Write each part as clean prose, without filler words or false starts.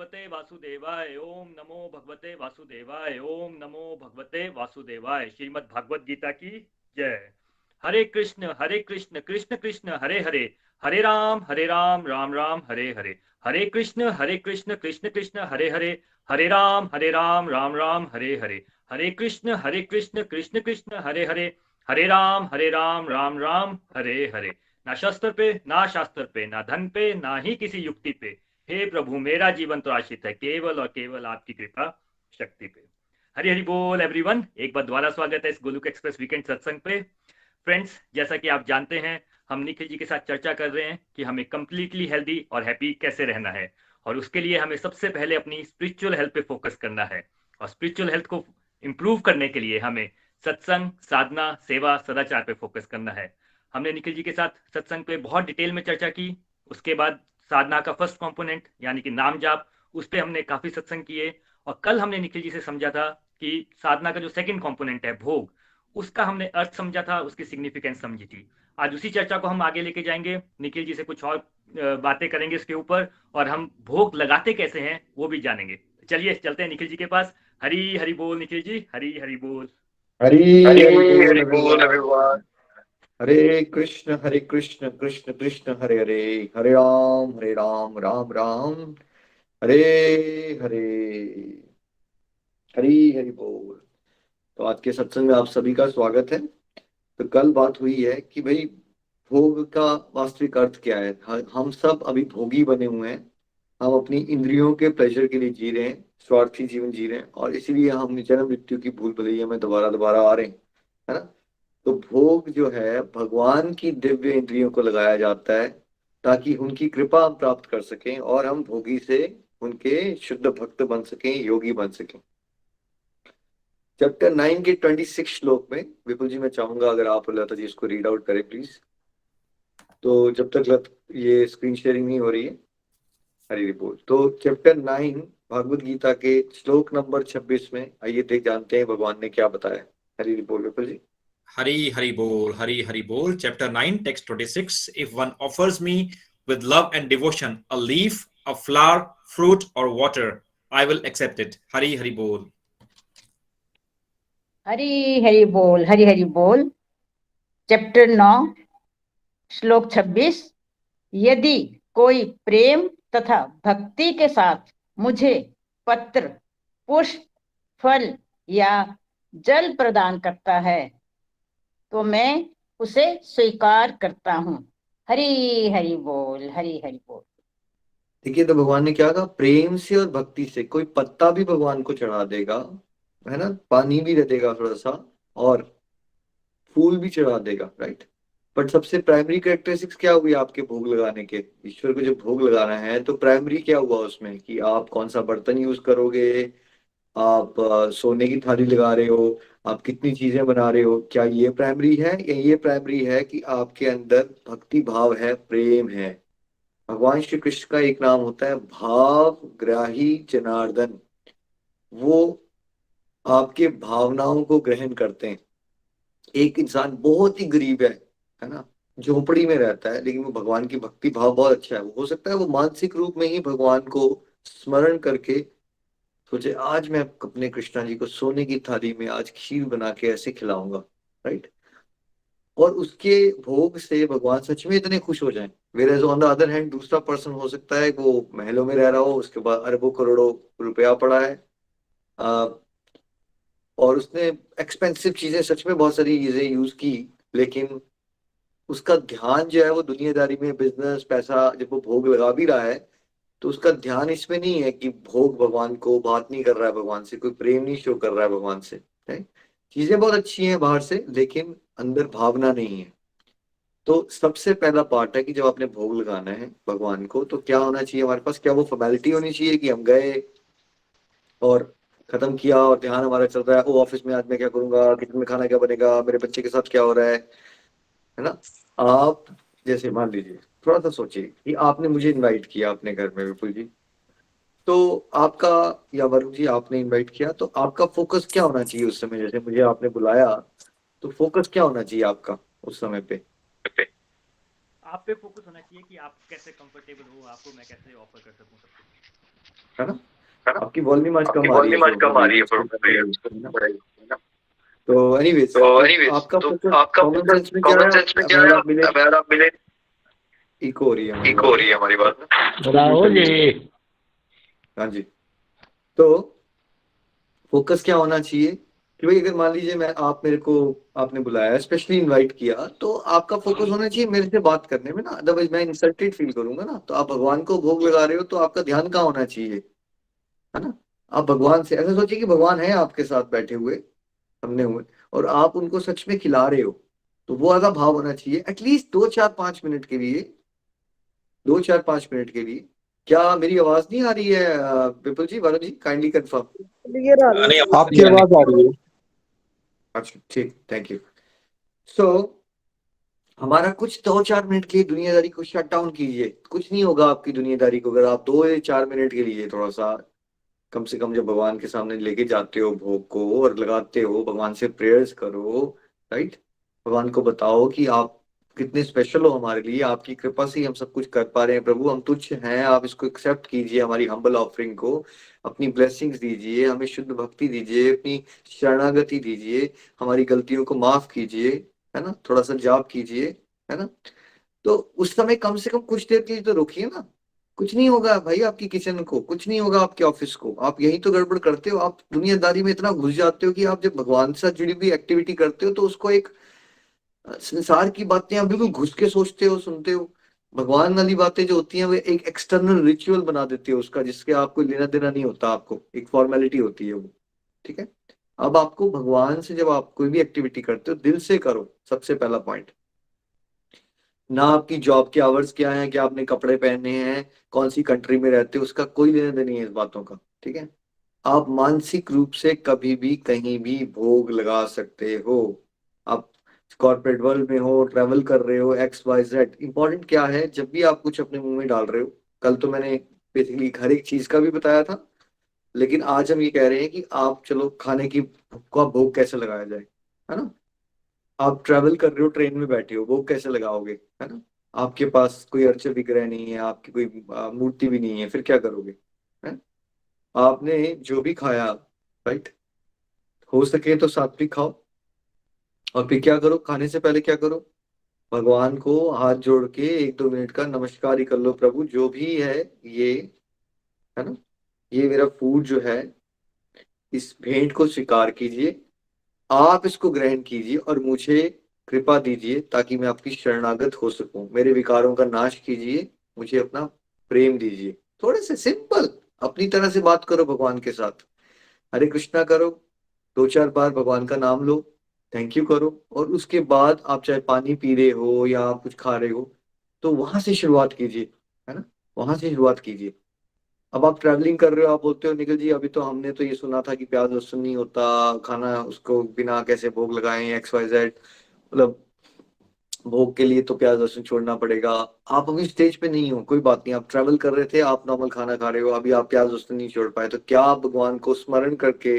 भगवते वासुदेवाय। ओम नमो भगवते वासुदेवाय। ओम नमो भगवते वासुदेवाय। श्रीमद् भागवत गीता की जय। हरे कृष्ण कृष्ण कृष्ण हरे हरे, हरे राम राम राम हरे हरे, हरे कृष्ण कृष्ण कृष्ण हरे हरे, हरे राम राम राम हरे हरे, हरे कृष्ण कृष्ण कृष्ण हरे हरे, हरे राम राम राम हरे हरे। ना शस्त्र पे, ना शास्त्र पे, ना धन पे, ना ही किसी युक्ति पे, हे प्रभु मेरा जीवन तो आश्रित है केवल और केवल आपकी कृपा शक्ति पे। हरि हरि बोल एवरीवन। एक बार दोबारा स्वागत है इस गोलुक एक्सप्रेस वीकेंड सत्संग पे। फ्रेंड्स, जैसा कि आप जानते हैं, हम निखिल जी के साथ चर्चा कर रहे हैं कि हमें कंप्लीटली हेल्दी और हैप्पी कैसे रहना है, और उसके लिए हमें सबसे पहले अपनी स्पिरिचुअल हेल्थ पे फोकस करना है। और स्पिरिचुअल हेल्थ को इंप्रूव करने के लिए हमें सत्संग, साधना, सेवा, सदाचार पे फोकस करना है। हमने निखिल जी के साथ सत्संग पे बहुत डिटेल में चर्चा की। उसके बाद साधना का फर्स्ट कंपोनेंट यानी कि नाम जाप, उस पर हमने काफी सत्संग किए। और कल हमने निखिल जी से समझा था कि साधना का जो सेकंड कंपोनेंट है भोग, उसका हमने अर्थ समझा था, उसकी सिग्निफिकेंस समझी थी। आज उसी चर्चा को हम आगे लेके जाएंगे, निखिल जी से कुछ और बातें करेंगे इसके ऊपर, और हम भोग लगाते कैसे हैं वो भी जानेंगे। चलिए चलते हैं निखिल जी के पास। हरी हरि बोल निखिल जी, हरी हरि बोल। हरी हरी हरि बोल हरि बोल एवरीवन। एवरीवन। हरे कृष्ण कृष्ण कृष्ण हरे हरे, हरे राम राम राम हरे हरे। हरी हरि बोल। तो आज के सत्संग में आप सभी का स्वागत है। तो कल बात हुई है कि भाई भोग का वास्तविक अर्थ क्या है। हम सब अभी भोगी बने हुए हैं। हम अपनी इंद्रियों के प्लेजर के लिए जी रहे हैं, स्वार्थी जीवन जी रहे हैं, और इसीलिए हम जन्म मृत्यु की भूल भुलैया में दोबारा दोबारा आ रहे हैं, है ना। तो भोग जो है भगवान की दिव्य इंद्रियों को लगाया जाता है ताकि उनकी कृपा हम प्राप्त कर सकें और हम भोगी से उनके शुद्ध भक्त बन सकें, योगी बन सकें। चैप्टर 9 के 26 श्लोक में विपुल जी, मैं चाहूंगा अगर आप लता जी इसको रीड आउट करें प्लीज। तो जब तक ये स्क्रीन शेयरिंग नहीं हो रही है। हरी बोल। तो चैप्टर 9 भागवत गीता के श्लोक नंबर 26 में आइए देख जानते हैं भगवान ने क्या बताया। हरी बोल विपुल जी। Hari Hari Bol, Hari Hari Bol, chapter 9, text 26. If one offers me with love and devotion a leaf, a flower, fruit, or water, I will accept it. Hari Hari Bol. हरी हरि बोल, हरी हरि बोल। चैप्टर 9 श्लोक 26। यदि कोई प्रेम तथा भक्ति के साथ मुझे पत्र, पुष्प, फल या जल प्रदान करता है तो मैं उसे स्वीकार करता हूँ। हरी हरि बोल, हरी हरि बोल। देखिए, तो भगवान ने क्या कहा, प्रेम से और भक्ति से कोई पत्ता भी भगवान को चढ़ा देगा, है ना, पानी भी दे देगा थोड़ा सा, और फूल भी चढ़ा देगा, राइट। बट सबसे प्राइमरी कैरेक्टरिस्टिक्स क्या हुई आपके भोग लगाने के। ईश्वर को जब भोग लगाना है तो प्राइमरी क्या हुआ उसमें कि आप कौन सा बर्तन यूज करोगे, आप सोने की थाली लगा रहे हो, आप कितनी चीजें बना रहे हो, क्या ये प्राइमरी है, या ये प्राइमरी है कि आपके अंदर भक्ति भाव है, प्रेम है। भगवान श्री कृष्ण का एक नाम होता है भाव ग्राही जनार्दन। वो आपके भावनाओं को ग्रहण करते हैं। एक इंसान बहुत ही गरीब है ना, झोपड़ी में रहता है, लेकिन वो भगवान की भक्ति भाव बहुत अच्छा है। हो सकता है वो मानसिक रूप में ही भगवान को स्मरण करके सोचे, आज मैं अपने कृष्णा जी को सोने की थाली में आज खीर बना के ऐसे खिलाऊंगा, राइट। और उसके भोग से भगवान सच में इतने खुश हो जाएं। Where on the other hand दूसरा पर्सन हो सकता है वो महलों में रह रहा हो, उसके बाद अरबों करोड़ों रुपया पड़ा है, आ, और उसने एक्सपेंसिव चीजें, सच में बहुत सारी चीजें यूज की, लेकिन उसका ध्यान जो है वो दुनियादारी में, बिजनेस, पैसा, जब वो भोग लगा भी रहा है तो उसका ध्यान इसमें नहीं है कि भोग भगवान को बात नहीं कर रहा है, भगवान से कोई प्रेम नहीं शो कर रहा है भगवान से, है। चीजें बहुत अच्छी हैं बाहर से, लेकिन अंदर भावना नहीं है। तो सबसे पहला पार्ट है कि जब आपने भोग लगाना है भगवान को तो क्या होना चाहिए हमारे पास, क्या वो फॉर्मेलिटी होनी चाहिए कि हम गए और खत्म किया और ध्यान हमारा चल रहा है, ओ ऑफिस में आज मैं क्या करूंगा, किचन में खाना क्या बनेगा, मेरे बच्चे के साथ क्या हो रहा है ना। आप जैसे मान लीजिए, थोड़ा सा सोचिए कि आपने मुझे इनवाइट किया अपने घर में विपुल जी, तो आपका, या वरुण जी आपने इनवाइट किया, तो आपका फोकस क्या होना चाहिए उस समय, जैसे मुझे आपने बुलाया तो फोकस क्या होना चाहिए आपका उस समय पे। आप पे फोकस होना चाहिए कि आप कैसे कंफर्टेबल हो, आपको मैं कैसे ऑफर कर सकूं सब कुछ। है ना? आपकी वॉल्यूम आज कम आ रही है है ना? तो एनीवेज तो आपका फोकस कॉमन सेंस में क्या है? अगर आप मिले इको हो रही है हमारी बात ना। राहुल जी, हाँ जी। तो फोकस क्या होना चाहिए कि भाई अगर मान लीजिए मैं आप मेरे को आपने बुलाया, स्पेशली इनवाइट किया, तो आपका फोकस होना चाहिए मेरे से बात करने में ना, अदरवाइज मैं इंसल्टेड फील करूंगा ना। तो आप भगवान को भोग लगा रहे हो तो आपका ध्यान कहाँ होना चाहिए, है ना? आप भगवान से ऐसा सोचिए कि भगवान है आपके साथ बैठे हुए, हमने हुए, और आप उनको सच में खिला रहे हो। तो वो वाला भाव होना चाहिए एटलीस्ट 2 4 5 मिनट के लिए। 2 4 5 मिनट के लिए। क्या मेरी आवाज नहीं आ रही है विपुल जी, वरुण जी? Kindly confirm. नहीं, आपकी आवाज आ रही है। अच्छा ठीक, थैंक यू। सो हमारा कुछ 2 4 मिनट की दुनियादारी को शट डाउन कीजिए। कुछ नहीं होगा आपकी दुनियादारी को अगर आप 2 या 4 मिनट के लिए थोड़ा सा, कम से कम जब भगवान के सामने लेके जाते हो भोग को और लगाते हो, भगवान से प्रेयर्स करो, राइट? भगवान को बताओ कि आप कितने स्पेशल हो हमारे लिए, आपकी कृपा से ही हम सब कुछ कर पा रहे हैं प्रभु, हम तुच्छ हैं, आप इसको एक्सेप्ट कीजिए, हमारी हम्बल ऑफरिंग को, अपनी ब्लेसिंग्स दीजिए, हमें शुद्ध भक्ति दीजिए, अपनी शरणागति दीजिए, हमारी गलतियों को माफ कीजिए, है ना? थोड़ा सा जाप कीजिए, है ना? तो उस समय कम से कम कुछ देर के लिए तो रोकिए ना। कुछ नहीं होगा भाई, आपकी किचन को कुछ नहीं होगा, आपके ऑफिस को, आप यही तो गड़बड़ करते हो। आप दुनियादारी में इतना घुस जाते हो कि आप जब भगवान के साथ जुड़ी हुई एक्टिविटी करते हो तो उसको एक संसार की बातें आप बिल्कुल घुस के सोचते हो, सुनते हो। भगवान वाली बातें जो होती हैं वो एक एक्सटर्नल रिचुअल बना देती है उसका, जिसके आपको लेना देना नहीं होता, आपको एक फॉर्मेलिटी होती है वो। ठीक है? अब आपको भगवान से जब आप कोई भी एक्टिविटी करते हो दिल से करो, सबसे पहला पॉइंट। ना आपकी जॉब के आवर्स क्या हैं, क्या आपने कपड़े पहने हैं, कौन सी कंट्री में रहते हो, उसका कोई लेना देना नहीं है इस बातों का। ठीक है? आप मानसिक रूप से कभी भी कहीं भी भोग लगा सकते हो। आप कॉर्पोरेट वर्ल्ड में हो, ट्रैवल कर रहे हो, XYZ, इंपॉर्टेंट क्या है, जब भी आप कुछ अपने मुंह में डाल रहे हो, कल तो मैंने बेसिकली हर एक चीज का भी बताया था, लेकिन आज हम ये कह रहे हैं कि आप चलो खाने की का भोग कैसे लगाया जाए, है ना? आप ट्रैवल कर रहे हो, ट्रेन में बैठे हो, भोग कैसे लगाओगे, है ना? आपके पास कोई अर्च विग्रह नहीं है, आपकी कोई मूर्ति भी नहीं है, फिर क्या करोगे? है? आपने जो भी खाया, राइट, हो सके तो सात्विक खाओ। और फिर क्या करो, खाने से पहले क्या करो, भगवान को हाथ जोड़ के 1 2 मिनट का नमस्कार ही कर लो, प्रभु जो भी है ये, है ना, ये मेरा फूड जो है, इस भेंट को स्वीकार कीजिए, आप इसको ग्रहण कीजिए और मुझे कृपा दीजिए ताकि मैं आपकी शरणागत हो सकूं, मेरे विकारों का नाश कीजिए, मुझे अपना प्रेम दीजिए। थोड़े से सिंपल अपनी तरह से बात करो भगवान के साथ, हरे कृष्णा करो, 2 4 बार भगवान का नाम लो, थैंक यू करो, और उसके बाद आप चाहे पानी पी रहे हो या आप कुछ खा रहे हो, तो वहां से शुरुआत कीजिए, है ना? वहां से शुरुआत कीजिए। अब आप ट्रैवलिंग कर रहे हो, आप बोलते हो निखिल जी अभी तो हमने तो ये सुना था कि प्याज लहसुन नहीं होता खाना, उसको बिना कैसे भोग लगाएं, XYZ, मतलब भोग के लिए तो प्याज लहसुन छोड़ना पड़ेगा। आप अभी स्टेज पे नहीं हो, कोई बात नहीं, आप ट्रैवल कर रहे थे, आप नॉर्मल खाना खा रहे हो, अभी आप प्याज लहसुन नहीं छोड़ पाए, तो क्या आप भगवान को स्मरण करके,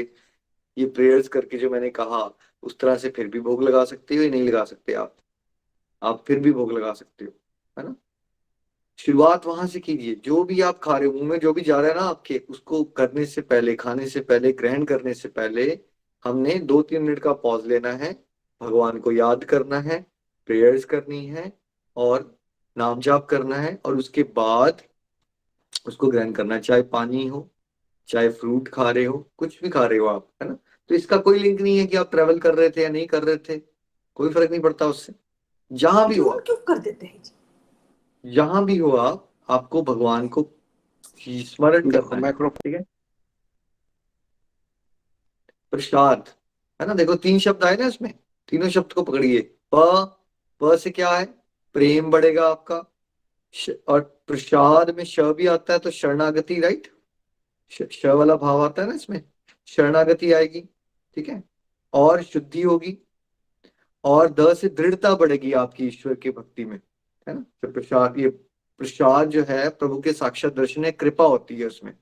ये प्रेयर्स करके जो मैंने कहा, उस तरह से फिर भी भोग लगा सकते हो या नहीं लगा सकते? आप फिर भी भोग लगा सकते हो, है ना? शुरुआत वहां से कीजिए। जो भी आप खा रहे हो, मुंह में जो भी जा रहा है ना आपके, उसको करने से पहले, खाने से पहले, ग्रहण करने से पहले हमने 2 3 मिनट का पॉज लेना है, भगवान को याद करना है, प्रेयर्स करनी है, और नाम जाप करना है, और उसके बाद उसको ग्रहण करना है, चाहे पानी हो, चाहे फ्रूट खा रहे हो, कुछ भी खा रहे हो आप, है ना? तो इसका कोई लिंक नहीं है कि आप ट्रेवल कर रहे थे या नहीं कर रहे थे, कोई फर्क नहीं पड़ता उससे। जहां भी हो, क्यों कर देते हैं जी? जहां भी हो आप, आपको भगवान को स्मरण करना है। माइक्रो ठीक है? प्रसाद, है ना? देखो 3 शब्द आए ना इसमें, तीनों शब्द को पकड़िए। प से क्या है? प्रेम बढ़ेगा आपका। और प्रसाद में श भी आता है, तो शरणागति, राइट? श वाला भाव आता है ना इसमें, शरणागति आएगी। ठीक है? और शुद्धि होगी, और द से दृढ़ता बढ़ेगी आपकी ईश्वर की भक्ति में, है ना? तो प्रसाद, ये प्रसाद जो है प्रभु के साक्षात दर्शन है, कृपा होती है उसमें।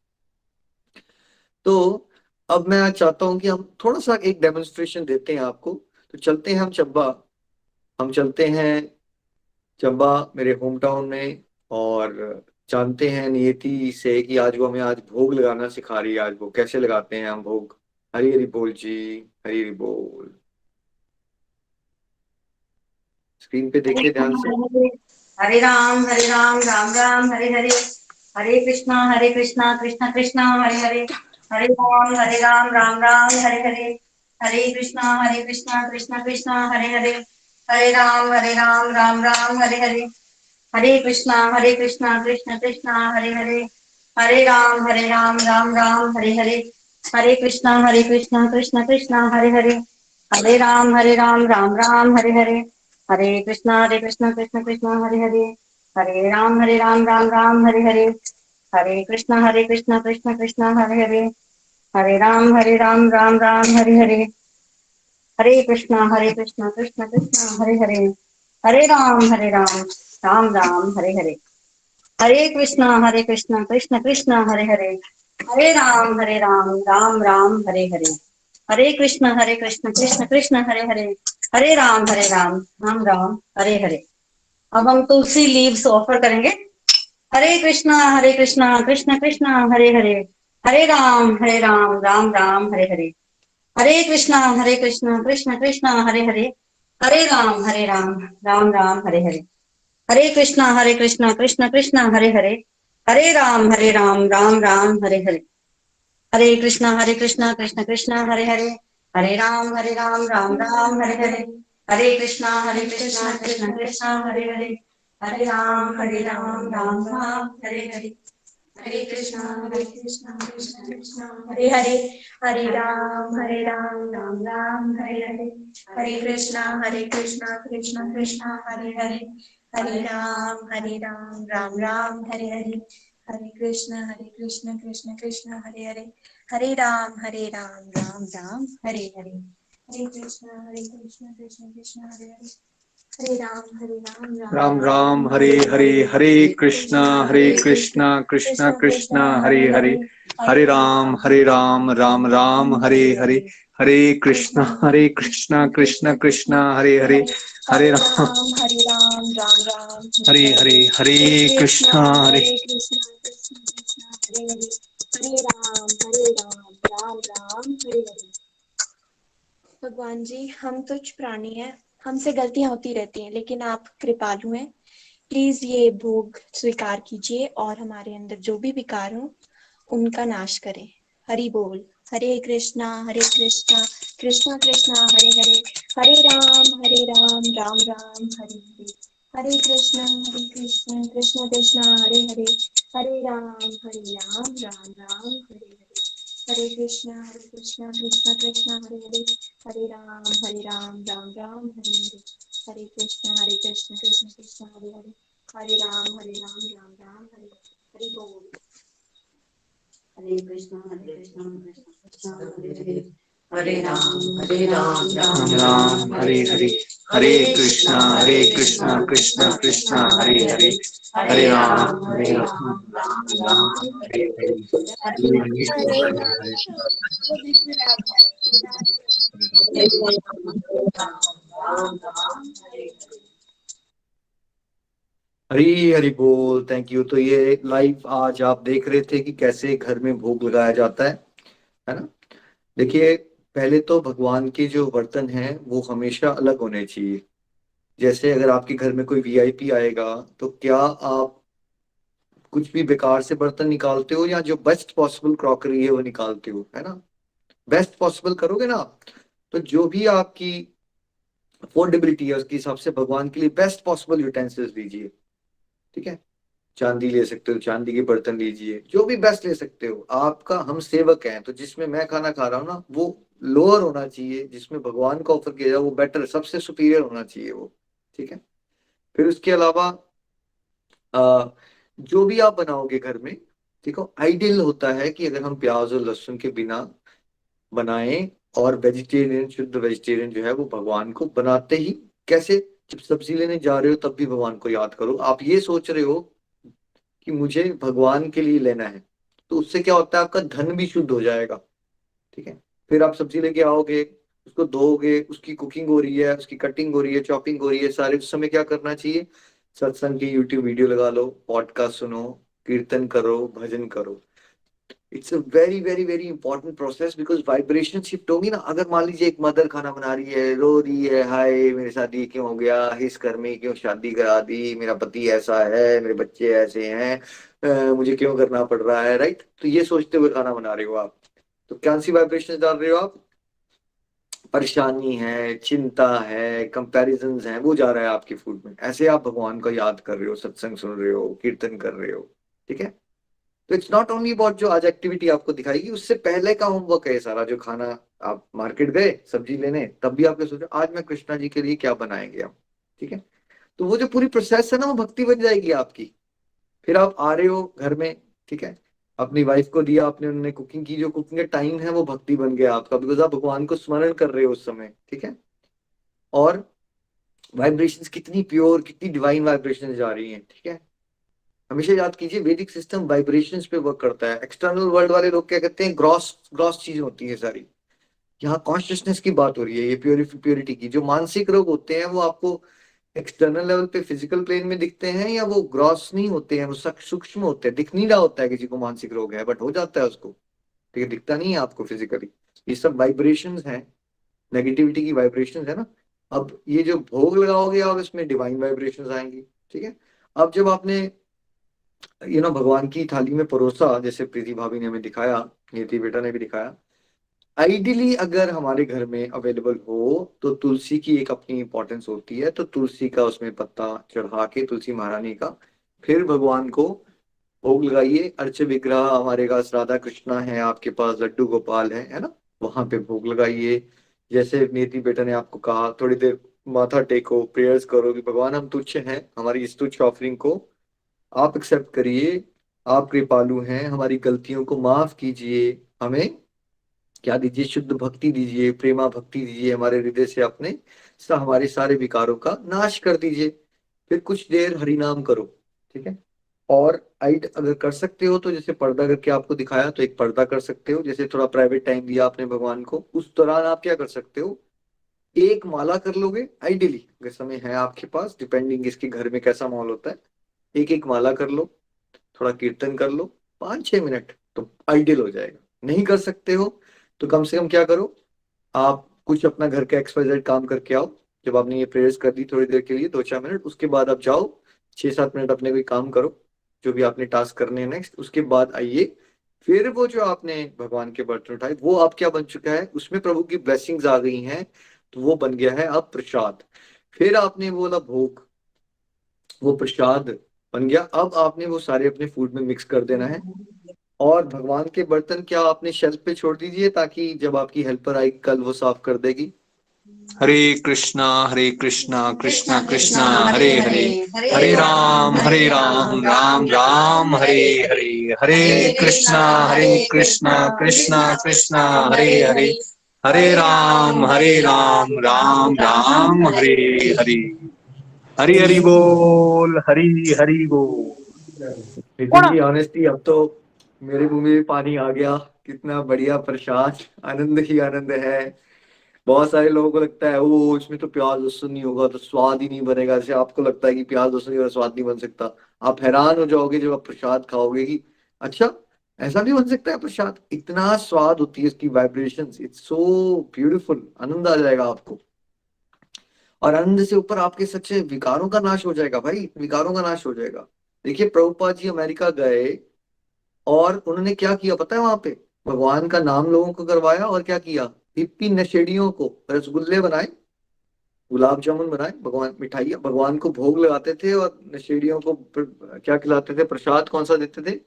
तो अब मैं चाहता हूं कि हम थोड़ा सा एक डेमोन्स्ट्रेशन देते हैं आपको। तो चलते हैं हम चंबा, हम चलते हैं चंबा मेरे होम टाउन में, और जानते हैं नियति से कि आज वो हमें आज भोग लगाना सिखा रही है। आज वो कैसे लगाते हैं हम भोग। हरी हरी बोल जी, हरी हरी बोल। स्क्रीन पे देखिए ध्यान से। हरे राम राम राम हरे हरे, हरे कृष्णा कृष्णा कृष्णा हरे हरे, हरे राम राम हरे हरे, हरे कृष्णा कृष्णा कृष्णा हरे हरे, हरे राम राम हरे हरे, हरे कृष्णा कृष्णा कृष्णा हरे हरे, हरे राम राम हरे हरे, हरे कृष्णा कृष्णा कृष्णा हरे हरे, हरे राम राम हरे हरे, हरे कृष्णा कृष्णा कृष्णा हरे हरे, हरे राम राम हरे हरे, हरे कृष्णा कृष्णा कृष्णा हरे हरे, हरे राम राम हरे हरे, हरे कृष्णा कृष्णा कृष्णा हरे हरे, हरे राम राम हरे हरे, हरे कृष्णा कृष्णा कृष्णा हरे हरे, हरे राम राम हरे हरे, हरे कृष्णा कृष्णा कृष्णा हरे हरे, हरे राम राम हरे हरे। अब हम तुलसी लीव्स ऑफर करेंगे। हरे कृष्णा कृष्णा कृष्णा हरे हरे, हरे राम राम राम हरे हरे, हरे कृष्णा कृष्णा कृष्णा हरे हरे, हरे राम राम राम हरे हरे, हरे कृष्णा कृष्णा कृष्णा हरे हरे, हरे राम राम राम हरे हरे, हरे कृष्णा कृष्णा कृष्णा हरे हरे, हरे राम राम राम हरे हरे, हरे कृष्णा कृष्णा कृष्णा हरे हरे, हरे राम राम राम हरे हरे, हरे कृष्णा कृष्णा कृष्णा हरे हरे, हरे राम राम राम हरे हरे, हरे कृष्णा कृष्णा कृष्णा हरे हरे, हरे राम राम राम हरे हरे, हरे कृष्णा कृष्णा कृष्णा हरे हरे, हरे राम राम राम हरे हरे, हरे कृष्णा कृष्णा कृष्णा हरे हरे, हरे राम राम राम हरे हरे, हरे कृष्णा कृष्णा कृष्णा हरे हरे, हरे राम राम राम हरे हरे, हरे कृष्णा कृष्णा कृष्णा हरे हरे, हरे राम राम राम हरे हरे, हरे कृष्णा कृष्णा कृष्णा हरे हरे, हरे राम राम हरे हरे। भगवान जी, हम तुच्छ प्राणी हैं, हमसे गलतियां होती रहती हैं, लेकिन आप कृपालु हैं। प्लीज ये भोग स्वीकार कीजिए और हमारे अंदर जो भी विकार हो उनका नाश करें। हरि बोल। हरे कृष्णा कृष्णा कृष्णा हरे हरे, हरे राम राम राम हरे हरे, हरे कृष्णा कृष्णा कृष्णा हरे हरे, हरे राम राम राम हरे हरे, हरे कृष्णा कृष्णा कृष्णा हरे हरे, हरे राम राम राम हरे हरे, हरे कृष्णा कृष्णा कृष्णा हरे हरे, हरे राम राम राम हरे हरे। हरि बोल। हरे कृष्णा कृष्णा हरे हरे, हरे राम राम राम हरे हरे, हरे कृष्णा कृष्णा कृष्णा हरे हरे, हरे राम राम राम हरे हरे, हरे कृष्णा हरी हरी बोल। Thank you. तो ये लाइव आज आप देख रहे थे कि कैसे घर में भोग लगाया जाता है ना। देखिए, पहले तो भगवान के जो बर्तन हैं वो हमेशा अलग होने चाहिए। जैसे अगर आपके घर में कोई वीआईपी आएगा तो क्या आप कुछ भी बेकार से बर्तन निकालते हो या जो बेस्ट पॉसिबल क्रॉकरी है वो निकालते हो, है ना। बेस्ट पॉसिबल करोगे ना आप। तो जो भी आपकी अफोर्डेबिलिटी है उसके हिसाब से भगवान के लिए बेस्ट पॉसिबल यूटेंसिल्स दीजिए। ठीक है। चांदी ले सकते हो, चांदी के बर्तन लीजिए, जो भी बेस्ट ले सकते हो। आपका हम सेवक हैं, तो जिसमें मैं खाना खा रहा हूँ ना वो लोअर होना चाहिए, जिसमें भगवान का ऑफर किया जाए वो बेटर, सबसे सुपीरियर होना चाहिए वो। ठीक है। फिर उसके अलावा जो भी आप बनाओगे घर में, ठीक है, आइडियल होता है कि अगर हम प्याज और लहसुन के बिना बनाएं। और वेजिटेरियन, शुद्ध वेजिटेरियन जो है वो भगवान को बनाते ही कैसे, जब सब्जी लेने जा रहे हो तब भी भगवान को याद करो। आप ये सोच रहे हो कि मुझे भगवान के लिए लेना है, तो उससे क्या होता है आपका धन भी शुद्ध हो जाएगा। ठीक है। फिर आप सब्जी लेके आओगे, उसको धोओगे, उसकी कुकिंग हो रही है, उसकी कटिंग हो रही है, चॉपिंग हो रही है, सारे उस समय क्या करना चाहिए, सत्संग की यूट्यूब वीडियो लगा लो, पॉडकास्ट सुनो, कीर्तन करो, भजन करो। It's a very very very important process, because vibration shift होगी ना। अगर मान लीजिए एक मदर खाना बना रही है, रो रही है, हाय मेरे साथ ये क्यों हो गया, इस घर में क्यों शादी करा दी, मेरा पति ऐसा है, मेरे बच्चे ऐसे हैं, मुझे क्यों करना पड़ रहा है, राइट। तो ये सोचते हुए खाना बना रहे हो आप, तो कौन सी वाइब्रेशन डाल रहे हो आप? परेशानी है, चिंता है, कंपैरिजंस हैं, वो जा रहा है आपके फूड में। ऐसे आप भगवान को याद कर रहे हो, सत्संग सुन रहे हो, कीर्तन कर रहे हो, ठीक है। तो इट्स नॉट ओनली अबाउट जो आज एक्टिविटी आपको दिखाएगी, उससे पहले का होमवर्क है ये सारा। जो खाना आप मार्केट गए सब्जी लेने, तब भी आपने सोचा आज मैं कृष्णा जी के लिए क्या बनाएंगे हम, ठीक है। तो वो जो पूरी प्रोसेस है ना, वो भक्ति बन जाएगी आपकी। फिर आप आ रहे हो घर में, ठीक है, अपनी वाइफ को दिया आपने, उन्होंने कुकिंग की, जो कुकिंग का टाइम है वो भक्ति बन गया आपका, बिकॉज आप भगवान को स्मरण कर रहे हो उस समय, ठीक है। और वाइब्रेशंस कितनी प्योर, कितनी डिवाइन वाइब्रेशंस जा रही हैं, ठीक है। हमेशा याद कीजिए वैदिक सिस्टम वाइब्रेशंस पे वर्क करता है। एक्सटर्नल वर्ल्ड वाले लोग क्या कहते हैं, ग्रॉस ग्रॉस चीज होती है सारी। यहाँ कॉन्शियसनेस की बात हो रही है, ये प्योरिटी की। जो मानसिक रोग होते हैं वो आपको एक्सटर्नल लेवल पे फिजिकल प्लेन में दिखते हैं, या वो ग्रॉस नहीं होते हैं, वो सूक्ष्म होते हैं। दिख नहीं रहा होता है किसी को मानसिक रोग है, बट हो जाता है उसको, ठीक है, दिखता नहीं है आपको फिजिकली। ये सब वाइब्रेशंस हैं, नेगेटिविटी की वाइब्रेशंस है ना। अब ये जो भोग लगाओगे आप, इसमें डिवाइन वाइब्रेशंस आएंगी, ठीक है। अब जब आपने भगवान की थाली में परोसा, जैसे प्रीति भाभी ने हमें दिखाया, नीति बेटा ने भी दिखाया, आइडियली अगर हमारे घर में अवेलेबल हो तो तुलसी की एक अपनी इंपॉर्टेंस होती है। तो तुलसी का उसमें पत्ता चढ़ा के, तुलसी महारानी का, फिर भगवान को भोग लगाइए। अर्च विग्रह हमारे पास राधा कृष्णा है, आपके पास लड्डू गोपाल है ना, वहां पे भोग लगाइए। जैसे नीति बेटा ने आपको कहा, थोड़ी देर माथा टेको, प्रेयर्स करो कि भगवान हम तुच्छ हैं, हमारी इस तुच्छ ऑफरिंग को आप एक्सेप्ट करिए, आप कृपालु हैं, हमारी गलतियों को माफ कीजिए, हमें क्या दीजिए, शुद्ध भक्ति दीजिए, प्रेमा भक्ति दीजिए हमारे हृदय से, अपने हमारे सारे विकारों का नाश कर दीजिए। फिर कुछ देर हरि नाम करो, ठीक है। और आइड अगर कर सकते हो तो जैसे पर्दा करके आपको दिखाया, तो एक पर्दा कर सकते हो। जैसे थोड़ा प्राइवेट टाइम दिया आपने भगवान को, उस दौरान आप क्या कर सकते हो, एक माला कर लोगे आइडियली, अगर समय है आपके पास, डिपेंडिंग इसके घर में कैसा माहौल होता है। एक एक माला कर लो, थोड़ा कीर्तन कर लो, 5-6 मिनट, तो आइडियल हो जाएगा। नहीं कर सकते हो तो कम से कम क्या करो, आप कुछ अपना घर का XYZ काम करके आओ। जब आपने ये प्रेयर्स कर दी थोड़ी देर के लिए, 2-4 मिनट, उसके बाद आप जाओ 6-7 मिनट अपने कोई काम करो, जो भी आपने टास्क करने हैं नेक्स्ट। उसके बाद आइए, फिर वो जो आपने भगवान के बर्तन उठाए, वो आप क्या बन चुका है, उसमें प्रभु की ब्लेसिंग्स आ गई हैं, तो वो बन गया है अब प्रसाद। फिर आपने वो वाला भोग, वो प्रसाद बन गया। अब आपने वो सारे अपने फूड में मिक्स कर देना है। और भगवान के बर्तन क्या आपने शेल्फ पे छोड़ दीजिए, ताकि जब आपकी हेल्पर आई कल वो साफ कर देगी। हरे कृष्णा कृष्णा कृष्णा हरे हरे, हरे राम राम राम हरे हरे, हरे कृष्णा कृष्णा कृष्णा हरे हरे, हरे राम राम राम हरे हरे। हरि हरि बोल, हरि हरि बोल। नितिन जी ऑनेस्टली अब तो मेरे मुंह में भी पानी आ गया। कितना बढ़िया प्रसाद, आनंद ही आनंद है। बहुत सारे लोगों को लगता है वो इसमें तो प्याज लहसुन नहीं होगा तो स्वाद ही नहीं बनेगा। जैसे आपको लगता है कि प्याज लहसुन का स्वाद नहीं बन सकता, आप हैरान हो जाओगे जब आप प्रसाद खाओगे कि अच्छा ऐसा भी बन सकता है प्रसाद। इतना स्वाद होती है इसकी वाइब्रेशंस, इट्स सो ब्यूटीफुल, आनंद आ जाएगा आपको। और आनंद से ऊपर आपके सच्चे विकारों का नाश हो जाएगा भाई, विकारों का नाश हो जाएगा। देखिए प्रभुपाद जी अमेरिका गए और उन्होंने क्या किया पता है, वहां पे भगवान का नाम लोगों को करवाया, और क्या किया, हिप्पी नशेड़ियों को रसगुल्ले बनाए, गुलाब जामुन बनाए, भगवान मिठाइयाँ भगवान को भोग लगाते थे, और नशेड़ियों को क्या खिलाते थे, प्रसाद कौन सा देते थे,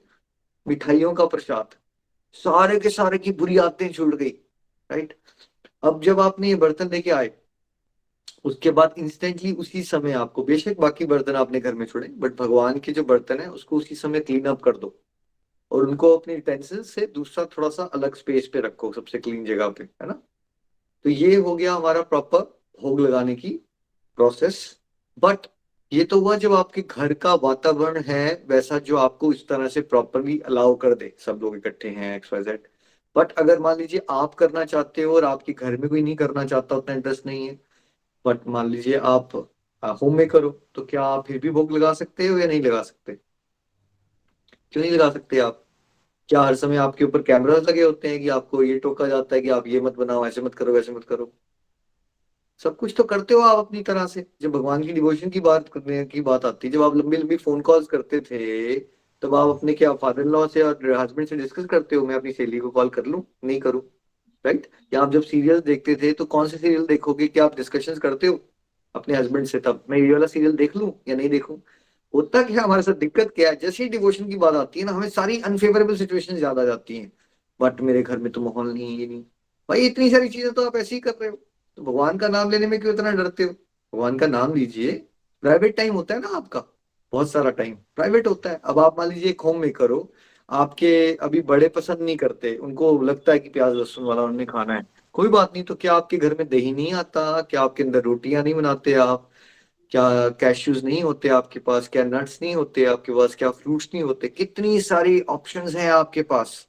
मिठाइयों का प्रसाद। सारे के सारे की बुरी आदतें छूट गई, राइट। अब जब आपने ये बर्तन लेके आए, उसके बाद इंस्टेंटली उसी समय आपको, बेशक बाकी बर्तन आपने घर में छोड़े, बट भगवान के जो बर्तन है उसको उसी समय क्लीन अप कर दो, और उनको अपने यूटेंसिल से दूसरा थोड़ा सा अलग स्पेस पे रखो, सबसे क्लीन जगह पे, है ना। तो ये हो गया हमारा प्रॉपर भोग लगाने की प्रोसेस। बट ये तो हुआ जब आपके घर का वातावरण है वैसा, जो आपको इस तरह से प्रॉपरली अलाउ कर दे, सब लोग इकट्ठे हैं XYZ। बट अगर मान लीजिए आप करना चाहते हो और आपके घर में कोई नहीं करना चाहता, उतना इंटरेस्ट नहीं है, बट मान लीजिए आप होम में करो, तो क्या आप फिर भी भोग लगा सकते हो या नहीं लगा सकते? क्यों नहीं लगा सकते आप? क्या हर समय आपके ऊपर कैमरा लगे होते हैं कि आपको ये टोका जाता है कि आप ये मत बनाओ, ऐसे मत करो, वैसे मत करो? सब कुछ तो करते हो आप अपनी तरह से। जब भगवान की डिवोशन की बात करने की बात आती है, जब आप लंबी लंबी फोन कॉल्स करते थे, तब आप अपने क्या फादर इन लॉ से और हस्बैंड से डिस्कस करते हो, मैं अपनी सहेली को कॉल कर लूं, नहीं करूं? राइट? या आप जब सीरियल देखते थे तो कौन से सीरियल देखोगे, क्या आप डिस्कशंस करते हो अपने हस्बैंड से, तब मैं ये वाला सीरियल देख लूं या नहीं देखूं? होता क्या हमारे साथ, दिक्कत क्या है, जैसे ही डिवोशन की बात आती है ना, हमें सारी अनफेवरेबल सिचुएशन याद आ जाती हैं। बट मेरे घर में तो माहौल नहीं है, ये नहीं। भाई इतनी सारी चीजें तो आप ऐसे ही कर रहे हो, तो भगवान का नाम लेने में क्यों इतना डरते हो? भगवान का नाम लीजिए। प्राइवेट टाइम होता है ना आपका, बहुत सारा टाइम प्राइवेट होता है। अब आप मान लीजिए एक होम मेकर हो, आपके अभी बड़े पसंद नहीं करते, उनको लगता है कि प्याज लहसुन वाला उन्हें खाना है, कोई बात नहीं, तो क्या आपके घर में दही नहीं आता? क्या आपके अंदर रोटियां नहीं बनाते आप? क्या कैश्यूज नहीं होते आपके पास? क्या नट्स नहीं होते आपके पास? क्या फ्रूट्स नहीं होते? कितनी सारी ऑप्शंस हैं आपके पास।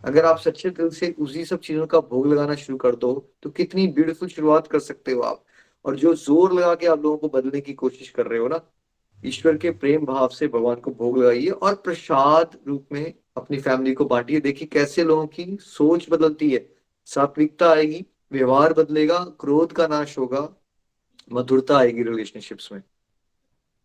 अगर आप सच्चे दिल से उसी सब चीजों का भोग लगाना शुरू कर दो, तो कितनी ब्यूटीफुल शुरुआत कर सकते हो आप। और जो जोर लगा के आप लोगों को बदलने की कोशिश कर रहे हो ना, ईश्वर के प्रेम भाव से भगवान को भोग लगाइए और प्रसाद रूप में अपनी फैमिली को बांटिए। देखिए कैसे लोगों की सोच बदलती है, सात्विकता आएगी, व्यवहार बदलेगा, क्रोध का नाश होगा, मधुरता आएगी रिलेशनशिप्स में।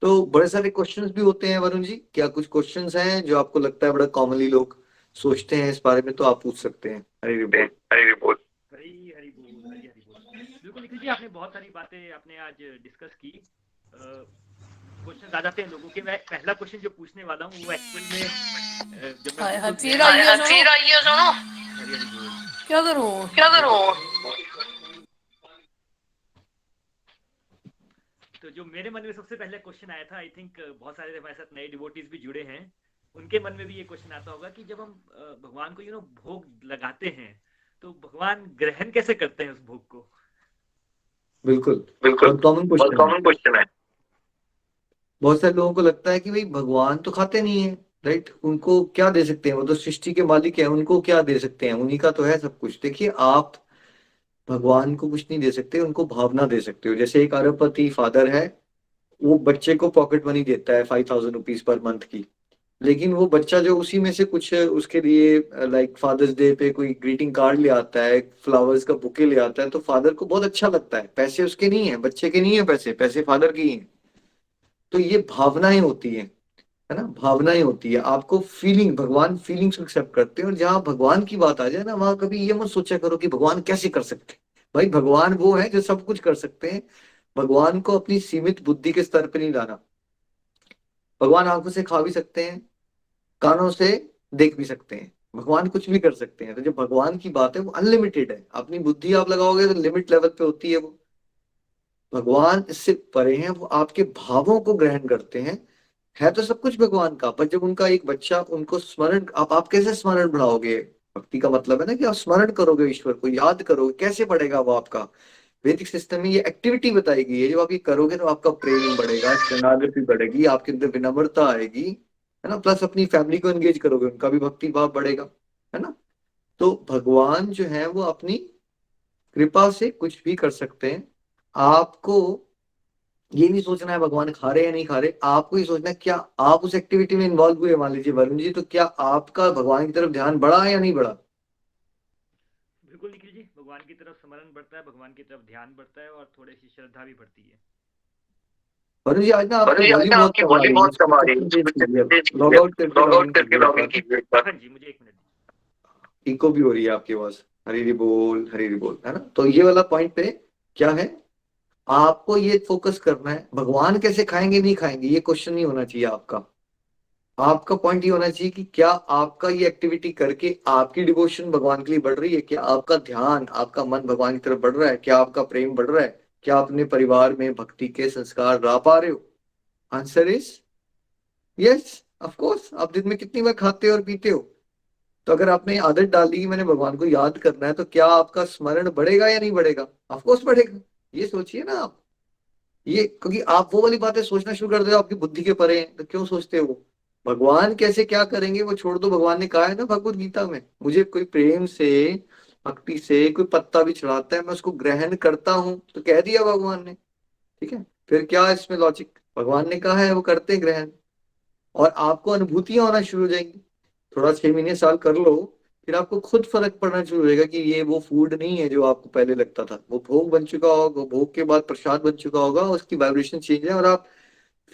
तो बड़े सारे क्वेश्चंस भी होते हैं वरुण जी, क्या कुछ क्वेश्चंस हैं जो आपको लगता है बड़ा कॉमनली लोग सोचते हैं इस बारे में, तो आप पूछ सकते हैं। हरी रिपोर्ट, हरी रिपोर्ट। हरी हरी बोल, हरी हरी बोल। बिल्कुल निखिल जी, आपने बहुत सारी बातें आपने आज डिस्कस की। क्वेश्चन आ जाते हैं लोगों के। मैं पहला क्वेश्चन जो पूछने वाला हूँ वो एक्चुअल में जब मैं फिर आइए सुनो। हरी हरी बोल। क्या करूं? तो जो मेरे मन में सबसे पहले क्वेश्चन आया था, आई थिंक बहुत सारे हमारे साथ नए डिवोटीज भी जुड़े हैं, उनके मन में भी ये क्वेश्चन आता होगा कि जब हम भगवान को भोग लगाते हैं, तो भगवान ग्रहण कैसे करते हैं उस भोग को? बिल्कुल बिल्कुल, बहुत कॉमन क्वेश्चन है। बहुत सारे लोगों को लगता है कि भाई भगवान तो खाते नहीं है, राइट? उनको क्या दे सकते हैं, वो तो सृष्टि के मालिक है, उनको क्या दे सकते हैं, उन्हीं का तो है सब कुछ। देखिए आप भगवान को कुछ नहीं दे सकते, उनको भावना दे सकते हो। जैसे एक अरबपति फादर है, वो बच्चे को पॉकेट मनी देता है 5,000 रुपीज पर मंथ की, लेकिन वो बच्चा जो उसी में से कुछ उसके लिए लाइक फादर्स डे पे कोई ग्रीटिंग कार्ड ले आता है, फ्लावर्स का बुके ले आता है, तो फादर को बहुत अच्छा लगता है। पैसे उसके नहीं है, बच्चे के नहीं है, पैसे पैसे फादर की हैं। तो ये भावनाएं होती है ना, भावनाएं होती है। आपको फीलिंग, भगवान फीलिंग्स एक्सेप्ट करते हैं। और जहां भगवान की बात आ जाए ना, वहां कभी ये मत सोचा करो कि भगवान कैसे कर सकते हैं। भाई भगवान वो है जो सब कुछ कर सकते हैं। भगवान को अपनी सीमित बुद्धि के स्तर पे नहीं लाना। भगवान आंखों से खा भी सकते हैं, कानों से देख भी सकते हैं, भगवान कुछ भी कर सकते हैं। तो जो भगवान की बात है वो अनलिमिटेड है। अपनी बुद्धि आप लगाओगे तो लिमिट लेवल पे होती है वो। भगवान इससे परे हैं, वो आपके भावों को ग्रहण करते हैं। है तो सब कुछ भगवान का, पर जब उनका एक बच्चा उनको स्मरण, आप कैसे स्मरण बढ़ाओगे? भक्ति का मतलब है ना कि आप स्मरण करोगे, ईश्वर को याद करोगे, कैसे बढ़ेगा वो आपका? वैदिक सिस्टम में ये एक्टिविटी बताई गई है, जब आप ये करोगे तो आपका प्रेम बढ़ेगा, शरणागति बढ़ेगी, आपके अंदर विनम्रता आएगी, है ना। प्लस अपनी फैमिली को एंगेज करोगे, उनका भी भक्ति भाव बढ़ेगा, है ना। तो भगवान जो है वो अपनी कृपा से कुछ भी कर सकते हैं। आपको ये नहीं सोचना है भगवान खा रहे या नहीं खा रहे, आपको ये सोचना है क्या आप उस एक्टिविटी में इन्वॉल्व हुए। मान लीजिए वरुण जी, तो क्या आपका भगवान की तरफ ध्यान बढ़ा या नहीं बढ़ा? बिल्कुल निखिल जी, भगवान की तरफ स्मरण बढ़ता है, भगवान की तरफ ध्यान बढ़ता है, और थोड़ी सी श्रद्धा भी बढ़ती है। वरुण जी आज ना आपकी वॉल्यूम बहुत कम आ रही है, लॉग आउट करके लॉग इन कीजिए। हाँ जी, मुझे 1 मिनट। इको भी हो रही है आपकी आवाज। हरी बोल, हरी बोल, है ना। तो ये वाला पॉइंट पे क्या है, आपको ये फोकस करना है भगवान कैसे खाएंगे नहीं खाएंगे, ये क्वेश्चन नहीं होना चाहिए आपका। आपका पॉइंट ये होना चाहिए कि क्या आपका ये एक्टिविटी करके आपकी डिवोशन भगवान के लिए बढ़ रही है, क्या आपका ध्यान, आपका मन भगवान की तरफ बढ़ रहा है, क्या आपका प्रेम बढ़ रहा है, क्या आप अपने परिवार में भक्ति के संस्कार ला पा रहे हो? Answer is yes, of course. आप दिन में कितनी बार खाते हो और पीते हो? तो अगर आपने आदत डाल दी कि मैंने भगवान को याद करना है, तो क्या आपका स्मरण बढ़ेगा या नहीं बढ़ेगा? ऑफ कोर्स बढ़ेगा। ये सोचिए ना आप, ये क्योंकि आप वो वाली बातें सोचना शुरू कर दो आपकी बुद्धि के परे हैं, तो क्यों सोचते हो? भगवान कैसे क्या करेंगे वो छोड़ दो। भगवान ने कहा है ना भगवत गीता में, मुझे कोई प्रेम से, भक्ति से कोई पत्ता भी चढ़ाता है, मैं उसको ग्रहण करता हूं, तो कह दिया भगवान ने। ठीक है, फिर क्या इसमें लॉजिक? भगवान ने कहा है, वो करते ग्रहण। और आपको अनुभूतियां होना शुरू हो जाएंगी। थोड़ा 6 महीने साल कर लो, फिर आपको खुद फर्क पड़ना शुरू हो जाएगा कि ये वो फूड नहीं है जो आपको पहले लगता था। वो भोग बन चुका होगा, भोग के बाद प्रसाद बन चुका होगा, उसकी वाइब्रेशन चेंज है और आप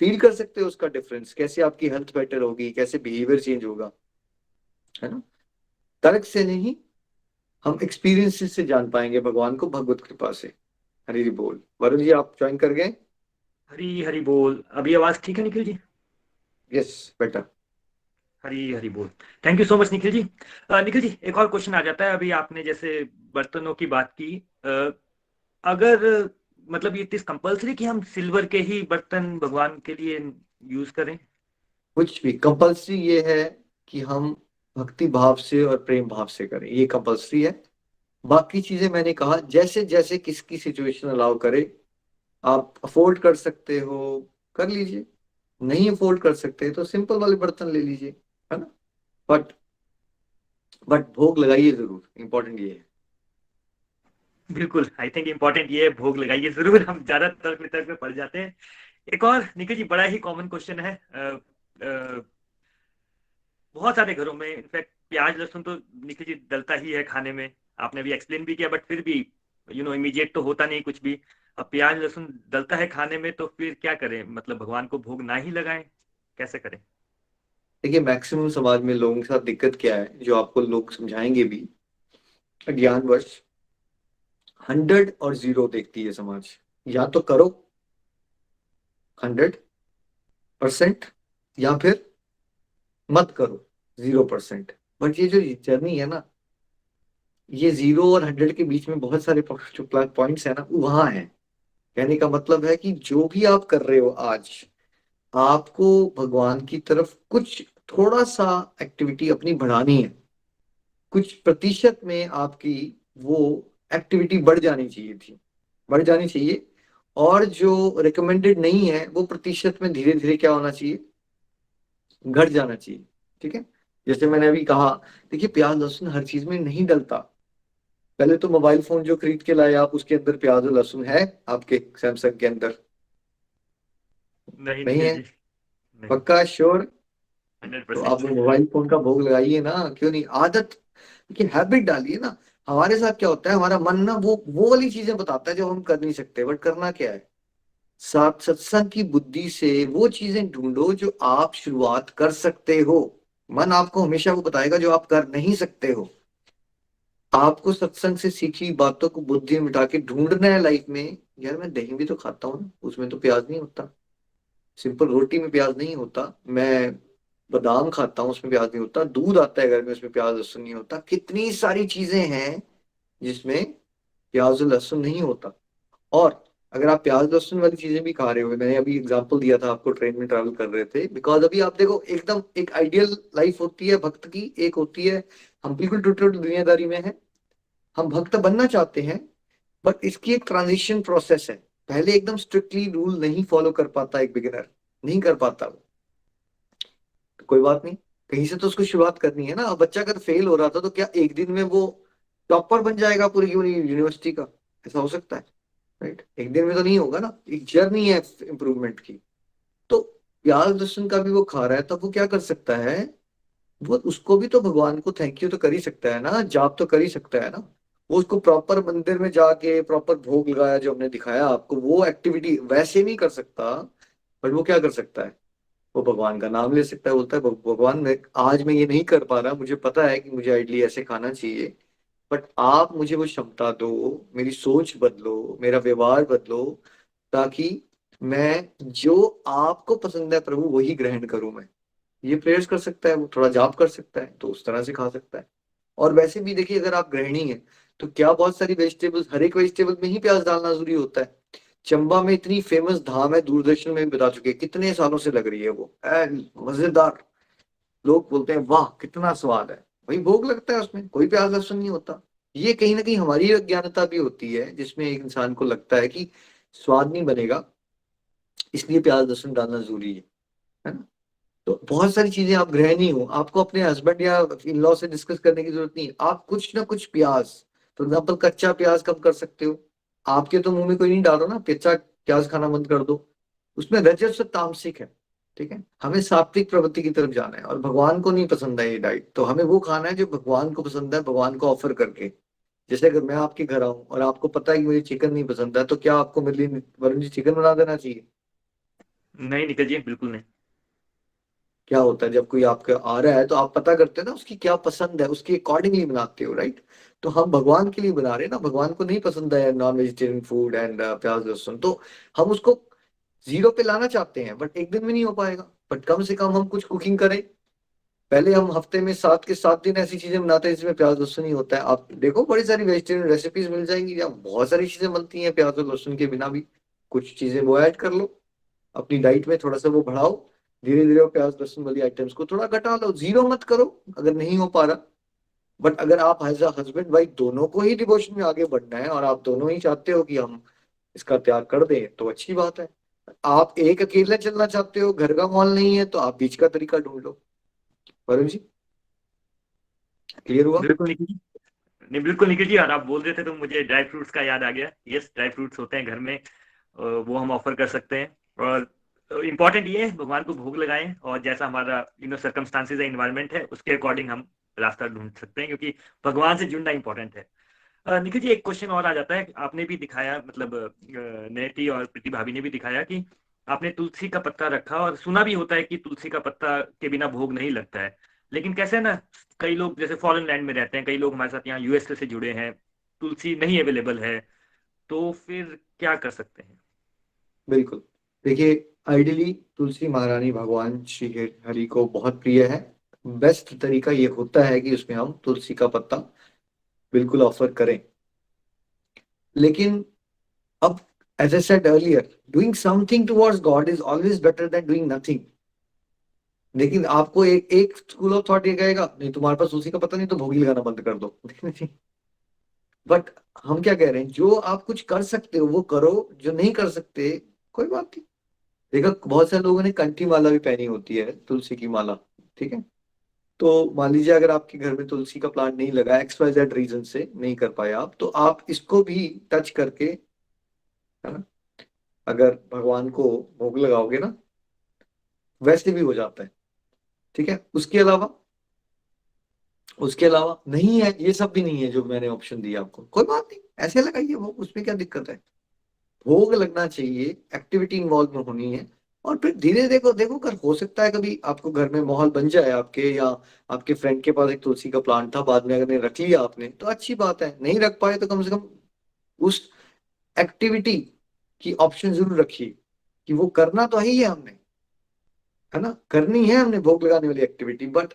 फील कर सकते हो उसका डिफरेंस, कैसे आपकी हेल्थ बेटर होगी, कैसे बिहेवियर चेंज होगा, है ना। तर्क से नहीं, हम एक्सपीरियंस से जान पाएंगे भगवान को भगवत कृपा से। हरि बोल। वरुण जी आप ज्वाइन कर गए? हरी हरी बोल। अभी आवाज ठीक है निखिल जी? यस बेटा। हरी हरी बोल। Thank you so much Nikhil ji. Nikhil ji, एक और क्वेश्चन आ जाता है। अभी आपने जैसे बर्तनों की बात की, अगर मतलब ये इट इज कंपल्सरी कि हम सिल्वर के ही बर्तन भगवान के लिए यूज करें? कुछ भी कंपल्सरी ये है कि हम भक्ति भाव से और प्रेम भाव से करें, ये कंपल्सरी है। बाकी चीजें मैंने कहा जैसे जैसे किसकी सिचुएशन अलाउ करे। आप अफोर्ड कर सकते हो, कर लीजिए। नहीं अफोर्ड कर सकते तो सिंपल वाले बर्तन ले लीजिए, है ना। बट भोग लगाइए जरूर, इंपॉर्टेंट ये है। बिल्कुल, आई थिंक इंपॉर्टेंट ये है, भोग लगाइए जरूर। हम ज्यादा तर्क वितर्क में पड़ जाते हैं। एक और निखिल जी, बड़ा ही कॉमन क्वेश्चन है। बहुत सारे घरों में इनफैक्ट प्याज लहसुन तो निखिल जी डलता ही है खाने में। आपने भी एक्सप्लेन भी किया, बट फिर भी इमीडिएट तो होता नहीं कुछ भी। अब प्याज लहसुन डलता है खाने में, तो फिर क्या करें? मतलब भगवान को भोग ना ही लगाएं, कैसे करें? देखिए मैक्सिमम समाज में लोगों के साथ दिक्कत क्या है, जो आपको लोग समझाएंगे भी अज्ञानवश। 100 और 0 देखती है समाज। या तो करो 100%, या फिर मत करो 0%। बट ये जो जर्नी है ना, ये 0 और 100 के बीच में बहुत सारे पॉइंट्स है ना, वो वहां है। कहने का मतलब है कि जो भी आप कर रहे हो आज, आपको भगवान की तरफ कुछ थोड़ा सा एक्टिविटी अपनी बढ़ानी है। कुछ प्रतिशत में आपकी वो एक्टिविटी बढ़ जानी चाहिए थी, बढ़ जानी चाहिए। और जो रिकमेंडेड नहीं है वो प्रतिशत में धीरे धीरे क्या होना चाहिए, घट जाना चाहिए। ठीक है। जैसे मैंने अभी कहा, देखिए प्याज लहसुन हर चीज में नहीं डलता। पहले तो मोबाइल फोन जो खरीद के लाए आप, उसके अंदर प्याज और लहसुन है आपके सैमसंग के अंदर? नहीं नहीं निखिल है? जी, नहीं। पक्का श्योर? तो आप 100%। मोबाइल फोन का भोग लगाइए ना, क्यों नहीं। आदत, देखिए हैबिट डालिए ना। हमारे साथ क्या होता है, हमारा मन ना वो वाली चीजें बताता है जो हम कर नहीं सकते। बट करना क्या है, साथ सत्संग की बुद्धि से वो चीजें ढूंढो जो आप शुरुआत कर सकते हो। मन आपको हमेशा वो बताएगा जो आप कर नहीं सकते हो। आपको सत्संग से सीखी बातों को बुद्धि में बिठा के ढूंढना है लाइफ में। यार मैं दही भी तो खाता हूँ ना, उसमें तो प्याज नहीं होता। सिंपल रोटी में प्याज नहीं होता। मैं बादाम खाता हूँ, उसमें प्याज नहीं होता। दूध आता है घर में, उसमें प्याज लहसुन नहीं होता। कितनी सारी चीजें हैं जिसमें प्याज और लहसुन नहीं होता। और अगर आप प्याज लहसुन वाली चीजें भी खा रहे हो, मैंने अभी एग्जांपल दिया था आपको, ट्रेन में ट्रैवल कर रहे थे। बिकॉज अभी आप देखो, एकदम एक आइडियल लाइफ होती है भक्त की, एक होती है हम बिल्कुल टोटल दुनियादारी में है। हम भक्त बनना चाहते हैं, बट इसकी एक ट्रांजिशन प्रोसेस है। पहले एकदम स्ट्रिक्टली रूल नहीं फॉलो कर पाता एक बिगिनर, नहीं कर पाता वो। तो कोई बात नहीं, कहीं से तो उसको शुरुआत करनी है ना। अब बच्चा अगर फेल हो रहा था तो क्या एक दिन में वो टॉपर बन जाएगा पूरी की पूरी यूनिवर्सिटी का? ऐसा हो सकता है? राइट, एक दिन में तो नहीं होगा ना। एक जर्नी है इंप्रूवमेंट की। तो प्याज लहसुन का भी वो खा रहा है, तब वो क्या कर सकता है, वो उसको भी तो भगवान को थैंक यू तो कर ही सकता है ना, जाप तो कर ही सकता है ना। वो उसको प्रॉपर मंदिर में जाके प्रॉपर भोग लगाया जो हमने दिखाया आपको, वो एक्टिविटी वैसे नहीं कर सकता। बट वो क्या कर सकता है, वो भगवान का नाम ले सकता है। बोलता है भगवान मैं आज मैं ये नहीं कर पा रहा, मुझे पता है कि मुझे आइडली ऐसे खाना चाहिए, बट आप मुझे वो क्षमता दो, मेरी सोच बदलो, मेरा व्यवहार बदलो, ताकि मैं जो आपको पसंद है प्रभु वही ग्रहण करूं मैं। ये प्रेयर्स कर सकता है, वो थोड़ा जाप कर सकता है, तो उस तरह से खा सकता है। और वैसे भी देखिए, अगर आप गृहिणी हैं तो क्या बहुत सारी वेजिटेबल्स, हर एक वेजिटेबल में ही प्याज डालना जरूरी होता है? चंबा में इतनी फेमस धाम है, दूरदर्शन में भी बता चुके हैं, कितने सालों से लग रही है वो, मजेदार। लोग बोलते हैं वाह कितना स्वाद है, वही भोग लगता है, उसमें कोई प्याज लहसुन नहीं होता। ये कहीं ना कहीं हमारी अज्ञानता भी होती है, जिसमें एक इंसान को लगता है कि स्वाद नहीं बनेगा, इसलिए प्याज लहसुन डालना जरूरी है ना। तो बहुत सारी चीजें, आप गृहिणी हो, आपको अपने हस्बैंड या इन लॉ से डिस्कस करने की जरूरत नहीं है। आप कुछ ना कुछ प्याज, फॉर एग्जाम्पल कच्चा प्याज कब कर सकते हो? आपके तो मुंह में कोई नहीं डाल रहा ना, कच्चा प्याज खाना बंद कर दो। उसमें रजस तामसिक है। ठीक है, हमें सात्विक प्रवृत्ति की तरफ जाना है और भगवान को नहीं पसंद है ये डाइट, तो हमें वो खाना है जो भगवान को पसंद है, भगवान को ऑफर करके। जैसे अगर मैं आपके घर आऊं और आपको पता है कि मुझे चिकन नहीं पसंद है, तो क्या आपको मेरे लिए वरुण जी चिकन बना देना चाहिए? नहीं निखिल जी, बिल्कुल नहीं। क्या होता है जब कोई आपके आ रहा है तो आप पता करते हैं ना उसकी क्या पसंद है, उसके अकॉर्डिंगली बनाते हो, राइट? तो हम भगवान के लिए बना रहे हैं ना, भगवान को नहीं पसंद है नॉन वेजिटेरियन फूड एंड प्याज लहसुन, तो हम उसको जीरो पे लाना चाहते हैं, बट एक दिन में नहीं हो पाएगा। बट कम से कम हम कुछ कुकिंग करें। पहले हम हफ्ते में 7 के 7 दिन ऐसी चीजें बनाते हैं जिसमें प्याज लहसुन ही होता है। आप देखो बड़ी सारी वेजिटेरियन रेसिपीज मिल जाएंगी जहाँ बहुत सारी चीजें बनती हैं प्याज और लहसुन के बिना भी। कुछ चीजें वो ऐड कर लो अपनी डाइट में, थोड़ा सा वो बढ़ाओ, धीरे धीरे वो प्याज लहसुन वाली आइटम्स को थोड़ा घटा लो, जीरो मत करो अगर नहीं हो पा रहा। बट अगर आप एज अ हस्बैंड वाइफ दोनों को ही डिवोशन में आगे बढ़ना है और आप दोनों ही चाहते हो कि हम इसका त्याग कर दें, तो अच्छी बात है। आप एक अकेले चलना चाहते हो, घर का माहौल नहीं है, तो आप बीच का तरीका ढूंढ लो। वरुण जी, क्लियर हुआ? बिल्कुल निखिल जी, नहीं बिल्कुल निखिल जी, और आप बोल रहे थे तो मुझे ड्राई फ्रूट्स का याद आ गया। यस, ड्राई फ्रूट्स होते हैं घर में, वो हम ऑफर कर सकते हैं। और इम्पोर्टेंट ये है भगवान को भोग लगाएं, और जैसा हमारा सर्कमस्टांसेस है, इन्वायरमेंट है, उसके अकॉर्डिंग हम रास्ता ढूंढ सकते हैं, क्योंकि भगवान से जुड़ना इंपॉर्टेंट है। निखिल जी, एक क्वेश्चन और आ जाता है। आपने भी दिखाया, मतलब नेटी और प्रीति भाभी ने भी दिखाया कि आपने तुलसी का पत्ता रखा, और सुना भी होता है कि तुलसी का पत्ता के बिना भोग नहीं लगता है। लेकिन कैसे है ना, कई लोग जैसे फॉरेन लैंड में रहते हैं, कई लोग हमारे साथ यहाँ यूएसए से जुड़े हैं, तुलसी नहीं अवेलेबल है, तो फिर क्या कर सकते हैं? बिल्कुल, देखिए, आइडियली तुलसी महारानी भगवान श्री हरि को बहुत प्रिय है। बेस्ट तरीका ये होता है कि उसमें हम तुलसी का पत्ता बिल्कुल ऑफर करें। लेकिन अब, as I said earlier, doing something towards god is always better than doing nothing. लेकिन आपको एक एक स्कूल ऑफ थॉट ये कहेगा, नहीं तुम्हारे पास तुलसी का पत्ता नहीं तो भोगी लगाना बंद कर दो। बट हम क्या कह रहे हैं, जो आप कुछ कर सकते हो वो करो, जो नहीं कर सकते कोई बात नहीं। देखो बहुत सारे लोगों ने कंठी माला भी पहनी होती है, तुलसी की माला, ठीक है? तो मान लीजिए अगर आपके घर में तुलसी का प्लांट नहीं लगा, XYZ रीजन से नहीं कर पाए आप, तो आप इसको भी टच करके, है ना, अगर भगवान को भोग लगाओगे ना, वैसे भी हो जाता है। ठीक है, उसके अलावा नहीं है, ये सब भी नहीं है जो मैंने ऑप्शन दिया आपको, कोई बात नहीं, ऐसे लगाइए भोग, उसमें क्या दिक्कत है? भोग लगना चाहिए, एक्टिविटी इन्वॉल्व में होनी है। और फिर धीरे देखो देखो कर, हो सकता है कभी आपको घर में माहौल बन जाए आपके, या आपके फ्रेंड के पास एक तुलसी का प्लांट था, बाद में अगर रख लिया आपने तो अच्छी बात है, नहीं रख पाए तो कम से कम उस एक्टिविटी की ऑप्शन जरूर रखिए कि वो करना तो ही है हमने, है ना, करनी है हमने भोग लगाने वाली एक्टिविटी। बट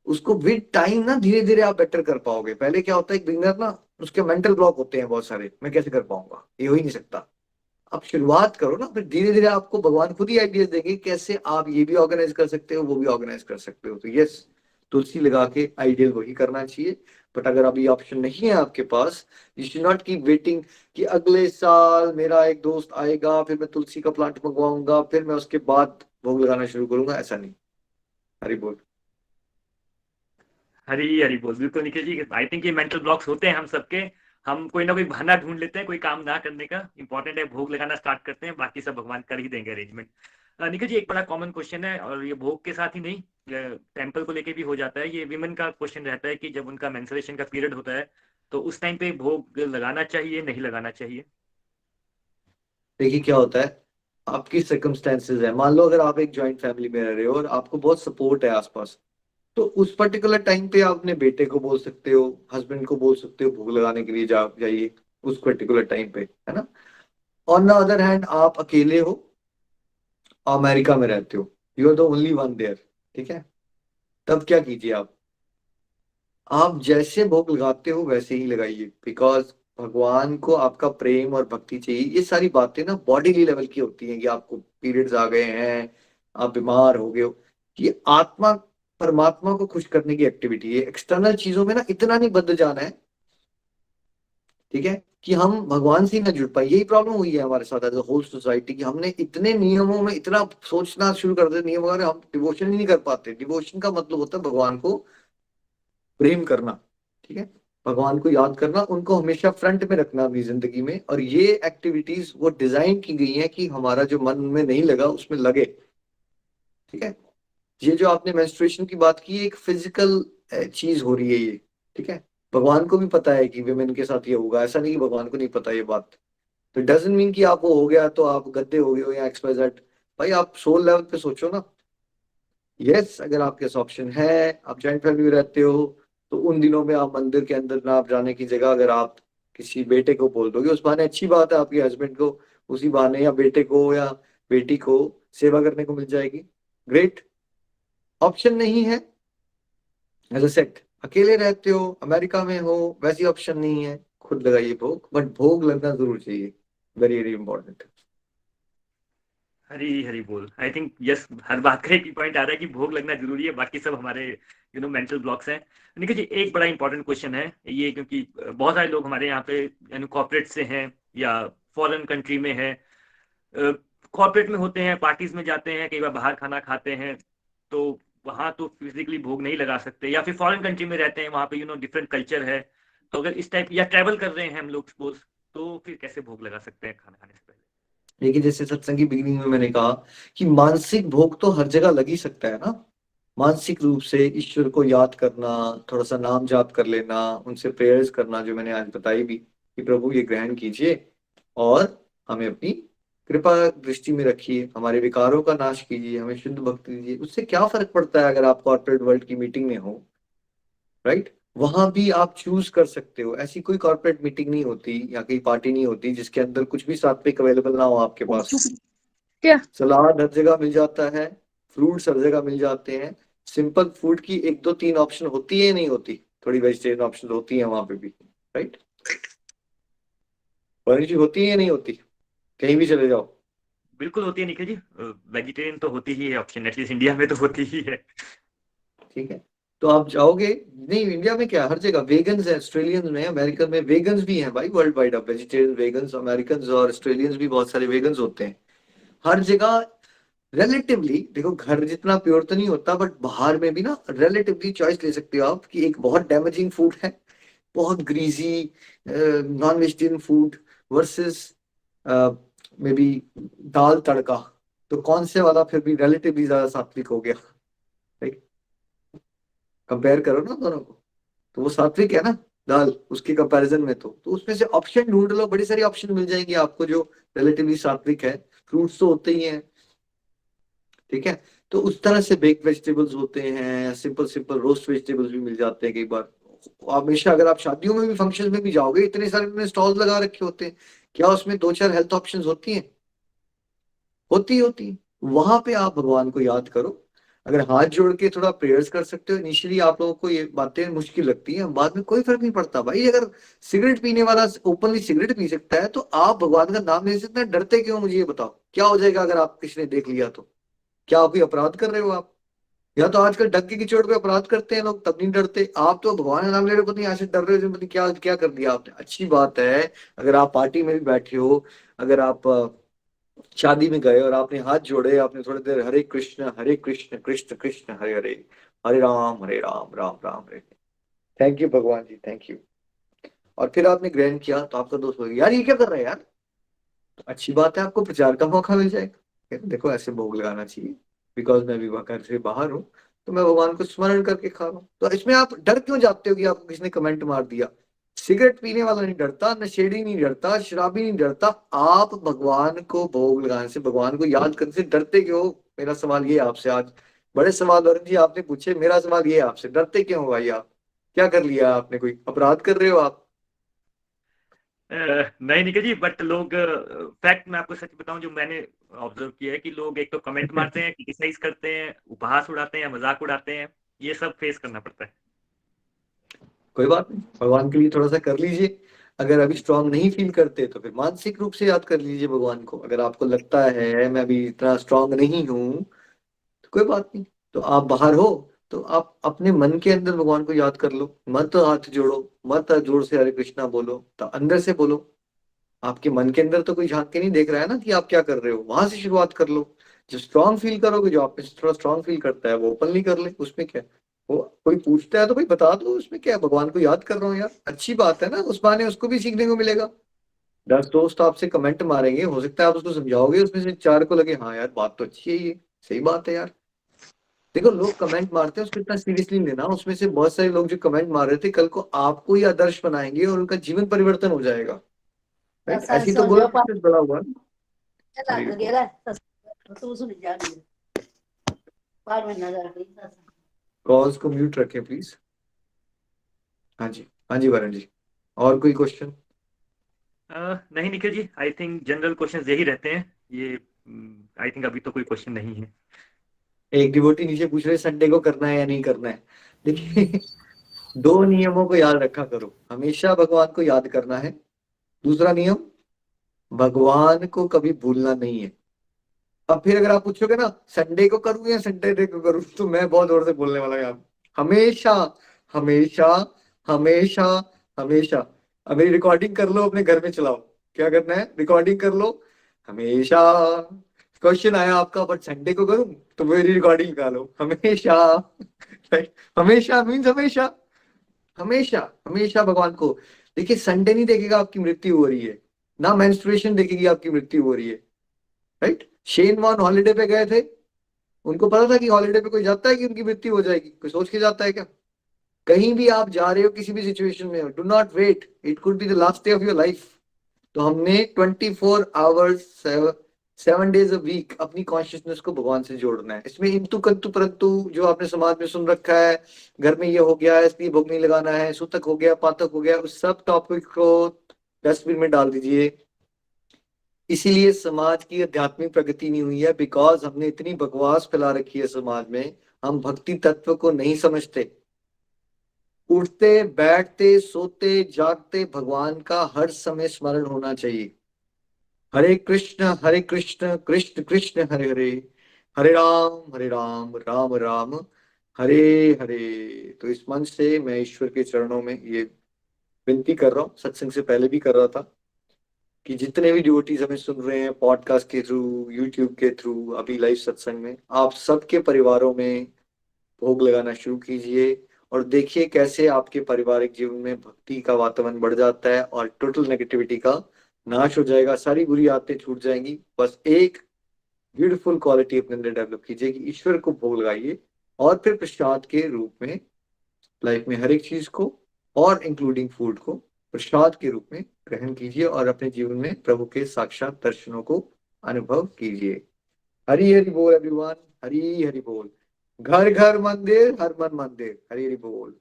उसको विद टाइम ना धीरे धीरे आप बेटर कर पाओगे। पहले क्या होता है, एक बिगिनर ना, उसके मेंटल ब्लॉक होते हैं बहुत सारे, मैं कैसे कर पाऊंगा, ये हो ही नहीं सकता। आप शुरुआत करो ना, फिर धीरे धीरे आपको भगवान खुद ही आइडियाज देंगे कैसे आप ये भी ऑर्गेनाइज कर सकते हो, वो भी ऑर्गेनाइज कर सकते हो। तो यस, तुलसी लगा के आइडियल वही करना चाहिए। बट अगर अभी ऑप्शन नहीं है आपके पास, you should not keep waiting कि अगले साल मेरा एक दोस्त आएगा, फिर मैं तुलसी का प्लांट मंगवाऊंगा, फिर मैं उसके बाद भोग लगाना शुरू करूंगा, ऐसा नहीं। हरी बोल। हरी हरी बोल। बिल्कुल निखिल जी, आई थिंक ये मेंटल ब्लॉक्स होते हैं हम सबके। हम कोई ना कोई बहाना ढूंढ लेते हैं कोई काम ना करने का। इंपॉर्टेंट है भोग लगाना स्टार्ट करते हैं, बाकी सब भगवान कर ही देंगे अरेंजमेंट। निखिल जी, एक बड़ा कॉमन क्वेश्चन है, और ये भोग के साथ ही नहीं, टेम्पल को लेके भी हो जाता है। ये विमेन का क्वेश्चन रहता है कि जब उनका मेंस्ट्रुएशन का पीरियड होता है, तो उस टाइम पे भोग लगाना चाहिए, नहीं लगाना चाहिए? देखिए क्या होता है, आपकी सर्कमस्टेंसेज है, मान लो अगर आप एक जॉइंट फैमिली में रह रहे हो और आपको बहुत सपोर्ट है आसपास, तो उस पर्टिकुलर टाइम पे आप अपने बेटे को बोल सकते हो, हस्बैंड को बोल सकते हो भोग लगाने के लिए जाइए उस पर्टिकुलर टाइम पे, है ना। ऑन द अदर हैंड, आप अकेले हो, अमेरिका में रहते हो, you are the only one there, ठीक है, तब क्या कीजिए आप जैसे भोग लगाते हो वैसे ही लगाइए। बिकॉज भगवान को आपका प्रेम और भक्ति चाहिए। ये सारी बातें ना बॉडीली लेवल की होती हैं कि आपको पीरियड्स आ गए हैं, आप बीमार हो गए हो, कि आत्मा परमात्मा को खुश करने की एक्टिविटी है। एक्सटर्नल चीजों में ना इतना नहीं बदल जाना है, ठीक है, कि हम भगवान से ही ना जुड़ पाए। यही प्रॉब्लम हुई है हमारे साथ एज अ होल सोसाइटी, कि हमने इतने नियमों में इतना सोचना शुरू कर दिया, नियम वगैरह, हम डिवोशन ही नहीं कर पाते। डिवोशन का मतलब होता है भगवान को प्रेम करना, ठीक है, भगवान को याद करना, उनको हमेशा फ्रंट में रखना अपनी जिंदगी में। और ये एक्टिविटीज वो डिजाइन की गई हैं कि हमारा जो मन में नहीं लगा उसमें लगे। ठीक है, ये जो आपने मेंस्ट्रुएशन की बात की, एक फिजिकल चीज हो रही है ये, ठीक है। भगवान को भी पता है कि विमेन के साथ ये होगा, ऐसा नहीं कि भगवान को नहीं पता ये बात। तो डजंट मीन कि आप वो हो गया तो आप गद्दे हो गए हो या XYZ। भाई आप सोल लेवल पे सोचो ना। यस, अगर आपके पास ऑप्शन है, आप जॉइंट फैमिली में रहते हो, तो उन दिनों में आप मंदिर के अंदर ना आप जाने की जगह अगर आप किसी बेटे को बोल दोगे, उस बहाने अच्छी बात है, आपके हस्बैंड को उसी बहाने या बेटे को या बेटी को सेवा करने को मिल जाएगी। ग्रेट। ऑप्शन नहीं है, एज अ सेट, अकेले रहते हो, अमेरिका में हो, वैसी ऑप्शन नहीं है, खुद लगाइए भोग, बट भोग लगना जरूर चाहिए। Very very important. Hari Hari बोल। आई थिंक यस, हर बात का एक ही पॉइंट आ रहा है कि भोग लगना जरूरी है, बाकी सब हमारे मेंटल ब्लॉक्स हैं। निखिल जी, एक बड़ा इंपॉर्टेंट क्वेश्चन है ये, क्योंकि बहुत सारे लोग हमारे यहाँ पे कॉर्पोरेट से हैं या फॉरेन कंट्री में है, कॉर्पोरेट में होते हैं, पार्टीज में जाते हैं, कई बार बाहर खाना खाते हैं, तो वहां तो फिजिकली भोग नहीं लगा सकते, या फिर फॉरेन कंट्री में रहते हैं, वहां पे डिफरेंट कल्चर है, तो अगर इस टाइप या ट्रैवल कर रहे हैं हम लोग सपोज, तो फिर कैसे भोग लगा सकते हैं खाना खाने से पहले? लेकिन जैसे सत्संग की बिगिनिंग में मैंने कहा कि मानसिक भोग तो हर जगह लग ही सकता है ना। मानसिक रूप से ईश्वर को याद करना, थोड़ा सा नाम जाप कर लेना, उनसे प्रेयर्स करना, जो मैंने आज बताई भी कि प्रभु ये ग्रहण कीजिए और हमें अपनी कृपा दृष्टि में रखिए, हमारे विकारों का नाश कीजिए, हमें शुद्ध भक्ति दीजिए। उससे क्या फर्क पड़ता है अगर आप कॉर्पोरेट वर्ल्ड की मीटिंग में हो, राइट? वहां भी आप चूज कर सकते हो। ऐसी कोई कॉर्पोरेट मीटिंग नहीं होती या कोई पार्टी नहीं होती जिसके अंदर कुछ भी सात्विक अवेलेबल ना हो आपके पास। क्या? सलाद हर जगह मिल जाता है, फ्रूट्स हर जगह मिल जाते हैं। सिंपल फूड की एक दो तीन ऑप्शन होती है, नहीं होती, थोड़ी वेजिटेरियन ऑप्शन होती है वहां पे भी, राइट? पनीर होती है या नहीं होती? कहीं भी चले जाओ। बिल्कुल होती है निखिल जी, वेजिटेरियन तो होती ही है ऑप्शन, एटलीस्ट इंडिया में तो होती ही है। ठीक है, तो आप जाओगे, नहीं इंडिया में क्या, हर जगह वेगन्स है, ऑस्ट्रेलियंस में, अमेरिकन में वेगन्स भी हैं भाई, वर्ल्ड वाइड। अब वेजिटेरियन वेगन्स अमेरिकन और ऑस्ट्रेलियंस भी बहुत सारे वेगन्स होते हैं हर जगह। रिलेटिवली देखो, घर जितना प्योर तो नहीं होता, बट बाहर में भी ना रिलेटिवली चॉइस ले सकते हो आप कि एक बहुत डैमेजिंग फूड है, बहुत greasy non vegetarian food versus maybe दाल तड़का, तो कौन से वाला फिर भी रिलेटिवली ज्यादा सात्विक हो गया? राइट, कंपेयर करो ना दोनों को, तो वो सात्विक है ना दाल उसके कंपैरिजन में। तो उसमें से ऑप्शन ढूंढ लो, बड़ी सारी ऑप्शन मिल जाएंगी आपको जो रिलेटिवली सात्विक है। फ्रूट्स तो होते ही हैं, ठीक है। तो उस तरह से बेक्ड वेजिटेबल्स होते हैं, सिंपल सिंपल रोस्ट वेजिटेबल्स भी मिल जाते हैं कई बार। हमेशा अगर आप शादियों में भी फंक्शन में भी जाओगे, इतने सारे उन्होंने स्टॉल्स लगा रखे होते हैं, क्या उसमें दो चार हेल्थ ऑप्शंस होती हैं? होती है। वहां पे आप भगवान को याद करो, अगर हाथ जोड़ के थोड़ा प्रेयर्स कर सकते हो। इनिशियली आप लोगों को ये बातें मुश्किल लगती हैं, बाद में कोई फर्क नहीं पड़ता भाई। अगर सिगरेट पीने वाला ओपनली सिगरेट पी सकता है, तो आप भगवान का नाम ले सकते हैं, डरते क्यों? मुझे ये बताओ, क्या हो जाएगा अगर आप किसी ने देख लिया तो? क्या आप कोई अपराध कर रहे हो आप? या तो आजकल डग्गे की चोट पे अपराध करते हैं लोग, तब नहीं डरते। आप तो भगवान का नाम ले रहे हो, पता नहीं ऐसे डर रहे हो, पता नहीं क्या क्या कर दिया आपने। अच्छी बात है, अगर आप पार्टी में भी बैठे हो, अगर आप शादी में गए और आपने हाथ जोड़े, आपने थोड़ी देर हरे कृष्ण कृष्ण कृष्ण हरे हरे, हरे राम राम राम हरे। थैंक यू भगवान जी, थैंक यू। और फिर आपने ग्रहण किया, तो आपका दोस्त बोलेगा यार ये क्या कर रहा है यार? तो अच्छी बात है, आपको प्रचार का मौका मिल जाएगा। देखो ऐसे भोग लगाना चाहिए, बिकॉज मैं भी घर से बाहर हूँ, तो मैं भगवान को स्मरण करके खा रहा हूँ। तो इसमें आप डर क्यों जाते हो कि आपको किसी ने कमेंट मार दिया? सिगरेट पीने वाला नहीं डरता, नशेड़ी नहीं डरता, शराबी नहीं डरता। आप भगवान को भोग लगाने से, भगवान को याद करने से डरते क्यों? मेरा सवाल ये है आपसे आज। बड़े सवाल अरुण जी आपने पूछे, मेरा सवाल ये है आपसे, डरते क्यों हो भाई आप? क्या कर लिया आपने? कोई अपराध कर रहे हो आप? नहीं निखिल जी, बट लोग, फैक्ट मैं आपको सच बताऊं, जो मैंने ऑब्जर्व किया है कि लोग एक तो कमेंट मारते हैं, क्रिटिसाइज करते हैं, उपहास उड़ाते हैं, मजाक उड़ाते हैं, ये सब फेस करना पड़ता है। कोई बात नहीं, भगवान के लिए थोड़ा सा कर लीजिए। अगर अभी स्ट्रांग नहीं फील करते तो फिर मानसिक रूप से याद कर लीजिए भगवान को। अगर आपको लगता है मैं अभी इतना स्ट्रांग नहीं हूं, तो कोई बात नहीं, तो आप बाहर हो तो आप अपने मन के अंदर भगवान को याद कर लो। मत हाथ जोड़ो, मत जोर से हरे कृष्णा बोलो, तो अंदर से बोलो। आपके मन के अंदर तो कोई झांक के नहीं देख रहा है ना कि आप क्या कर रहे हो, वहां से शुरुआत कर लो। जो स्ट्रांग फील करोगे, जो आप में से थोड़ा स्ट्रांग फील करता है, वो ओपनली कर ले, उसमें क्या है? वो कोई पूछता है तो भाई बता दो, उसमें क्या है? भगवान को याद कर रहा हूँ यार, अच्छी बात है ना, उस बहाने उसको भी सीखने को मिलेगा। 10 दोस्त आपसे कमेंट मारेंगे, हो सकता है आप उसको समझाओगे, उसमें से 4 को लगे हाँ यार बात तो अच्छी है, ये सही बात है यार, देखो लोग कमेंट मारते हैं, उसको इतना सीरियसली लेना। उसमें से बहुत सारे लोग जो कमेंट मार रहे थे कल को आपको ही आदर्श बनाएंगे और उनका जीवन परिवर्तन हो जाएगा, राइट? ऐसे ही तो बोला सक्सेस बड़ा हुआ। कॉल्स को म्यूट रखें प्लीज। हाँ जी, हाँ जी वरुण जी, और कोई क्वेश्चन? नहीं Nikhil ji, I think general questions यही रहते हैं। ये आई थिंक अभी तो कोई क्वेश्चन नहीं है। एक डिवोटी नीचे पूछ रहे संडे को करना है या नहीं करना है। देखिए 2 नियमों को याद रखा करो, हमेशा भगवान को याद करना है। दूसरा नियम, भगवान को कभी भूलना नहीं है। अब फिर अगर आप पूछोगे ना संडे को करूं या सैटरडे को करूं, तो मैं बहुत जोर से बोलने वाला हूं। हमेशा हमेशा हमेशा हमेशा। अब मेरी रिकॉर्डिंग कर लो, अपने घर में चलाओ। क्या करना है, रिकॉर्डिंग कर लो। हमेशा क्वेश्चन आया आपका, बट संडे को करूं, तो मेरी रिकॉर्डिंग निकालो। हमेशा हमेशा मीन्स हमेशा हमेशा हमेशा भगवान को। देखिए संडे नहीं देखेगा आपकी मृत्यु हो रही है, ना मेंस्ट्रुएशन देखेगी आपकी मृत्यु हो रही है, राइट? शेन वॉन हॉलिडे पे गए थे, उनको पता था कि हॉलिडे पे कोई जाता है कि उनकी मृत्यु हो जाएगी? कोई सोच के जाता है क्या? कहीं भी आप जा रहे हो, किसी भी सिचुएशन में हो, do not wait, it could be the last day of your life. तो हमने 24 आवर्स 7 डेज अ वीक अपनी कॉन्शियसनेस को भगवान से जोड़ना है। इसमें इंतु कंतु परंतु जो आपने समाज में सुन रखा है, घर में ये हो गया इसलिए भोग नहीं लगाना है, सूतक हो गया पातक हो गया, उस सब टॉपिक को डस्टबिन में डाल दीजिए। इसीलिए समाज की आध्यात्मिक प्रगति नहीं हुई है, बिकॉज हमने इतनी बकवास फैला रखी है समाज में। हम भक्ति तत्व को नहीं समझते। उठते बैठते सोते जागते भगवान का हर समय स्मरण होना चाहिए। हरे कृष्ण कृष्ण कृष्ण हरे हरे, हरे राम राम राम हरे हरे। तो इस मंच से मैं ईश्वर के चरणों में ये विनती कर रहा हूँ, सत्संग से पहले भी कर रहा था, कि जितने भी डिवोटीज हमें सुन रहे हैं पॉडकास्ट के थ्रू, यूट्यूब के थ्रू, अभी लाइव सत्संग में, आप सबके परिवारों में भोग लगाना शुरू कीजिए और देखिए कैसे आपके पारिवारिक जीवन में भक्ति का वातावरण बढ़ जाता है और टोटल नेगेटिविटी का नाश हो जाएगा। सारी बुरी आदतें छूट जाएंगी। बस एक ब्यूटीफुल क्वालिटी अपने अंदर डेवलप कीजिए कि ईश्वर को भोग लगाइए और फिर प्रसाद के रूप में लाइफ में हर एक चीज को और इंक्लूडिंग फूड को प्रसाद के रूप में ग्रहण कीजिए और अपने जीवन में प्रभु के साक्षात दर्शनों को अनुभव कीजिए। हरि हरि बोल एवरीवन, हरि हरि बोल। घर घर मंदिर, हर मन मंदिर। हरि हरि बोल।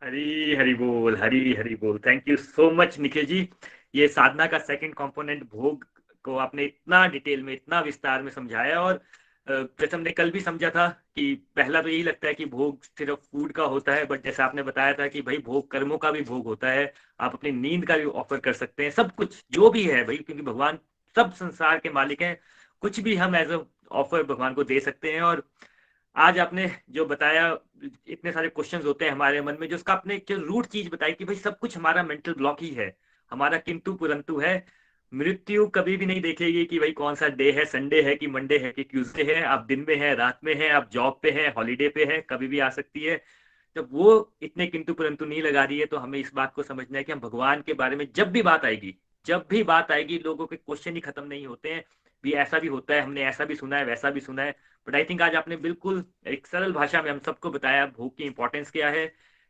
हरी हरी बोल, हरी हरी बोल। Thank you so much Nikhil ji. ये साधना का सेकंड कंपोनेंट भोग को आपने इतना डिटेल में, इतना विस्तार में समझाया। और प्रथम ने कल भी समझा था कि पहला तो यही लगता है कि भोग सिर्फ फूड का होता है, बट जैसा आपने बताया था कि भाई भोग कर्मों का भी भोग होता है। आप अपनी नींद का भी ऑफर कर सकते हैं, सब कुछ जो भी है भाई, क्योंकि भगवान सब संसार के मालिक हैं। कुछ भी हम एज अ ऑफर भगवान को दे सकते हैं। और आज आपने जो बताया, इतने सारे क्वेश्चंस होते हैं हमारे मन में, जो उसका आपने जो रूट चीज बताई कि भाई सब कुछ हमारा मेंटल ब्लॉक ही है, हमारा किंतु परंतु है। मृत्यु कभी भी नहीं देखेगी कि भाई कौन सा डे है, संडे है कि मंडे है कि ट्यूसडे है, आप दिन में है रात में है, आप जॉब पे है हॉलीडे पे है, कभी भी आ सकती है। जब वो इतने किंतु परंतु नहीं लगा रही है, तो हमें इस बात को समझना है कि हम भगवान के बारे में जब भी बात आएगी, जब भी बात आएगी, लोगों के क्वेश्चन ही खत्म नहीं होते हैं। भी ऐसा भी होता है, हमने ऐसा भी सुना है, वैसा भी सुना है। बट आई थिंक आज आपने बिल्कुल एक सरल भाषा में हम सबको बताया भोग की इंपॉर्टेंस क्या है।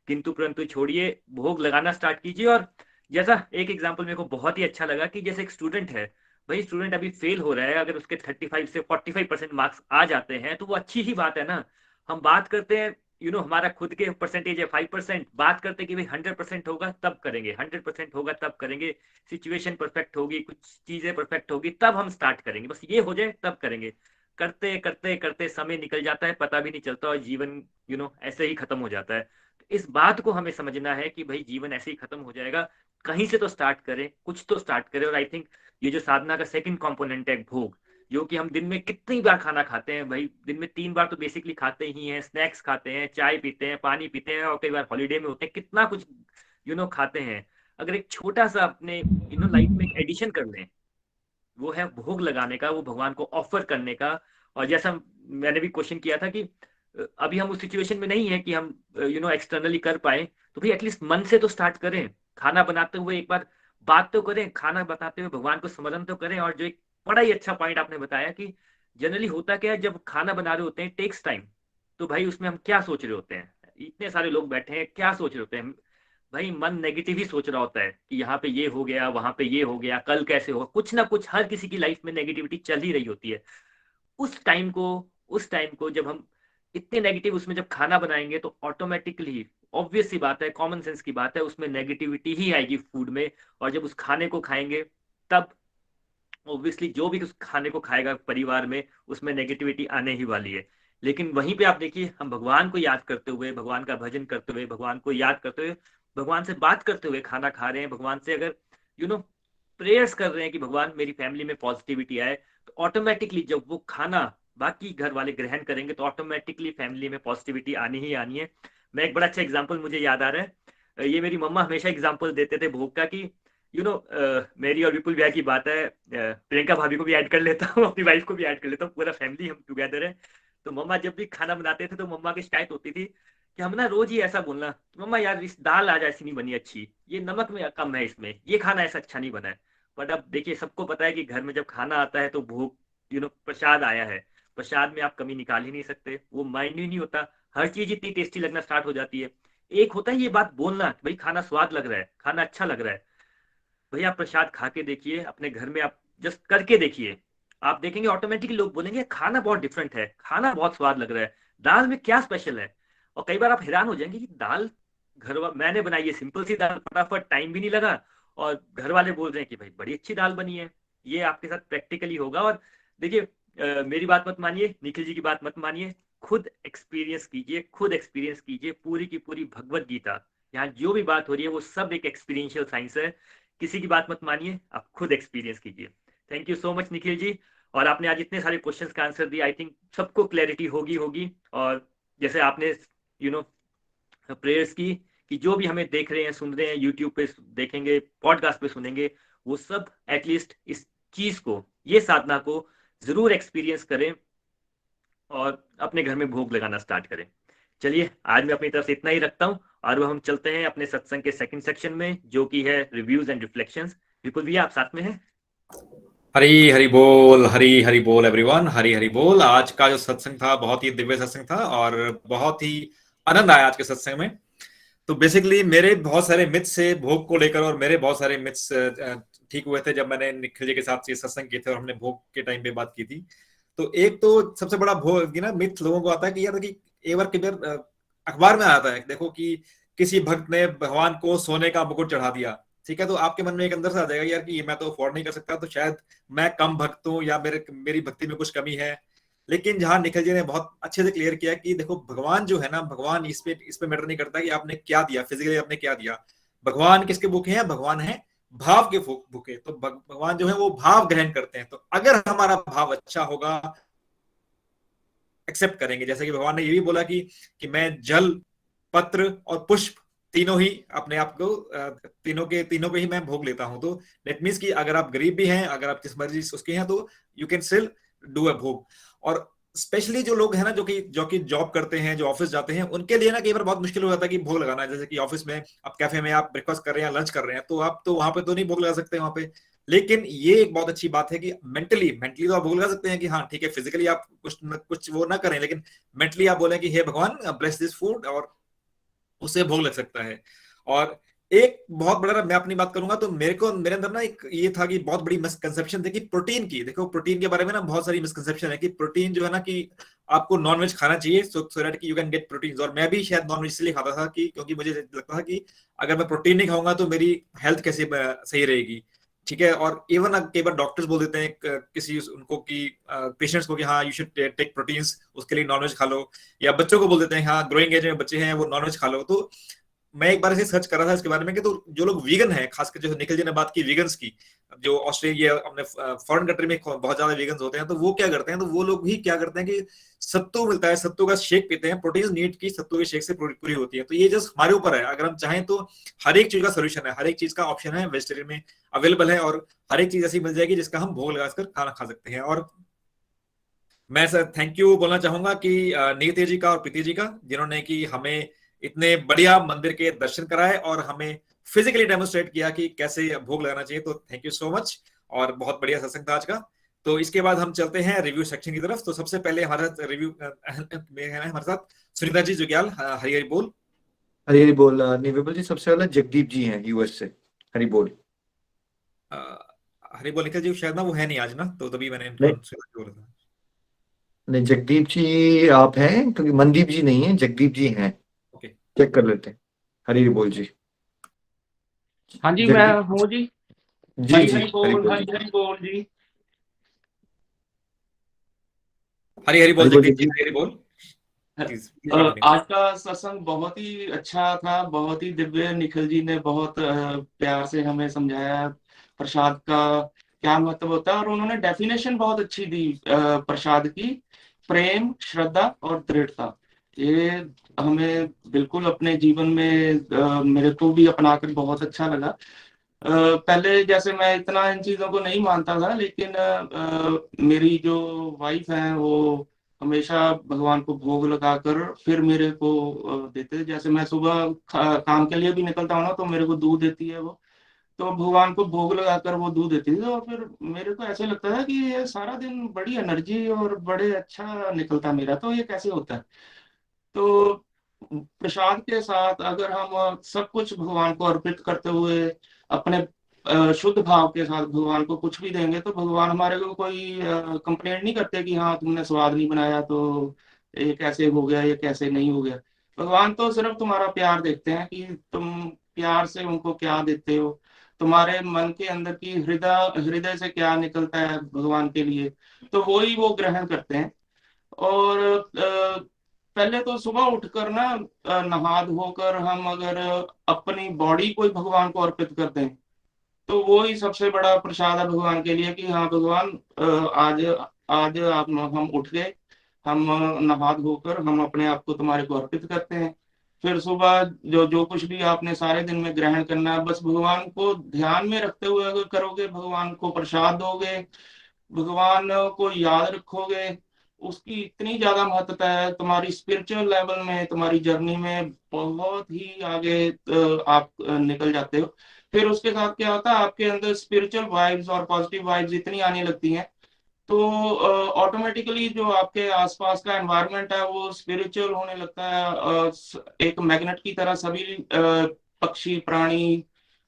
किंतु परंतु छोड़िए, भोग लगाना स्टार्ट कीजिए। और जैसा एक एग्जाम्पल मेरे को बहुत ही अच्छा लगा कि जैसे एक स्टूडेंट है, भाई स्टूडेंट अभी फेल हो रहा है, अगर उसके 35 से 45% मार्क्स आ जाते हैं तो वो अच्छी ही बात है ना। हम बात करते हैं हमारा खुद के परसेंटेज है 5%, बात करते कि भाई 100% होगा तब करेंगे, 100% होगा तब करेंगे, सिचुएशन परफेक्ट होगी, कुछ चीजें परफेक्ट होगी तब हम स्टार्ट करेंगे, बस ये हो जाए तब करेंगे। करते करते करते समय निकल जाता है, पता भी नहीं चलता, और जीवन ऐसे ही खत्म हो जाता है। तो इस बात को हमें समझना है कि भाई जीवन ऐसे ही खत्म हो जाएगा, कहीं से तो स्टार्ट करें, कुछ तो स्टार्ट करें। और आई थिंक ये जो साधना का सेकंड कंपोनेंट है भोग, जो कि हम दिन में कितनी बार खाना खाते हैं भाई, दिन में 3 बार तो बेसिकली खाते ही हैं, स्नैक्स खाते हैं, चाय पीते हैं, पानी पीते हैं, और कई बार हॉलीडे में होते हैं, कितना कुछ खाते हैं। अगर एक छोटा सा अपने लाइफ में एक एडिशन कर लें, वो है भोग लगाने का, वो भगवान को ऑफर करने का। और जैसा मैंने भी क्वेश्चन किया था कि अभी हम उस सिचुएशन में नहीं है कि हम एक्सटर्नली कर पाए, तो भाई एटलीस्ट मन से तो स्टार्ट करें। खाना बनाते हुए एक बार बात तो करें, खाना बताते हुए भगवान को स्मरण तो करें। और जो एक बड़ा ही अच्छा पॉइंट आपने बताया कि जनरली होता क्या है, जब खाना बना रहे होते हैं टेक्स टाइम, तो भाई उसमें हम क्या सोच रहे होते हैं? इतने सारे लोग बैठे हैं, क्या सोच रहे होते हैं भाई? मन नेगेटिव ही सोच रहा होता है कि यहाँ पे ये हो गया, वहां पे ये हो गया, कल कैसे होगा, कुछ ना कुछ हर किसी की लाइफ में नेगेटिविटी चल ही रही होती है। उस टाइम को जब हम इतने नेगेटिव उसमें जब खाना बनाएंगे तो ऑटोमेटिकली, ऑब्वियस सी बात है, कॉमन सेंस की बात है, उसमें नेगेटिविटी ही आएगी फूड में। और जब उस खाने को खाएंगे तब ऑब्वियसली जो भी उस खाने को खाएगा परिवार में, उसमें नेगेटिविटी आने ही वाली है। लेकिन वहीं पे आप देखिए, हम भगवान को याद करते हुए, भगवान का भजन करते हुए, भगवान को याद करते हुए, भगवान से बात करते हुए खाना खा रहे हैं, भगवान से अगर प्रेयर्स कर रहे हैं कि भगवान मेरी फैमिली में पॉजिटिविटी आए, तो ऑटोमेटिकली जब वो खाना बाकी घर वाले ग्रहण करेंगे तो ऑटोमेटिकली फैमिली में पॉजिटिविटी आनी ही आनी है। मैं एक बड़ा अच्छा एग्जांपल मुझे याद आ रहा है, ये मेरी मम्मा हमेशा एग्जांपल देते थे भोग का कि मेरी और विपुल भैया की बात है, प्रियंका भाभी को भी ऐड कर लेता हूँ, अपनी वाइफ को भी ऐड कर लेता हूँ, पूरा फैमिली हम टुगेदर है। तो मम्मा जब भी खाना बनाते थे तो मम्मा की शिकायत होती थी कि हम ना रोज ही ऐसा बोलना, मम्मा यार इस दाल आज ऐसी नहीं बनी अच्छी, ये नमक में कम है, इसमें ये खाना ऐसा अच्छा नहीं बना है। बट अब देखिए, सबको पता है कि घर में जब खाना आता है तो भोग, प्रसाद आया है, प्रसाद में आप कमी निकाल ही नहीं सकते, वो माइंड ही नहीं होता, हर चीज इतनी टेस्टी लगना स्टार्ट हो जाती है। एक होता है ये बात बोलना कि भाई खाना स्वाद लग रहा है, खाना अच्छा लग रहा है। भैया आप प्रसाद खा के देखिए अपने घर में, आप जस्ट करके देखिए, आप देखेंगे ऑटोमेटिकली लोग बोलेंगे खाना बहुत डिफरेंट है, खाना बहुत स्वाद लग रहा है, दाल में क्या स्पेशल है। और कई बार आप हैरान हो जाएंगे कि दाल मैंने बनाई है, सिंपल सी दाल, फटाफट, टाइम भी नहीं लगा, और घर वाले बोल रहे हैं कि भाई बड़ी अच्छी दाल बनी है। ये आपके साथ प्रैक्टिकली होगा। और देखिए, मेरी बात मत मानिए, निखिल जी की बात मत मानिए, खुद एक्सपीरियंस कीजिए, खुद एक्सपीरियंस कीजिए। पूरी की पूरी भगवत गीता, यहाँ जो भी बात हो रही है वो सब एक एक्सपीरियंशियल साइंस है। किसी की बात मत मानिए, आप खुद एक्सपीरियंस कीजिए। Thank you so much Nikhil ji. और आपने आज इतने सारे क्वेश्चंस का आंसर दिया, आई थिंक सबको क्लैरिटी होगी। और जैसे आपने प्रेयर्स की कि जो भी हमें देख रहे हैं, सुन रहे हैं, यूट्यूब पे देखेंगे, पॉडकास्ट पे सुनेंगे, वो सब एटलीस्ट इस चीज को, ये साधना को जरूर एक्सपीरियंस करें और अपने घर में भोग लगाना स्टार्ट करें। चलिए, आज मैं अपनी तरफ से इतना ही रखता हूँ, और वो हम चलते हैं अपने सत्संग के सेकंड सेक्शन में, जो कि है रिव्यूज एंड रिफ्लेक्शंस। विपुल भैया, आप साथ में हैं? हरी हरी बोल, हरी हरी बोल एवरीवन, हरी हरी बोल। आज का जो सत्संग था बहुत ही दिव्य सत्संग था और बहुत ही आनंद आया आज के सत्संग में। तो बेसिकली मेरे बहुत सारे मिथ्स से भोग को लेकर, और मेरे बहुत सारे मिथ्स ठीक हुए थे जब मैंने निखिल जी के साथ ये सत्संग किए थे और हमने भोग के टाइम पे बात की थी। तो एक तो सबसे बड़ा भोग ना मिथ लोगों को आता है कि यार कि एक बार अखबार में आता है, देखो कि किसी भक्त ने भगवान को सोने का मुकुट चढ़ा दिया, ठीक है, तो आपके मन में एक अंदर से आ जाएगा यार कि ये मैं तो अफोर्ड नहीं कर सकता, तो शायद मैं कम भक्त हूँ या मेरी भक्ति में कुछ कमी है। लेकिन जहां निखिल जी ने बहुत अच्छे से क्लियर किया कि देखो भगवान जो है ना, भगवान इस पे मैटर नहीं करता कि आपने क्या दिया, फिजिकली आपने क्या दिया। भगवान किसके भूखे हैं? भगवान है भाव के भूखे। तो भगवान जो है वो भाव ग्रहण करते हैं। तो अगर हमारा भाव अच्छा होगा, एक्सेप्ट करेंगे। जैसे कि भगवान ने ये भी बोला कि मैं जल, पत्र और पुष्प तीनों ही अपने आप को तीनों पे ही मैं भोग लेता हूं। तो दैट मीन्स कि अगर आप गरीब भी हैं, अगर आप किस मर्जी उसके हैं, तो you can still do a भोग। और स्पेशली जो लोग हैं ना जो कि जॉब करते हैं, जो ऑफिस जाते हैं, उनके लिए ना कई बार बहुत मुश्किल हो जाता है कि भोग लगाना। जैसे कि ऑफिस में आप कैफे में आप ब्रेकफास्ट कर रहे हैं, लंच कर रहे हैं, तो आप तो वहां पे तो नहीं भोग लगा सकते वहां पे। लेकिन ये एक बहुत अच्छी बात है कि मेंटली तो आप भोग लगा सकते हैं कि हाँ ठीक है, फिजिकली आप कुछ वो ना करें, लेकिन मेंटली आप बोलें कि हे भगवान ब्लेस दिस फूड, और उससे भोग लग सकता है। और एक बहुत बड़ा, मैं अपनी बात करूंगा तो मेरे अंदर ना एक ये था कि बहुत बड़ी मिसकंसेप्शन थी कि प्रोटीन की। देखो प्रोटीन के बारे में ना बहुत सारी मिसकंसेप्शन है कि प्रोटीन जो है ना कि आपको नॉनवेज खाना चाहिए सो दैट कि यू कैन गेट प्रोटीन। और मैं भी शायद नॉनवेज इसलिए खाता था कि क्योंकि मुझे लगता था कि अगर मैं प्रोटीन नहीं खाऊंगा तो मेरी हेल्थ कैसे सही रहेगी, ठीक है। और इवन कई बार डॉक्टर्स बोल देते हैं किसी उनको कि पेशेंट्स को कि हाँ यू शुड टेक प्रोटीन्स, उसके लिए नॉनवेज खा लो। या बच्चों को बोल देते हैं हाँ ग्रोइंग एज में बच्चे हैं वो नॉनवेज खा लो। तो मैं एक बार ऐसे सर्च कर रहा था इसके बारे में कि तो जो लोग वीगन है, खासकर जो निखिल जी ने बात की वीगन्स की, जो ऑस्ट्रेलिया अपने फॉरेन कंट्री में बहुत ज्यादा वीगन्स होते हैं, तो वो क्या करते हैं, तो वो लोग भी क्या करते हैं कि सत्तू मिलता है, सत्तू का शेक पीते हैं। प्रोटीन नीड की सत्तू के शेक से पूरी होती है। तो ये जस्ट हमारे ऊपर है, अगर हम चाहें तो हर एक चीज का सोल्यूशन है, हर एक चीज का ऑप्शन है, वेजिटेरियन में अवेलेबल है, और हर एक चीज ऐसी मिल जाएगी जिसका हम भोग लगाकर खाना खा सकते हैं। और मैं सर थैंक यू बोलना चाहूंगा कि नीति जी का और प्रीति जी का, जिन्होंने कि हमें इतने बढ़िया मंदिर के दर्शन कराए और हमें फिजिकली डेमोन्स्ट्रेट किया कि कैसे भोग लगाना चाहिए। तो थैंक यू सो मच, और बहुत बढ़िया सत्संग था आज का। तो इसके बाद हम चलते हैं रिव्यू सेक्शन की तरफ। तो सबसे पहले हमारे साथ रिव्यू हमारे साथ सुनीता जी जुग्याल, हरी हरी बोल। हरी हरी बोल। निवेबल जी सबसे पहले जगदीप जी हैं यूएस से, हरी बोल। हरी बोल निखिल जी शायद ना वो है नहीं आज ना, तो तभी मैंने इनको नहीं बोला था। नहीं, जगदीप जी आप हैं, क्योंकि मनदीप जी नहीं है, जगदीप जी हैं। ओके, चेक कर लेते हैं। हरी हरी बोल जी। हाँ जी, मैं जगदीप हूँ जी। जी हरी जी, हरी हरी बोल, बोल हरी जी। हरी बोल जी। हरी हरी बोल हरी बोल जगदीप जी, जगदीप। हरी हरी बोल। Please continue. आज का सत्संग बहुत ही अच्छा था, बहुत ही दिव्य। निखिल जी ने बहुत प्यार से हमें समझाया प्रसाद का क्या महत्व होता है, और उन्होंने डेफिनेशन बहुत अच्छी दी प्रसाद की। प्रेम, श्रद्धा और दृढ़ता, ये हमें बिल्कुल अपने जीवन में मेरे को भी अपनाकर बहुत अच्छा लगा। पहले जैसे मैं इतना इन चीजों को नहीं मानता था, लेकिन मेरी जो वाइफ है वो हमेशा भगवान को भोग लगाकर फिर मेरे को देते थे। जैसे मैं सुबह काम के लिए भी निकलता हूँ ना, तो मेरे को दूध देती है वो। तो भगवान को भोग लगाकर वो दूध देती थी, और फिर मेरे को ऐसे लगता है कि ये सारा दिन बड़ी एनर्जी और बड़े अच्छा निकलता मेरा, तो ये कैसे होता है। तो प्रसाद के साथ अगर हम सब कुछ भगवान को अर्पित करते हुए अपने शुद्ध भाव के साथ भगवान को कुछ भी देंगे, तो भगवान हमारे को कोई कंप्लेंट नहीं करते कि हाँ तुमने स्वाद नहीं बनाया तो ये कैसे हो गया, ये कैसे नहीं हो गया। भगवान तो सिर्फ तुम्हारा प्यार देखते हैं कि तुम प्यार से उनको क्या देते हो, तुम्हारे मन के अंदर की हृदय हृदय से क्या निकलता है भगवान के लिए, तो वो ही वो ग्रहण करते हैं। और पहले तो सुबह उठकर ना नहा धोकर हम अगर अपनी बॉडी को ही भगवान को अर्पित कर दें, तो वो ही सबसे बड़ा प्रसाद है भगवान के लिए कि हाँ भगवान आज आज आप हम उठ गए, हम नहा धोकर हम अपने आप को तुम्हारे को अर्पित करते हैं। फिर सुबह जो जो कुछ भी आपने सारे दिन में ग्रहण करना है, बस भगवान को ध्यान में रखते हुए अगर करोगे, भगवान को प्रसाद दोगे, भगवान को याद रखोगे, उसकी इतनी ज्यादा महत्ता है तुम्हारी स्पिरिचुअल लेवल में, तुम्हारी जर्नी में बहुत ही आगे आप निकल जाते हो। फिर उसके साथ क्या होता है, आपके अंदर स्पिरिचुअल वाइब्स और पॉजिटिव वाइब्स इतनी आने लगती हैं, तो ऑटोमेटिकली जो आपके आसपास का एनवायरनमेंट है वो स्पिरिचुअल होने लगता है। एक मैग्नेट की तरह सभी पक्षी, प्राणी,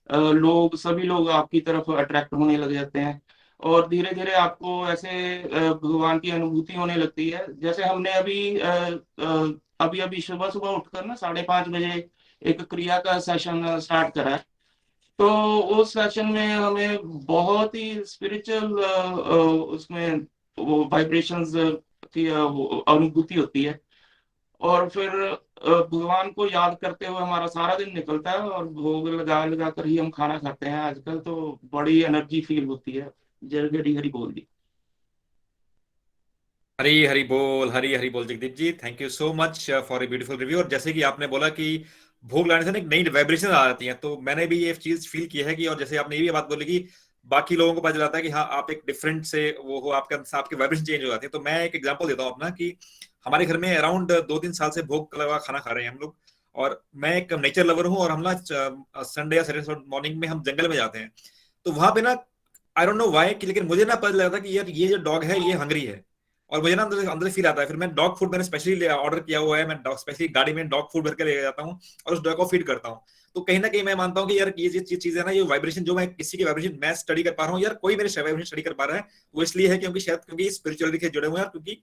लोग, सभी लोग आपकी तरफ अट्रैक्ट होने लग जाते हैं, और धीरे धीरे आपको ऐसे भगवान की अनुभूति होने लगती है। जैसे हमने अभी अभी सुबह सुबह उठकर ना 5:30 बजे एक क्रिया का सेशन स्टार्ट करा है। तो उस सेशन में हमें बहुत ही स्पिरिचुअल उसमें वो वाइब्रेशंस की वो अनुभूति होती है, और फिर भगवान को याद करते हुए हमारा सारा दिन निकलता है, और भोग लगा लगा कर ही हम खाना खाते हैं आजकल, तो बड़ी एनर्जी फील होती है। जय हरी हरी बोल दी। हरी हरी बोल, हरी हरी बोल Jagdeep ji, thank you so much for a beautiful review. और जैसे कि आपने बोला कि भोग लगाने से ना एक नई वाइब्रेशन आ जाती है, तो मैंने भी ये चीज फील की है कि, और जैसे आपने ये भी बात बोली कि बाकी लोगों को पता चलाता है कि हाँ आप एक डिफरेंट से वो हो, आपके वाइब्रेशन चेंज हो जाती है। तो मैं एक एग्जांपल देता हूँ अपना कि हमारे घर में अराउंड 2-3 साल से भोग लगा खाना खा रहे हैं हम लोग। और मैं एक नेचर लवर हूँ, और हम ना संडे या सैटरडे मॉर्निंग में हम जंगल में जाते हैं। तो वहां पे ना आई डोंट नो व्हाई कि, लेकिन मुझे ना पता लगा था कि यार ये जो डॉग है ये हंगरी है, और मुझे ना अंदर से फील आता है। फिर मैं डॉग फूड मैंने स्पेशली ऑर्डर किया हुआ है, मैं डॉग स्पेशली गाड़ी में डॉग फूड भर के ले जाता हूँ और उस डॉग को फीड करता हूँ। तो कहीं ना कहीं मैं मानता हूँ कि यार ये चीज है ना, ये वाइब्रेशन जो मैं किसी की वाइब्रेशन मैं स्टडी कर पा रहा हूँ, यार कोई मेरे वाइब्रेशन स्टडी कर पा रहा है, वो इसलिए है क्योंकि स्पिरिचुअलिटी से जुड़े हुए हैं, क्योंकि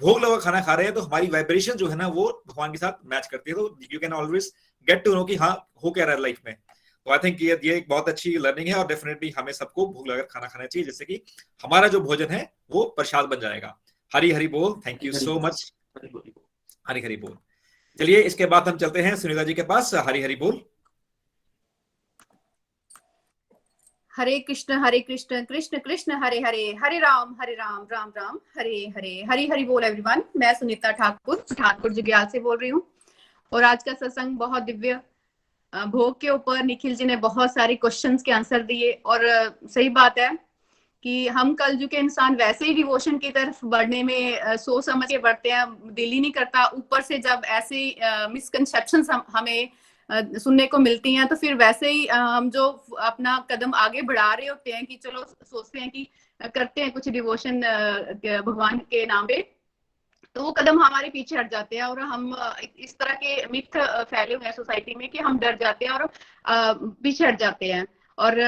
भोग लगा खाना खा रहे हैं, तो हमारी वाइब्रेशन जो है ना वो भगवान के साथ मैच करती है। तो you can always get to know कि हाँ हो क्या रहा है लाइफ में। तो आई थिंक ये एक बहुत अच्छी लर्निंग है, और डेफिनेटली हमें सबको भूख लगाकर खाना खाना चाहिए, जिससे कि हमारा जो भोजन है वो प्रसाद बन जाएगा। हरी हरी बोल, थैंक यू सो मच। हरी हरी बोल। चलिए इसके बाद हम चलते हैं सुनीता जी के पास। हरी हरी बोल। हरे कृष्ण कृष्ण कृष्ण हरे हरे, हरे राम राम राम हरे हरे। हरी हरी बोल एवरीवन। मैं सुनीता ठाकुर जुग्याल से बोल रही हूँ, और आज का सत्संग बहुत दिव्य। भोग के ऊपर निखिल जी ने बहुत सारे क्वेश्चंस के आंसर दिए, और सही बात है कि हम कल युग के इंसान वैसे ही डिवोशन की तरफ बढ़ने में सोच समझ के बढ़ते हैं, दिल ही नहीं करता। ऊपर से जब ऐसे मिसकंसेप्शंस हमें सुनने को मिलती हैं, तो फिर वैसे ही हम जो अपना कदम आगे बढ़ा रहे होते हैं कि चलो सोचते हैं कि करते हैं कुछ डिवोशन भगवान के नाम पे, तो वो कदम हमारे पीछे हट जाते हैं और हम इस तरह के मिथ फैले हुए हैं सोसाइटी में कि हम डर जाते हैं और पीछे हट जाते हैं। और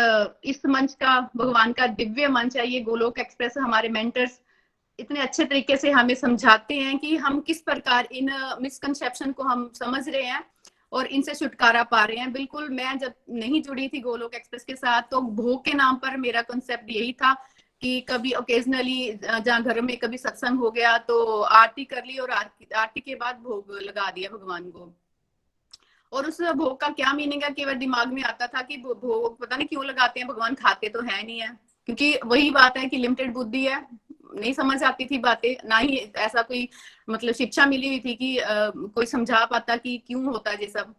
इस मंच का, भगवान का दिव्य मंच है ये गोलोक एक्सप्रेस, हमारे मेंटर्स इतने अच्छे तरीके से हमें समझाते हैं कि हम किस प्रकार इन मिसकंसेप्शन को हम समझ रहे हैं और इनसे छुटकारा पा रहे हैं। बिल्कुल, मैं जब नहीं जुड़ी थी गोलोक एक्सप्रेस के साथ तो भोग के नाम पर मेरा कंसेप्ट यही था कि कभी ओकेजनली जहाँ घर में कभी सत्संग हो गया तो आरती कर ली और आरती के बाद भोग लगा दिया भगवान को। और उस भोग का क्या मीनिंग है केवल दिमाग में आता था कि भोग पता नहीं क्यों लगाते हैं, भगवान खाते तो है नहीं है। क्योंकि वही बात है कि लिमिटेड बुद्धि है, नहीं समझ आती थी बातें, ना ही ऐसा कोई मतलब शिक्षा मिली हुई थी कि कोई समझा पाता कि क्यों होता है ये सब।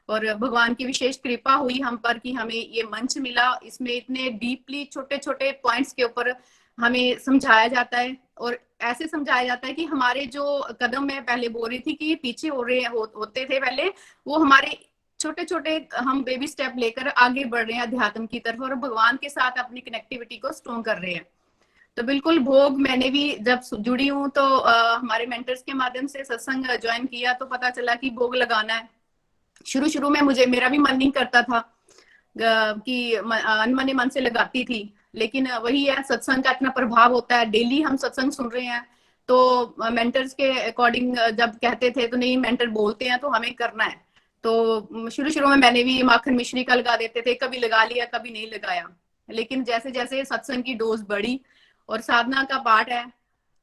और भगवान की विशेष कृपा हुई हम पर कि हमें ये मंच मिला, इसमें इतने डीपली छोटे छोटे पॉइंट्स के ऊपर हमें समझाया जाता है और ऐसे समझाया जाता है कि हमारे जो कदम मैं पहले बोल रही थी कि पीछे होते थे पहले, वो हमारे छोटे छोटे हम बेबी स्टेप लेकर आगे बढ़ रहे हैं अध्यात्म की तरफ और भगवान के साथ अपनी कनेक्टिविटी को स्ट्रॉन्ग कर रहे हैं। तो बिल्कुल भोग मैंने भी जब जुड़ी हूँ तो हमारे मेंटर्स के माध्यम से सत्संग ज्वाइन किया तो पता चला कि भोग लगाना है। शुरू में मेरा भी मन नहीं करता था कि अनमने मन से लगाती थी, लेकिन वही है, सत्संग का इतना प्रभाव होता है, डेली हम सत्संग सुन रहे हैं तो मेंटर्स के अकॉर्डिंग जब कहते थे तो नहीं, मेंटर बोलते हैं तो हमें करना है। तो शुरू में मैंने भी माखन मिश्री का लगा देते थे, कभी लगा लिया कभी नहीं लगाया। लेकिन जैसे जैसे सत्संग की डोज बढ़ी और साधना का पार्ट है,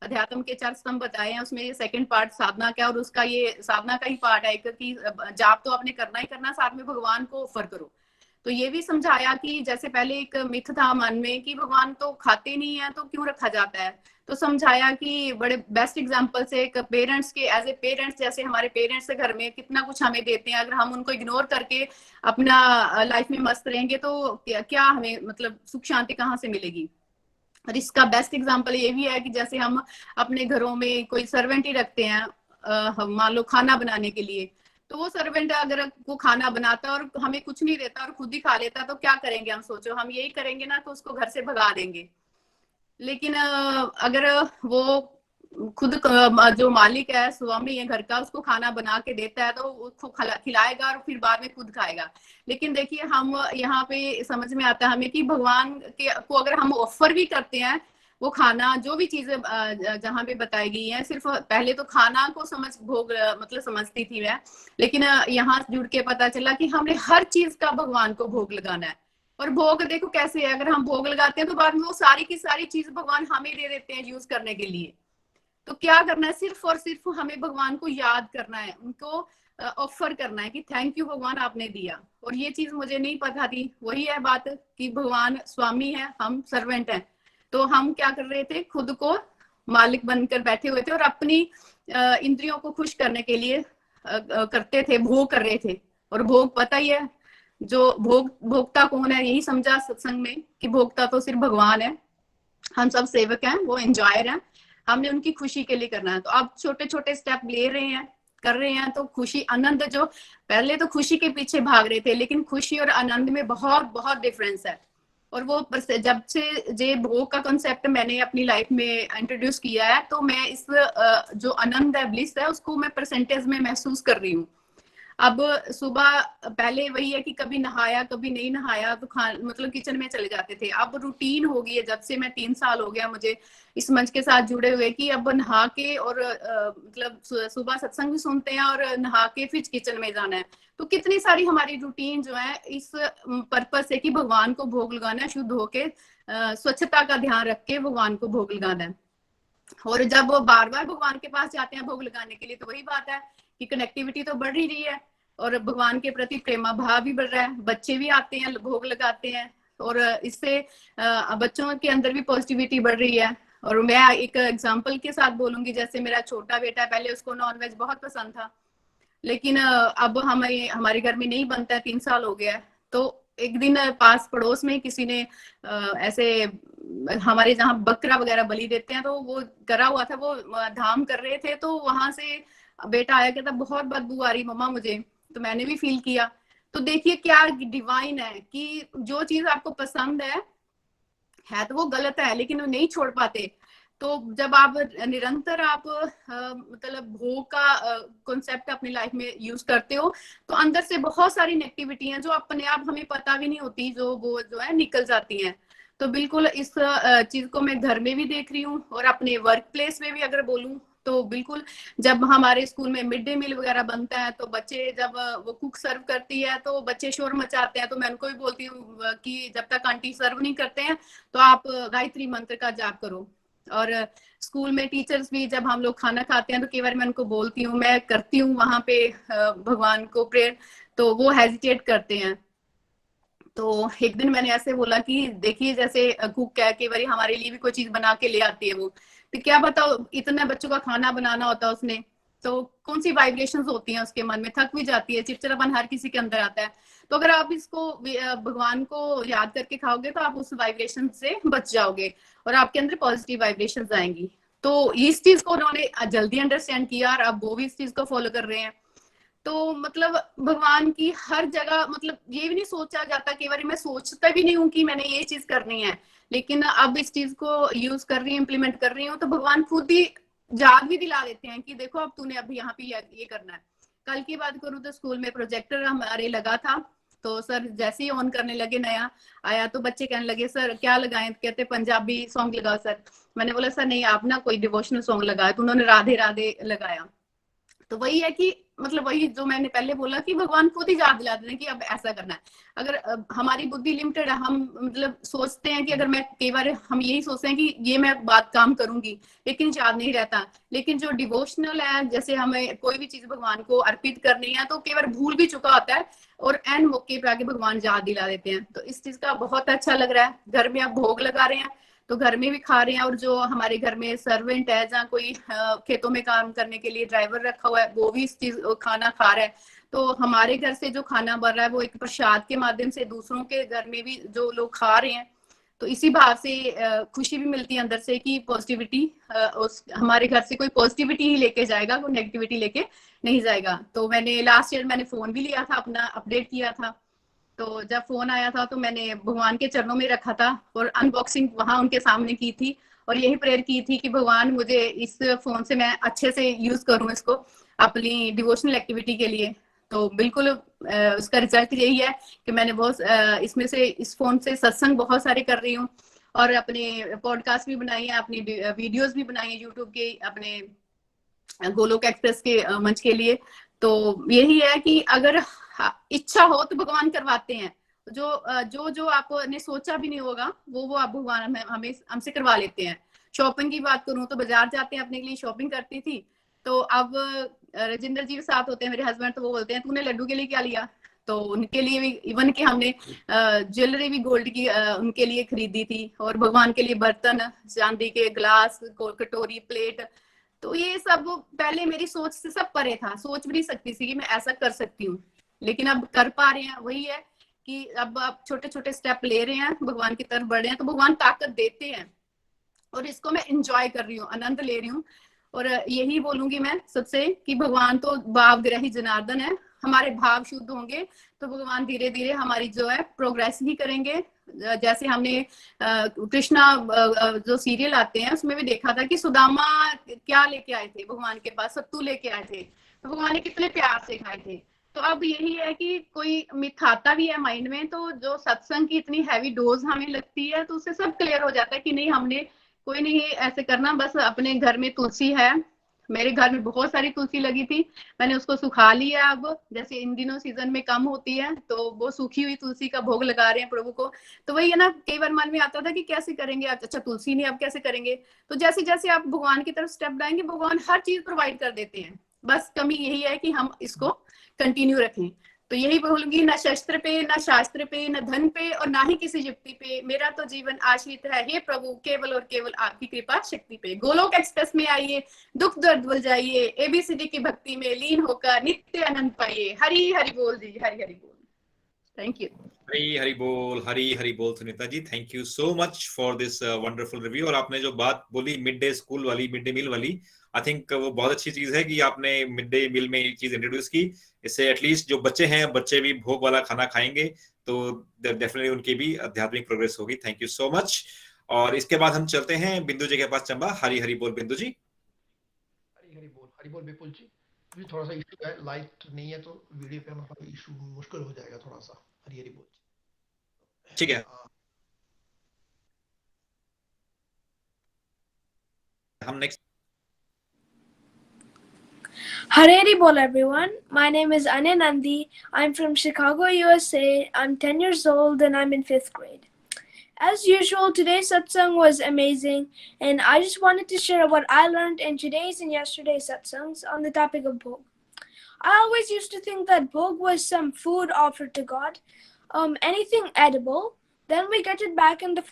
अध्यात्म के 4 स्तंभ बताए हैं, उसमें ये सेकंड पार्ट साधना का, और उसका ये साधना का ही पार्ट है कि जाप तो आपने करना ही करना, साथ में भगवान को ऑफर करो। तो ये भी समझाया कि जैसे पहले एक मिथ था मन में कि भगवान तो खाते नहीं है तो क्यों रखा जाता है, तो समझाया कि बड़े बेस्ट एग्जांपल से एक पेरेंट्स के एज ए पेरेंट्स, जैसे हमारे पेरेंट्स घर में कितना कुछ हमें देते हैं, अगर हम उनको इग्नोर करके अपना लाइफ में मस्त रहेंगे तो क्या हमें मतलब सुख शांति कहाँ से मिलेगी। और इसका बेस्ट एग्जांपल ये भी है कि जैसे हम अपने घरों में कोई सर्वेंट ही रखते हैं, मान लो खाना बनाने के लिए, तो वो सर्वेंट अगर वो खाना बनाता और हमें कुछ नहीं देता और खुद ही खा लेता तो क्या करेंगे हम, सोचो, हम यही करेंगे ना कि उसको घर से भगा देंगे। लेकिन अगर वो खुद जो मालिक है, स्वामी है घर का, उसको खाना बना के देता है तो उसको खिलाएगा और फिर बाद में खुद खाएगा। लेकिन देखिए हम यहाँ पे समझ में आता है हमें कि भगवान को अगर हम ऑफर भी करते हैं वो खाना, जो भी चीजें जहाँ पे बताई गई है, सिर्फ पहले तो खाना को भोग मतलब समझती थी मैं, लेकिन यहाँ जुड़ के पता चला कि हमने हर चीज का भगवान को भोग लगाना है। और भोग देखो कैसे है, अगर हम भोग लगाते हैं तो बाद में वो सारी की सारी चीज भगवान हमें दे देते हैं यूज करने के लिए। तो क्या करना है, सिर्फ और सिर्फ हमें भगवान को याद करना है, उनको ऑफर करना है कि थैंक यू भगवान आपने दिया। और ये चीज मुझे नहीं पता थी, वही है बात कि भगवान स्वामी है, हम सर्वेंट हैं। तो हम क्या कर रहे थे, खुद को मालिक बनकर बैठे हुए थे और अपनी इंद्रियों को खुश करने के लिए करते थे, भोग कर रहे थे। और भोग पता ही है, जो भोक्ता कौन है, यही समझा सत्संग में कि भोक्ता तो सिर्फ भगवान है, हम सब सेवक हैं, वो एंजॉयर हैं, हमने उनकी खुशी के लिए करना है। तो अब छोटे छोटे स्टेप ले रहे हैं, कर रहे हैं, तो खुशी आनंद, जो पहले तो खुशी के पीछे भाग रहे थे, लेकिन खुशी और आनंद में बहुत बहुत डिफरेंस है। और वो जब से जे भोग का कॉन्सेप्ट मैंने अपनी लाइफ में इंट्रोड्यूस किया है, तो मैं इस जो आनंद है, ब्लिस है, उसको मैं परसेंटेज में महसूस कर रही हूँ। अब सुबह पहले वही है कि कभी नहाया कभी नहीं नहाया तो मतलब किचन में चले जाते थे। अब रूटीन हो गई है, जब से मैं 3 साल हो गया मुझे इस मंच के साथ जुड़े हुए, कि अब नहा के और मतलब सुबह सत्संग भी सुनते हैं और नहा के फिर किचन में जाना है। तो कितनी सारी हमारी रूटीन जो है इस पर्पज से कि भगवान को भोग लगाना है, शुद्ध होके स्वच्छता का ध्यान रख के भगवान को भोग लगाना है। और जब बार बार भगवान के पास जाते हैं भोग लगाने के लिए, तो वही बात है कि कनेक्टिविटी तो बढ़ ही रही है और भगवान के प्रति प्रेमा भाव भी बढ़ रहा है, बच्चे भी आते हैं, भोग लगाते हैं, और इससे बच्चों के अंदर भी पॉजिटिविटी बढ़ रही है। और मैं एक एग्जांपल के साथ बोलूंगी, जैसे मेरा छोटा बेटा, पहले उसको नॉनवेज बहुत पसंद था, लेकिन अब हमारे घर में नहीं बनता है, 3 साल हो गया है। तो एक दिन पास पड़ोस में किसी ने ऐसे हमारे जहाँ बकरा वगैरह बलि देते हैं, तो वो करा हुआ था, वो धाम कर रहे थे, तो वहां से बेटा आया, कहता बहुत बदबू आ रही मम्मा मुझे। तो मैंने भी फील किया। तो देखिए क्या डिवाइन है कि जो चीज आपको पसंद है तो वो गलत है लेकिन वो नहीं छोड़ पाते। तो जब आप निरंतर आप मतलब भोग का कॉन्सेप्ट अपनी लाइफ में यूज करते हो तो अंदर से बहुत सारी नेगेटिविटी हैं जो अपने आप हमें पता भी नहीं होती, जो वो जो है निकल जाती हैं। तो बिल्कुल इस चीज को मैं घर में भी देख रही हूँ और अपने वर्क प्लेस में भी अगर बोलूँ तो बिल्कुल जब हमारे स्कूल में मिड डे मील वगैरह बनता है तो बच्चे जब वो कुक सर्व करती है तो बच्चे शोर मचाते हैं। तो मैं उनको भी बोलती हूँ कि जब तक आंटी सर्व नहीं करते हैं तो आप गायत्री मंत्र का जाप करो। और स्कूल में टीचर्स भी जब हम लोग खाना खाते हैं तो कई बार मैं उनको बोलती हूँ, मैं करती हूँ वहां पे भगवान को प्रेयर, तो वो हेजिटेट करते हैं। तो एक दिन मैंने ऐसे बोला कि देखिए जैसे कुक है कई बार हमारे लिए भी कोई चीज बना के ले आती है वो, तो क्या बताओ इतना बच्चों का खाना बनाना होता है उसने, तो कौन सी वाइब्रेशंस होती हैं उसके मन में, थक भी जाती है, चिड़चिड़ापन हर किसी के अंदर आता है। तो अगर आप इसको भगवान को याद करके खाओगे तो आप उस वाइब्रेशन से बच जाओगे और आपके अंदर पॉजिटिव वाइब्रेशंस आएंगी। तो इस चीज को उन्होंने जल्दी अंडरस्टैंड किया और अब वो भी इस चीज को फॉलो कर रहे हैं। तो मतलब भगवान की हर जगह, मतलब ये भी नहीं सोचा जाता, कई बार मैं सोचता भी नहीं हूँ कि मैंने ये चीज करनी है, लेकिन अब इस चीज को यूज कर रही हूँ, इम्प्लीमेंट कर रही हूँ, तो भगवान खुद ही याद भी दिला देते हैं कि देखो अब तूने अभी यहाँ पे ये करना है। कल की बात करूँ तो स्कूल में प्रोजेक्टर हमारे लगा था, तो सर जैसे ही ऑन करने लगे नया आया तो बच्चे कहने लगे सर क्या लगाएं, कहते पंजाबी सॉन्ग लगाओ सर। मैंने बोला सर नहीं आप ना कोई डिवोशनल सॉन्ग लगाया, तो उन्होंने राधे राधे लगाया। तो वही है कि मतलब वही जो मैंने पहले बोला कि भगवान खुद ही याद दिला देते हैं कि अब ऐसा करना है। अगर हमारी बुद्धि लिमिटेड है, हम मतलब सोचते हैं कि अगर मैं कई बार हम यही सोचते हैं कि ये मैं बात काम करूंगी, लेकिन याद नहीं रहता। लेकिन जो डिवोशनल है, जैसे हमें कोई भी चीज भगवान को अर्पित करनी है तो कई बार भूल भी चुका होता है और एन मौके पे आके भगवान याद दिला देते हैं। तो इस चीज का बहुत अच्छा लग रहा है। घर में आप भोग लगा रहे हैं तो घर में भी खा रहे हैं, और जो हमारे घर में सर्वेंट है, जहाँ कोई खेतों में काम करने के लिए ड्राइवर रखा हुआ है, वो भी इस चीज खाना खा रहा है। तो हमारे घर से जो खाना बन रहा है वो एक प्रसाद के माध्यम से दूसरों के घर में भी जो लोग खा रहे हैं, तो इसी भाव से खुशी भी मिलती है अंदर से कि पॉजिटिविटी हमारे घर से कोई पॉजिटिविटी ही लेके जाएगा, कोई नेगेटिविटी लेके नहीं जाएगा। तो मैंने लास्ट ईयर मैंने फोन भी लिया था, अपना अपडेट किया था, तो जब फोन आया था तो मैंने भगवान के चरणों में रखा था और अनबॉक्सिंग वहां उनके सामने की थी और यही प्रेयर की थी कि भगवान मुझे इस फोन से मैं अच्छे से यूज करूं इसको अपनी डिवोशनल एक्टिविटी के लिए। तो बिल्कुल उसका रिजल्ट यही है कि मैंने बहुत इसमें से इस फोन से सत्संग बहुत सारे कर रही हूँ और अपने पॉडकास्ट भी बनाई है, अपनी वीडियोस भी बनाई है यूट्यूब के अपने गोलोक एक्सप्रेस के मंच के लिए। तो यही है कि अगर इच्छा हो तो भगवान करवाते हैं, जो आपने सोचा भी नहीं होगा वो आप भगवान हमें हमसे करवा लेते हैं। शॉपिंग की बात करूं तो बाजार जाते हैं, अपने लिए शॉपिंग करती थी, तो अब राजेंद्र जी के साथ होते हैं मेरे हस्बैंड, तो वो बोलते हैं तूने लड्डू के लिए क्या लिया, तो उनके लिए भी इवन कि हमने ज्वेलरी भी गोल्ड की उनके लिए खरीदी थी और भगवान के लिए बर्तन, चांदी के ग्लास, कटोरी, प्लेट। तो ये सब पहले मेरी सोच से सब परे था, सोच भी नहीं सकती थी कि मैं ऐसा कर सकती हूँ, लेकिन अब कर पा रहे हैं। वही है कि अब आप छोटे छोटे स्टेप ले रहे हैं, भगवान की तरफ बढ़ रहे हैं, तो भगवान ताकत देते हैं और इसको मैं एंजॉय कर रही हूँ, आनंद ले रही हूँ। और यही बोलूंगी मैं सबसे कि भगवान तो भावग्राही जनार्दन है, हमारे भाव शुद्ध होंगे तो भगवान धीरे धीरे हमारी जो है प्रोग्रेस ही करेंगे। जैसे हमने कृष्णा जो सीरियल आते हैं उसमें भी देखा था कि सुदामा क्या लेके आए थे भगवान के पास, सत्तू लेके आए थे, तो भगवान ने कितने प्यार से खाए थे। तो अब यही है कि कोई मिथ आता भी है माइंड में, तो जो सत्संग की इतनी हैवी डोज हमें लगती है तो उससे सब क्लियर हो जाता है कि नहीं हमने कोई नहीं ऐसे करना। बस अपने घर में तुलसी है, मेरे घर में बहुत सारी तुलसी लगी थी, मैंने उसको सुखा लिया। अब जैसे इन दिनों सीजन में कम होती है तो वो सूखी हुई तुलसी का भोग लगा रहे हैं प्रभु को। तो वही है ना, कई बार मन में आता था कि कैसे करेंगे, अच्छा तुलसी नहीं अब कैसे करेंगे। तो जैसे जैसे आप भगवान की तरफ स्टेप बढ़ाएंगे भगवान हर चीज प्रोवाइड कर देते हैं, बस कमी यही है कि हम इसको कंटिन्यू रखें। तो यही बोलूंगी, ना शस्त्र पे, ना शास्त्र पे, ना धन पे और ना ही किसी युक्ति पे, मेरा तो जीवन आश्रित है हे प्रभु केवल और केवल आपकी कृपा शक्ति पे। गोलोक एक्सप्रेस में आइए, दुख दर्द भूल जाइए, एबीसीडी की भक्ति में लीन होकर नित्य आनंद पाइए। हरि हरि बोल जी, हरि हरि बोल। Thank you. हरी हरी बोल Sunita ji, thank you so much for this wonderful review. और आपने जो बात बोली मिड डे स्कूल वाली, मिड डे मील वाली, आई थिंक वो बहुत अच्छी चीज है कि आपने मिड डे मील में ये चीज इंट्रोड्यूस की। इससे एटलीस्ट जो बच्चे हैं, बच्चे भी भोग वाला खाना खाएंगे, तो डेफिनेटली उनकी भी आध्यात्मिक प्रोग्रेस होगी। Thank you so much. और इसके बाद हम चलते हैं बिंदु जी के पास। चंबा, हरी हरी बोल बिंदु जी। हरी बोल विपुल जी। अभी थोड़ा सा इशू है, लाइट नहीं है तो वीडियो पे हमारा इशू मुश्किल हो जाएगा थोड़ा सा। हरी हरी बोल जी। ठीक है, हम next. Hareri Bol everyone. My name is Ane Nandi. I'm from Chicago, USA. I'm 10 years old and I'm in 5th grade. As usual, today's satsang was amazing, and I just wanted to share what I learned in today's and yesterday's satsangs on the topic of bhog. I always used to think that bhog was some food offered to God, anything edible. Then we get it back in the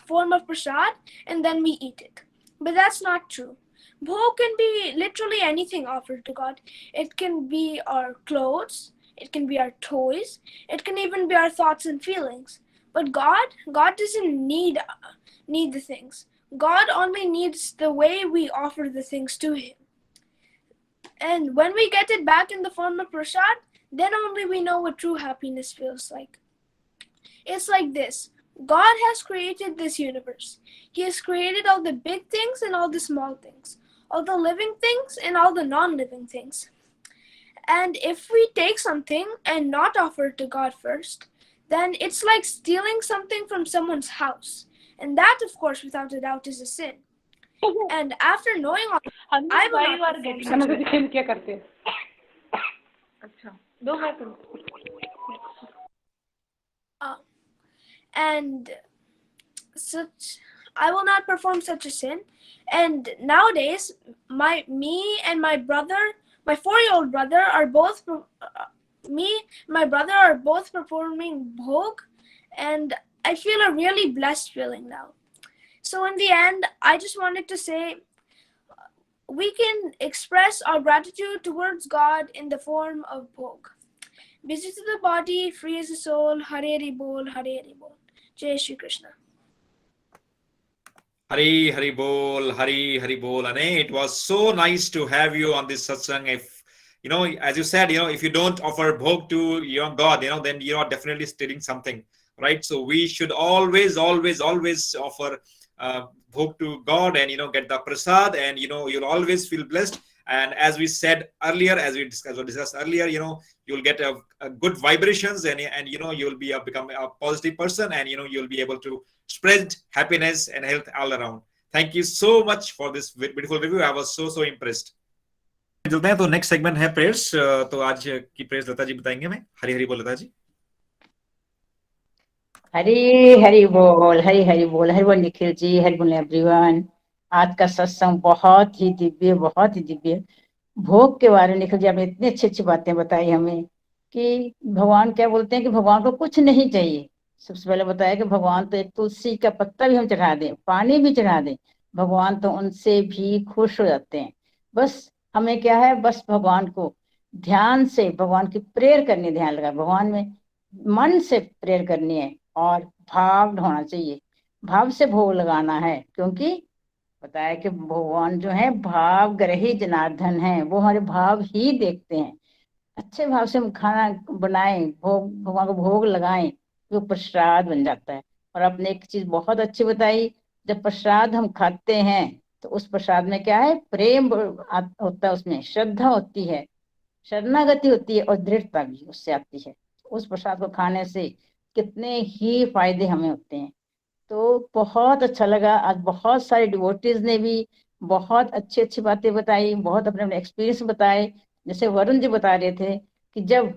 form of prasad, and then we eat it. But that's not true. Bhog can be literally anything offered to God. It can be our clothes, it can be our toys, it can even be our thoughts and feelings. But God doesn't need the things. God only needs the way we offer the things to Him. And when we get it back in the form of prasad, then only we know what true happiness feels like. It's like this. God has created this universe. He has created all the big things and all the small things, all the living things and all the non-living things. And if we take something and not offer it to God first, then it's like stealing something from someone's house. And that, of course, without a doubt, is a sin. And after knowing all, I will not perform I will not perform such a sin. And nowadays, me and my brother, my 4-year-old brother, are both performing bhog, and I feel a really blessed feeling now. So in the end, I just wanted to say we can express our gratitude towards God in the form of bhog. Busy to the body, free as the soul. Hare Hare Bol, Hare Hare Bol. Jai Shri Krishna. Hari Hari Bol, Hari Hari Bol. Ane, it was so nice to have you on this satsang. If you know, as you said, if you don't offer bhog to your God, then you are definitely stealing something, right? So we should always offer bhog to God, and get the prasad, and you'll always feel blessed. And as we said earlier, as we discussed earlier, you'll get a good vibrations, and you'll become a positive person, and you'll be able to spread happiness and health all around. Thank you so much for this beautiful review. I was so impressed. चलते हैं तो next segment है prayers. तो आज की prayers Lata ji बताएंगे हमें। हरी हरी बोल लता जी। हरी हरी बोल, हरी हरी बोल, हरि बोल निखिल जी, हरि बोल एवरीवन। आज का सत्संग बहुत ही दिव्य। भोग के बारे में निखिल जी आपने इतनी अच्छी बातें बताई हमें कि भगवान क्या बोलते हैं कि भगवान को कुछ नहीं चाहिए। सबसे पहले बताया कि भगवान तो एक तुलसी का पत्ता भी हम चढ़ा दें, पानी भी चढ़ा दें, भगवान तो उनसे भी खुश हो जाते हैं। बस हमें क्या है, बस भगवान को ध्यान से भगवान की प्रेयर करनी, ध्यान लगा भगवान में, मन से प्रेयर करनी है और भाव होना चाहिए, भाव से भोग लगाना है। क्योंकि बताया कि भगवान जो है भाव ग्रही जनार्दन है, वो हमारे भाव ही देखते हैं। अच्छे भाव से हम खाना बनाएं, भगवान को भोग लगाएं, वो प्रसाद बन जाता है। और आपने एक चीज बहुत अच्छी बताई, जब प्रसाद हम खाते हैं तो उस प्रसाद में क्या है, प्रेम होता है, उसमें श्रद्धा होती है, शरणागति होती है और दृढ़ता भी उससे आती है। उस प्रसाद को खाने से कितने ही फायदे हमें होते हैं। तो बहुत अच्छा लगा। आज बहुत सारे डिवोटीज ने भी बहुत अच्छी बातें बताई, बहुत अपने एक्सपीरियंस बताए। जैसे वरुण जी बता रहे थे कि जब,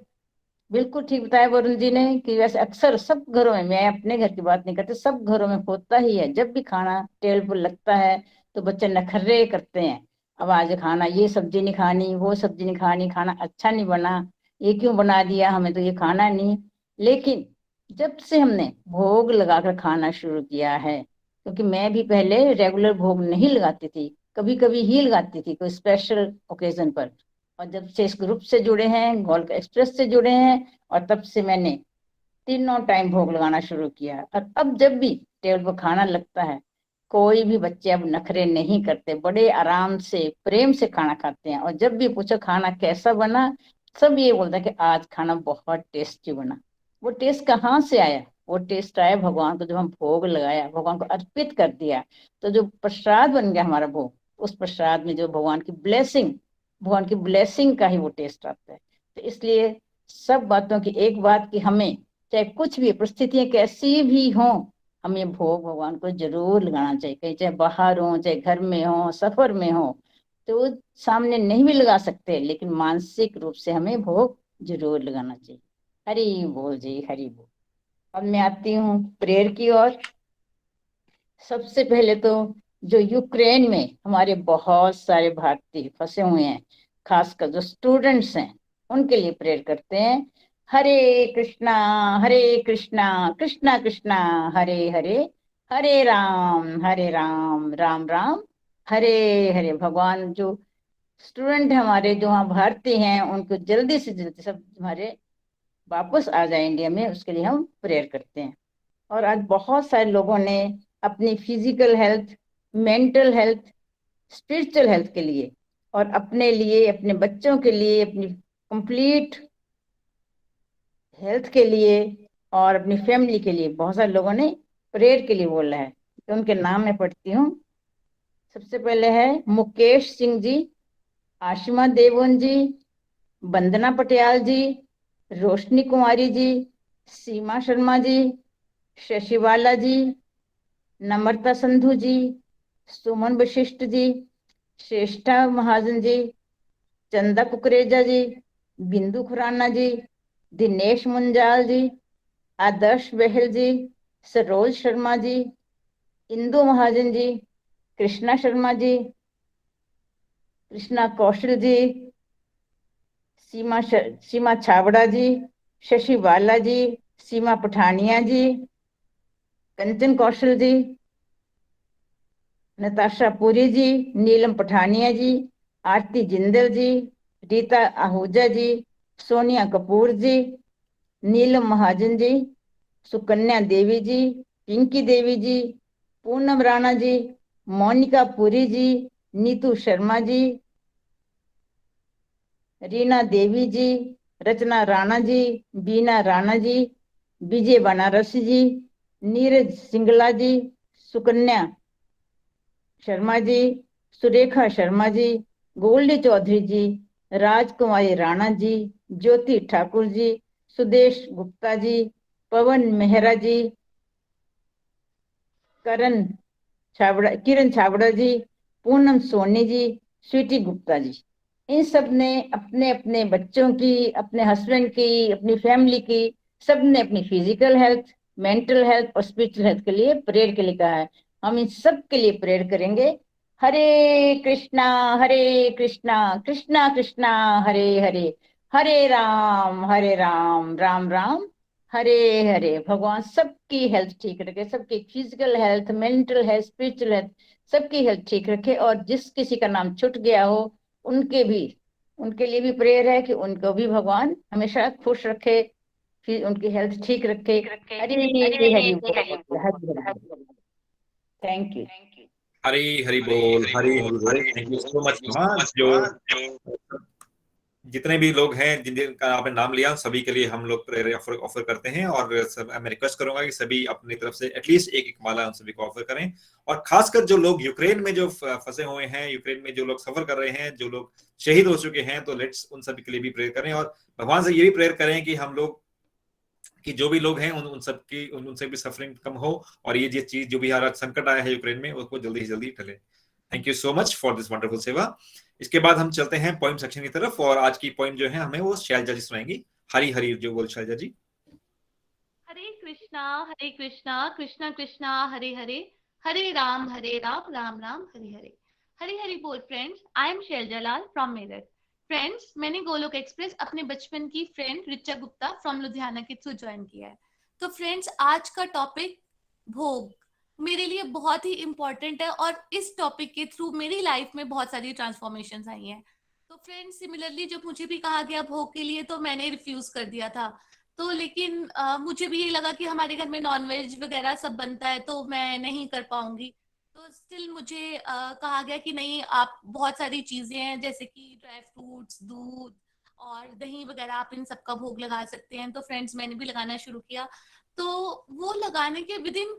बिल्कुल ठीक बताया वरुण जी ने, कि वैसे अक्सर सब घरों में, मैं अपने घर की बात नहीं करती, सब घरों में होता ही है, जब भी खाना टेबल पर लगता है तो बच्चे नखर्रे करते हैं। अब आज खाना, ये सब्जी नहीं खानी, वो सब्जी नहीं खानी, खाना अच्छा नहीं बना, ये क्यों बना दिया, हमें तो ये खाना नहीं। लेकिन जब से हमने भोग लगाकर खाना शुरू किया है, क्योंकि मैं भी पहले रेगुलर भोग नहीं लगाती थी, कभी कभी ही लगाती थी कोई स्पेशल ओकेजन पर। और जब से इस ग्रुप से जुड़े हैं, गोलक एक्सप्रेस से जुड़े हैं, और तब से मैंने तीनों टाइम भोग लगाना शुरू किया। और अब जब भी टेबल पर खाना लगता है, कोई भी बच्चे अब नखरे नहीं करते, बड़े आराम से प्रेम से खाना खाते हैं। और जब भी पूछो खाना कैसा बना, सब ये बोलते हैं कि आज खाना बहुत टेस्टी बना। वो टेस्ट कहाँ से आया? वो टेस्ट आया भगवान को जब हम भोग लगाया, भगवान को अर्पित कर दिया, तो जो प्रसाद बन गया हमारा भोग, उस प्रसाद में जो भगवान की ब्लेसिंग का ही वो टेस्ट आता है। तो इसलिए सब बातों की एक बात कि हमें चाहे कुछ भी परिस्थितियां कैसी भी हों, हमें भोग भगवान को जरूर लगाना चाहिए। कहीं चाहे बाहर हो, चाहे घर में हो, सफर में हो, तो सामने नहीं भी लगा सकते, लेकिन मानसिक रूप से हमें भोग जरूर लगाना चाहिए। हरि बोल जी, हरि बोल। अब मैं आती हूँ प्रेयर की ओर। सबसे पहले तो जो यूक्रेन में हमारे बहुत सारे भारतीय फंसे हुए हैं, खासकर जो स्टूडेंट्स हैं, उनके लिए प्रेयर करते हैं। हरे कृष्णा कृष्णा कृष्णा हरे हरे, हरे राम राम राम हरे हरे। भगवान जो स्टूडेंट हमारे जो वहाँ भारतीय हैं, उनको जल्दी से जल्दी सब हमारे वापस आ जाए इंडिया में, उसके लिए हम प्रेयर करते हैं। और आज बहुत सारे लोगों ने अपनी physical health, mental health, spiritual health के लिए और अपने लिए, अपने बच्चों के लिए, अपनी कंप्लीट हेल्थ के लिए और अपनी फैमिली के लिए बहुत सारे लोगों ने प्रेयर के लिए बोला है। तो उनके नाम मैं पढ़ती हूँ। सबसे पहले है मुकेश सिंह जी, आशिमा देवन जी, वंदना पटियाल जी, रोशनी कुमारी जी, सीमा शर्मा जी, शशिवाला जी, नम्रता संधू जी, सुमन वशिष्ठ जी, श्रेष्ठा महाजन जी, चंदा कुकरेजा जी, बिंदु खुराना जी, दिनेश मुंजाल जी, आदर्श बहल जी, सरोज शर्मा जी, इंदु महाजन जी, कृष्णा शर्मा जी, कृष्णा कौशल जी, सीमा छाबड़ा जी, शशि बाला जी, सीमा पठानिया जी, कंचन कौशल जी, नताशा पुरी जी, नीलम पठानिया जी, आरती जिंदल जी, रीता आहूजा जी, सोनिया कपूर जी, नीलम महाजन जी, सुकन्या देवी जी, पिंकी देवी जी, पूनम राणा जी, मोनिका पुरी जी, नीतू शर्मा जी, रीना देवी जी, रचना राणा जी, बीना राणा जी, विजय बनारसी जी, नीरज सिंगला जी, सुकन्या शर्मा जी, सुरेखा शर्मा जी, गोल्डी चौधरी जी, राजकुमारी राणा जी, ज्योति ठाकुर जी, सुदेश गुप्ता जी, पवन मेहरा जी, किरण छाबड़ा जी, पूनम सोनी जी, स्वीटी गुप्ता जी। इन सब ने अपने अपने बच्चों की, अपने हस्बैंड की, अपनी फैमिली की, सब ने अपनी फिजिकल हेल्थ, मेंटल हेल्थ और स्पिरिचुअल हेल्थ के लिए प्रेयर के लिए कहा है। हम इन सब के लिए प्रेयर करेंगे। हरे कृष्णा कृष्णा कृष्णा हरे हरे, हरे राम राम राम हरे हरे। भगवान सबकी हेल्थ ठीक रखे, सबकी physical health, mental health, spiritual health, सबकी हेल्थ ठीक रखे। और जिस किसी का नाम छूट गया हो, उनके लिए भी प्रेयर है कि उनको भी भगवान हमेशा खुश रखे, फिर उनकी हेल्थ ठीक रखे। हरि हरि बोल। Thank you. हरी हरी बोल, हरी हरी बोल। थैंक यू सो मच मामा। जो जितने भी लोग हैं जिनका आपने नाम लिया, सभी के लिए हम लोग प्रेयर ऑफर करते हैं। और मैं रिक्वेस्ट करूंगा कि सभी अपनी तरफ से एटलीस्ट एक माला हम सभी को ऑफर करें। और खासकर जो लोग यूक्रेन में जो फंसे हुए हैं, यूक्रेन में जो लोग सफर कर रहे हैं, जो लोग शहीद हो चुके हैं, तो लेट्स उन सभी के लिए भी प्रेयर करें। और भगवान से ये भी प्रेयर करें कि हम लोग कि जो भी लोग हैं उनसे भी सफरिंग कम हो, और ये चीज जो भी आज संकट आया है यूक्रेन में, उसको जल्दी से जल्दी टले। Thank you so much for this wonderful सेवा। इसके बाद हम चलते हैं पोइम सेक्शन की तरफ, और आज की पोइम जो है हमें वो शैलजा जी सुनाएंगी। हरी हरी जो बोल शैलजा जी। हरे कृष्णा कृष्णा कृष्णा हरे हरे, हरे राम राम राम हरे हरे। हरे हरि बोल friends, I am Shailja from Meerut. Friends, मैंने गोलोक एक्सप्रेस अपने बचपन की फ्रेंड रिचा गुप्ता फ्रॉम लुधियाना के थ्रू ज्वाइन किया है। तो फ्रेंड्स, आज का टॉपिक भोग मेरे लिए बहुत ही इम्पोर्टेंट है, और इस टॉपिक के थ्रू मेरी लाइफ में बहुत सारी ट्रांसफॉर्मेशंस आई हैं। तो फ्रेंड्स, सिमिलरली जब मुझे भी कहा गया भोग के लिए, तो मैंने रिफ्यूज कर दिया था। तो लेकिन मुझे भी ये लगा कि हमारे घर में नॉनवेज वगैरह सब बनता है तो मैं नहीं कर पाऊंगी। तो स्टिल मुझे कहा गया कि नहीं, आप बहुत सारी चीजें हैं जैसे कि ड्राई फ्रूट्स, दूध और दही वगैरह, आप इन सबका भोग लगा सकते हैं। तो फ्रेंड्स मैंने भी लगाना शुरू किया। तो वो लगाने के विद इन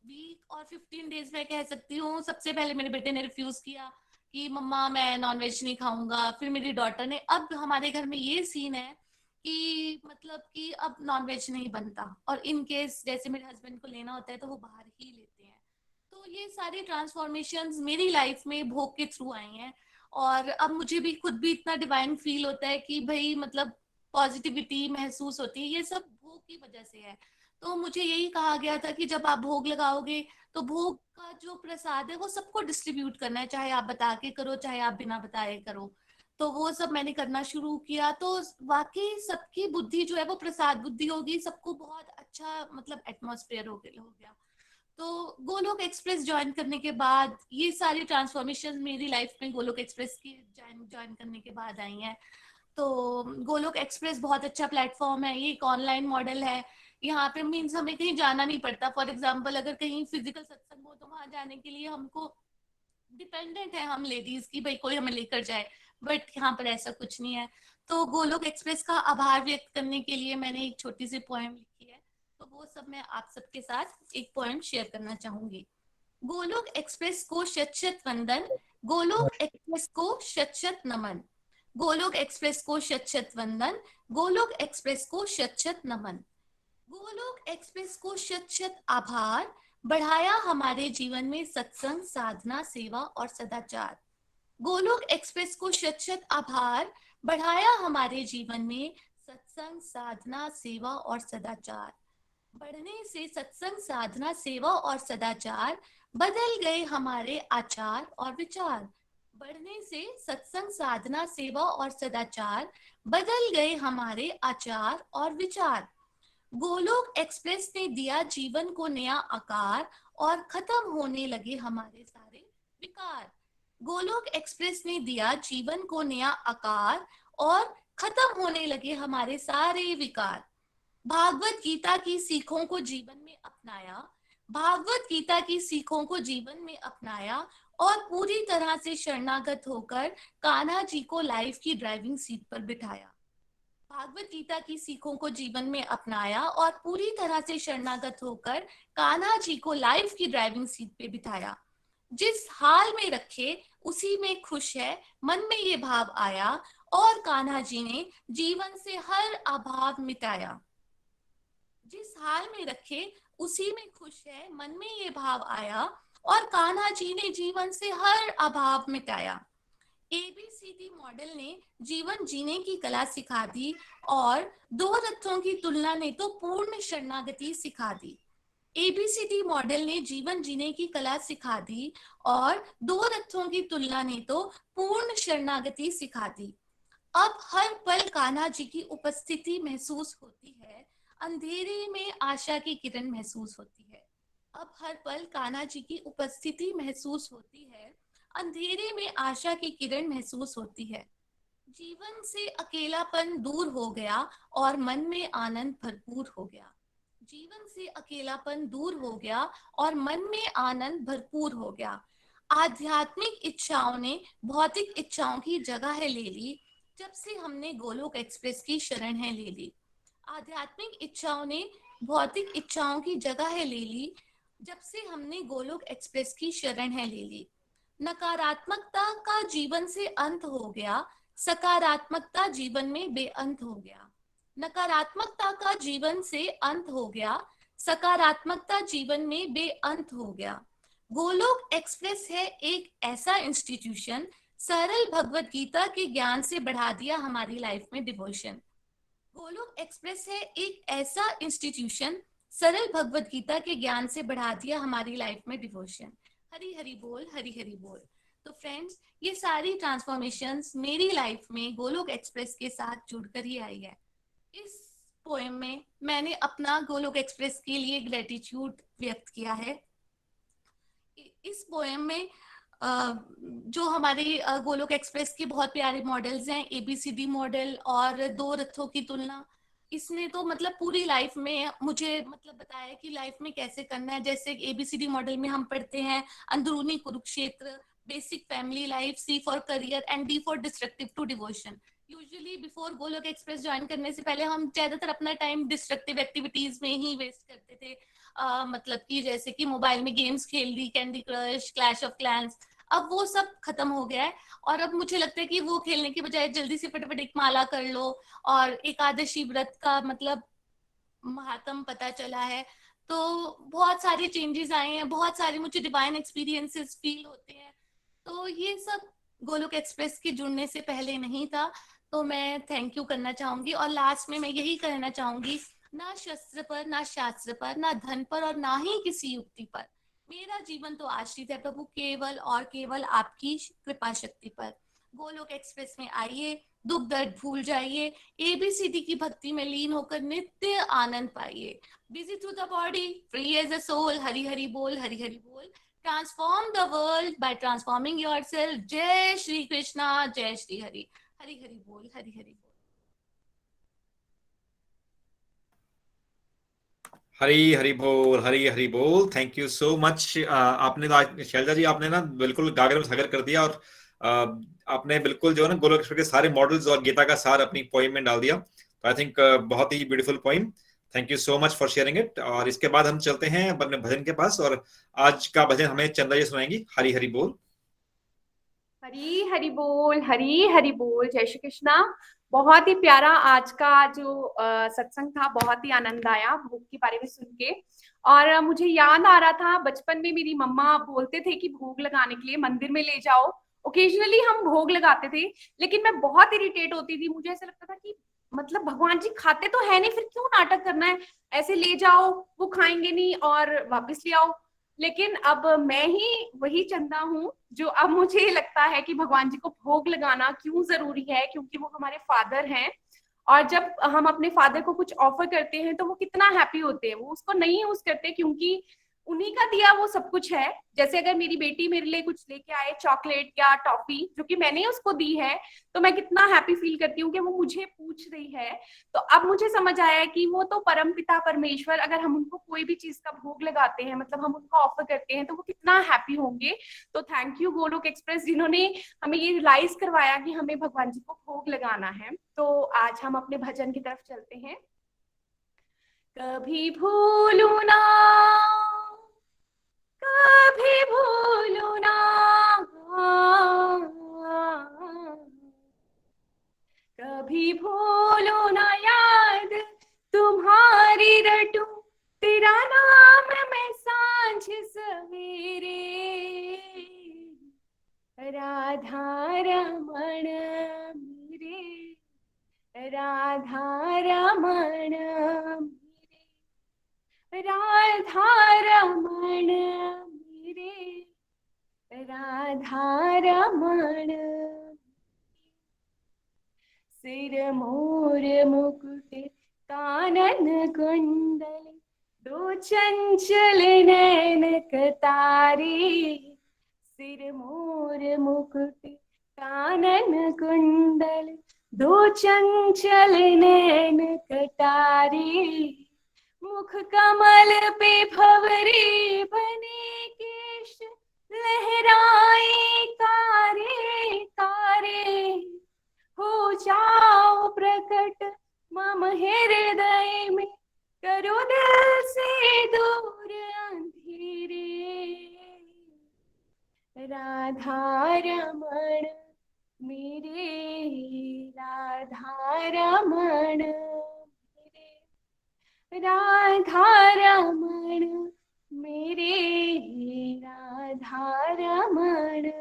वीक और 15 डेज में कह सकती हूँ, सबसे पहले मेरे बेटे ने रिफ्यूज किया कि मम्मा मैं नॉनवेज नहीं खाऊंगा। फिर मेरी डॉटर ने, अब हमारे घर में ये सीन है कि मतलब कि अब नॉनवेज नहीं बनता, और इन केस जैसे मेरे हस्बैंड को लेना होता है तो वो बाहर ही लेते हैं। तो ये सारी ट्रांसफॉर्मेशंस मेरी लाइफ में भोग के थ्रू आई हैं, और अब मुझे भी खुद भी इतना डिवाइन फील होता है कि भाई मतलब पॉजिटिविटी महसूस होती है, ये सब भोग की वजह से है। तो मुझे यही कहा गया था कि जब आप भोग लगाओगे तो भोग का जो प्रसाद है वो सबको डिस्ट्रीब्यूट करना है, चाहे आप बता के करो चाहे आप बिना बताए करो। तो वो सब मैंने करना शुरू किया। तो वाकई सबकी बुद्धि जो है वो प्रसाद बुद्धि होगी, सबको बहुत अच्छा मतलब एटमॉस्फेयर हो गया। तो गोलोक एक्सप्रेस ज्वाइन करने के बाद ये सारी ट्रांसफॉर्मेशन मेरी लाइफ में गोलोक एक्सप्रेस की ज्वाइन करने के बाद आई हैं। तो गोलोक एक्सप्रेस बहुत अच्छा प्लेटफॉर्म है, ये एक ऑनलाइन मॉडल है। यहाँ पे मीन्स हमें कहीं जाना नहीं पड़ता। फॉर एग्जाम्पल अगर कहीं फिजिकल सत्संग हो तो वहां जाने के लिए हमको डिपेंडेंट है हम लेडीज की, भाई कोई हमें लेकर जाए, बट यहाँ पर ऐसा कुछ नहीं है। तो गोलोक एक्सप्रेस का आभार व्यक्त करने के लिए मैंने एक छोटी सी पोएम लिखी है, तो वो सब मैं आप सबके साथ एक पोएम शेयर करना चाहूंगी। गोलोक एक्सप्रेस को शत शत वंदन, गोलोक एक्सप्रेस को शत शत नमन, गोलोक एक्सप्रेस को शत शत वंदन, गोलोक एक्सप्रेस को शत शत नमन, गोलोक एक्सप्रेस को शत शत आभार, बढ़ाया हमारे जीवन में सत्संग, साधना, सेवा और सदाचार। गोलोक एक्सप्रेस को शत शत आभार, बढ़ाया हमारे जीवन में सत्संग, साधना, सेवा और सदाचार। बढ़ने से सत्संग, साधना, सेवा और सदाचार बदल गए हमारे आचार और विचार। बढ़ने से सत्संग, साधना, सेवा और सदाचार बदल गए हमारे आचार और विचार। गोलोक एक्सप्रेस ने दिया जीवन को नया आकार, और खत्म होने लगे हमारे सारे विकार। गोलोक एक्सप्रेस ने दिया जीवन को नया आकार, और खत्म होने लगे हमारे सारे विकार। भागवत गीता की सीखों को जीवन में अपनाया, भागवत गीता की सीखों को जीवन में अपनाया, और पूरी तरह से शरणागत होकर कान्हा जी को लाइफ की ड्राइविंग सीट पर बिठाया। भागवत गीता की सीखों को जीवन में अपनाया और पूरी तरह से शरणागत होकर कान्हा जी को लाइफ की ड्राइविंग सीट पे बिठाया। जिस हाल में रखे उसी में खुश है, मन में ये भाव आया, और कान्हा जी ने जीवन से हर अभाव मिटाया। जिस हाल में रखे उसी में खुश है, मन में ये भाव आया, और कान्हा जी ने जीवन से हर अभाव मिटाया। ABCD मॉडल ने जीवन जीने की कला सिखा दी, और दो रथों की तुलना ने तो पूर्ण शरणागति सिखा दी। ABCD मॉडल ने जीवन जीने की कला सिखा दी, और दो रथों की तुलना ने तो पूर्ण शरणागति सिखा दी। अब हर पल कान्हा जी की उपस्थिति महसूस होती है, अंधेरे में आशा की किरण महसूस होती है। अब हर पल कान्हा जी की उपस्थिति महसूस होती है, अंधेरे में आशा की किरण महसूस होती है। जीवन से अकेलापन दूर हो गया और मन में आनंद भरपूर हो गया। जीवन से अकेलापन दूर हो गया और मन में आनंद भरपूर हो गया। आध्यात्मिक इच्छाओं ने भौतिक इच्छाओं की जगह ले ली, जब से हमने गोलोक एक्सप्रेस की शरण है ले ली। आध्यात्मिक इच्छाओं ने भौतिक इच्छाओं की जगह ले ली, जब से हमने गोलोक एक्सप्रेस की शरण है ले ली। नकारात्मकता का जीवन से अंत हो गया, सकारात्मकता जीवन में बेअंत हो गया। नकारात्मकता का जीवन से अंत हो गया, सकारात्मकता जीवन में बेअंत हो गया। गोलोक एक्सप्रेस है एक ऐसा इंस्टीट्यूशन, सरल भगवत गीता के ज्ञान से बढ़ा दिया हमारी लाइफ में डिवोशन। गोलोक एक्सप्रेस है एक ऐसा इंस्टीट्यूशन, सरल भगवत गीता के ज्ञान से बढ़ा दिया हमारी लाइफ में डिवोशन। हरी हरी बोल, हरी हरी बोल। तो फ्रेंड्स, ये सारी ट्रांसफॉर्मेशंस मेरी लाइफ में गोलोक एक्सप्रेस के साथ जुड़कर ही आई है। इस पोएम में मैंने अपना गोलोक एक्सप्रेस के लिए ग्रेटिट्यूड व्यक्त किया है। इस पोएम में जो हमारे गोलोक एक्सप्रेस के बहुत प्यारे मॉडल्स हैं, ABCD मॉडल और दो रथों की तुलना, इसने तो मतलब पूरी लाइफ में मुझे मतलब बताया कि लाइफ में कैसे करना है। जैसे ABCD मॉडल में हम पढ़ते हैं अंदरूनी Kurukshetra, basic family life, C for career and D for destructive to devotion. Usually before Golok express join करने से पहले हम ज्यादातर अपना टाइम डिस्ट्रक्टिव एक्टिविटीज में ही वेस्ट करते थे। मतलब कि जैसे कि मोबाइल में गेम्स खेल ली, Candy Crush, Clash of Clans. अब वो सब खत्म हो गया है और अब मुझे लगता है कि वो खेलने की बजाय जल्दी से फटाफट एक माला कर लो। और एकादशी व्रत का मतलब महात्म पता चला है, तो बहुत सारे चेंजेस आए हैं, बहुत सारे मुझे डिवाइन एक्सपीरियंसेस फील होते हैं। तो ये सब गोलोक एक्सप्रेस के जुड़ने से पहले नहीं था। तो मैं थैंक यू करना चाहूंगी और लास्ट में मैं यही कहना चाहूंगी, ना शस्त्र पर, ना शास्त्र पर, ना धन पर और ना ही किसी युक्ति पर, मेरा जीवन तो आश्रित है प्रभु केवल और केवल आपकी कृपा शक्ति पर। गोलोक एक्सप्रेस में आइए, दुख दर्द भूल जाइए, ABCD की भक्ति में लीन होकर नित्य आनंद पाइए। Busy through the body, free as a soul. Hari Hari बोल, हरि हरि बोल। Transform the world by transforming yourself. जय श्री कृष्णा, जय श्री हरि। हरि हरि बोल, हरि हरि बोल। हरी हरी बोल, हरी हरी बोल। Thank you so much. आपने शैलजा जी, आपने ना बिल्कुल गागर में सागर कर दिया और आपने बिल्कुल जो है ना गोलोक एक्सप्रेस के सारे मॉडल्स और गीता का सार अपनी पोइम में डाल दिया। तो आई थिंक बहुत ही beautiful poem. Thank you so much for sharing it. और इसके बाद हम चलते हैं अपने भजन के पास और आज का भजन हमें चंदा जी सुनाएंगी। हरी हरी बोल। हरी हरी बोल, हरी हरी बोल। जय श्री कृष्णा। बहुत ही प्यारा आज का जो सत्संग था, बहुत ही आनंद आया भोग के बारे में सुन के। और मुझे याद आ रहा था बचपन में मेरी मम्मा बोलते थे कि भोग लगाने के लिए मंदिर में ले जाओ। ओकेजनली हम भोग लगाते थे, लेकिन मैं बहुत इरिटेट होती थी। मुझे ऐसा लगता था कि मतलब भगवान जी खाते तो है नहीं, फिर क्यों नाटक करना है, ऐसे ले जाओ, वो खाएंगे नहीं और वापस ले आओ। लेकिन अब मैं ही वही चंदा हूँ जो अब मुझे लगता है कि भगवान जी को भोग लगाना क्यों जरूरी है, क्योंकि वो हमारे फादर हैं। और जब हम अपने फादर को कुछ ऑफर करते हैं तो वो कितना हैप्पी होते हैं। वो उसको नहीं यूज करते क्योंकि उन्हीं का दिया वो सब कुछ है। जैसे अगर मेरी बेटी मेरे लिए कुछ लेके आए, चॉकलेट या टॉफी, जो कि मैंने उसको दी है, तो मैं कितना हैप्पी फील करती हूँ कि वो मुझे पूछ रही है। तो अब मुझे समझ आया है कि वो तो परम पिता परमेश्वर, अगर हम उनको कोई भी चीज का भोग लगाते हैं, मतलब हम उनको ऑफर करते हैं, तो वो कितना हैप्पी होंगे। तो थैंक यू गोलोक एक्सप्रेस, जिन्होंने हमें ये रियलाइज करवाया कि हमें भगवान जी को भोग लगाना है। तो आज हम अपने भजन की तरफ चलते हैं। कभी भूलू ना, कभी भूलू ना, कभी भूलू ना याद तुम्हारी रटू, तेरा नाम मैं सांझ सवेरे। राधा रमण मेरे, राधा रमण मेरे, राधा रमण मेरे, राधा रमण। सिर मोर मुकुट कानन कुंडल, दो चंचल नैन कतारे। सिर मोर मुकुट कानन कुंडल, दो चंचल नैन कटारे। मुख कमल पे भंवरे बने केश, लहराए कारे कारे। हो जाओ प्रकट मम हृदय में, करो दिल से दूर अंधेरे। राधा रमण मेरे, राधा रमण मेरे, राधा रमण मेरे, राधा रमण मेरे।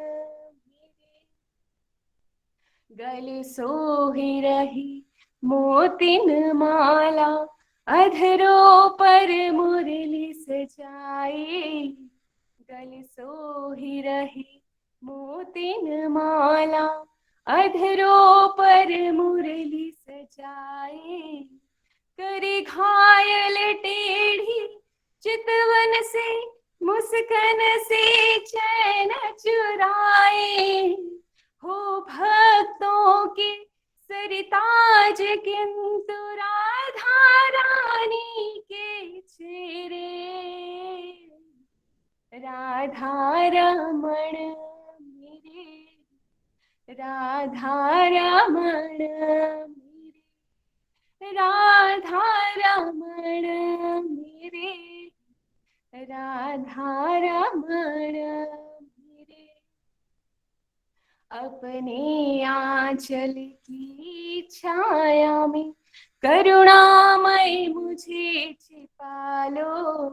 गल सोहि रही मोतिन माला, अधरों पर मुरली सजाए। गल सोहि रही मोतिन माला, अधरों पर मुरली सजाए। करे घायल टेढ़ी चितवन से, मुस्कान से चैन चुराए। हो भक्तों के सरताज किंतु राधा रानी के चेहरे, राधा रमण मेरे, राधा रमण मेरे, राधा रमण मेरे, राधा रमण मेरे। अपने आंचल की छाया में करुणामय मुझे छिपा लो,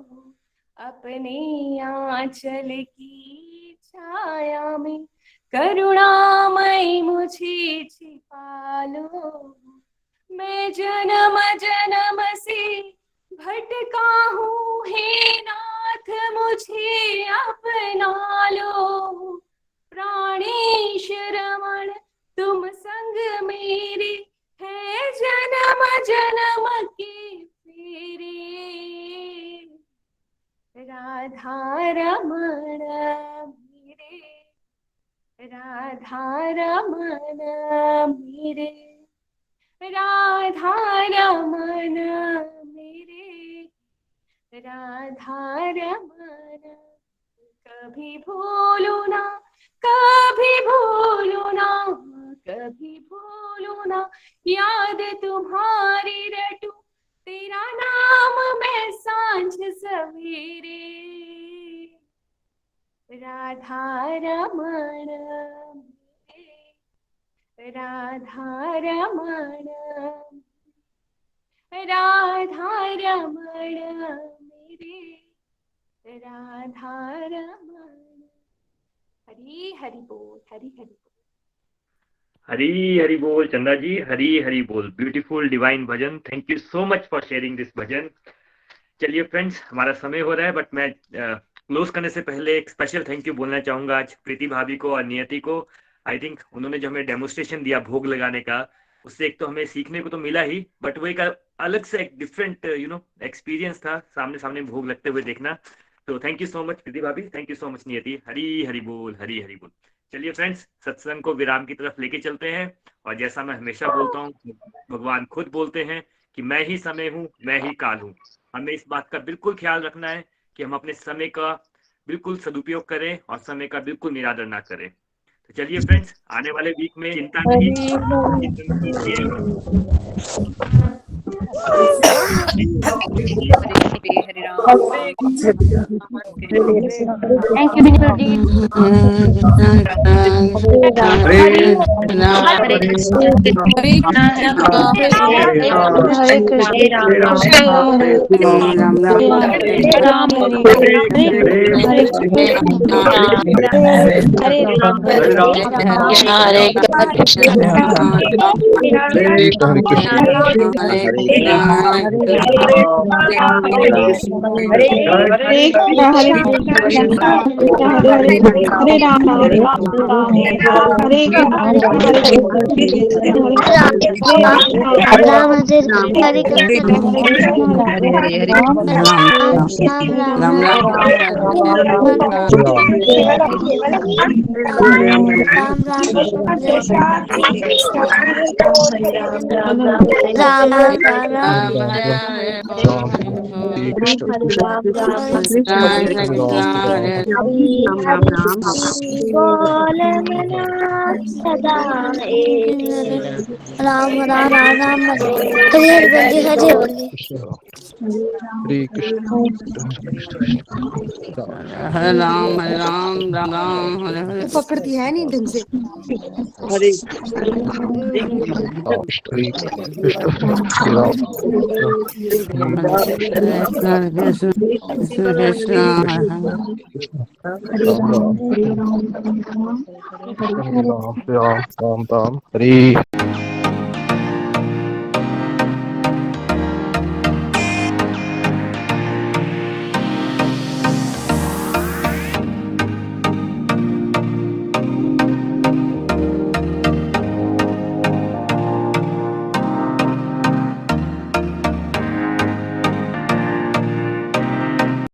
अपने आंचल की छाया में करुणामय मुझे छिपा लो। मैं जन्म जन्म से भटका हूँ, हे नाथ मुझे अपना लो। प्राणेश रमण तुम संग मेरे, है जन्म जन्म के फेरे। राधा रमण मेरे, राधा रमण मेरे, राधा रमण मेरे, राधा रमण। कभी भूलू ना, कभी भूलू ना, कभी भूलू ना, याद तुम्हारी रटू, तेरा नाम मैं सांझ सवेरे। राधा रमण मेरे, राधा रमण, राधा रमण मेरे, राधा रमण। हरी हरि बोल, हरी हरि बोल। हरी हरि बोल चंदा जी, हरी हरि बोल। Beautiful divine bhajan, thank you so much for sharing this bhajan. चलिए फ्रेंड्स, हमारा समय हो रहा है, बट मैं क्लोज करने से पहले एक स्पेशल थैंक यू बोलना चाहूंगा आज प्रीति भाभी को और नियति को। आई थिंक उन्होंने जो हमें डेमोन्स्ट्रेशन दिया भोग लगाने का, उससे एक तो हमें सीखने को तो मिला ही, बट वो एक अलग से एक डिफरेंट एक्सपीरियंस था, सामने सामने भोग लगते हुए देखना। तो थैंक यू सो मच प्रीति भाभी, थैंक यू सो मच नियति। हरी हरि बोल, हरी हरि बोल। चलिए फ्रेंड्स, सत्संग को विराम की तरफ लेके चलते हैं, और जैसा मैं हमेशा बोलता हूँ, भगवान खुद बोलते हैं कि मैं ही समय हूँ, मैं ही काल हूँ। हमें इस बात का बिल्कुल ख्याल रखना है कि हम अपने समय का बिल्कुल सदुपयोग करें और समय का बिल्कुल निरादर ना करें। तो चलिए फ्रेंड्स, आने वाले वीक में चिंता नहीं, चिंतन कीजिए। Thank you Nikhil ji. राम राम राम हरे हरे बोली। हरे कृष्ण हरे राम राम राम हरे हरे। पकड़ती है नहीं ढंग से। हरे राम राम राम हरे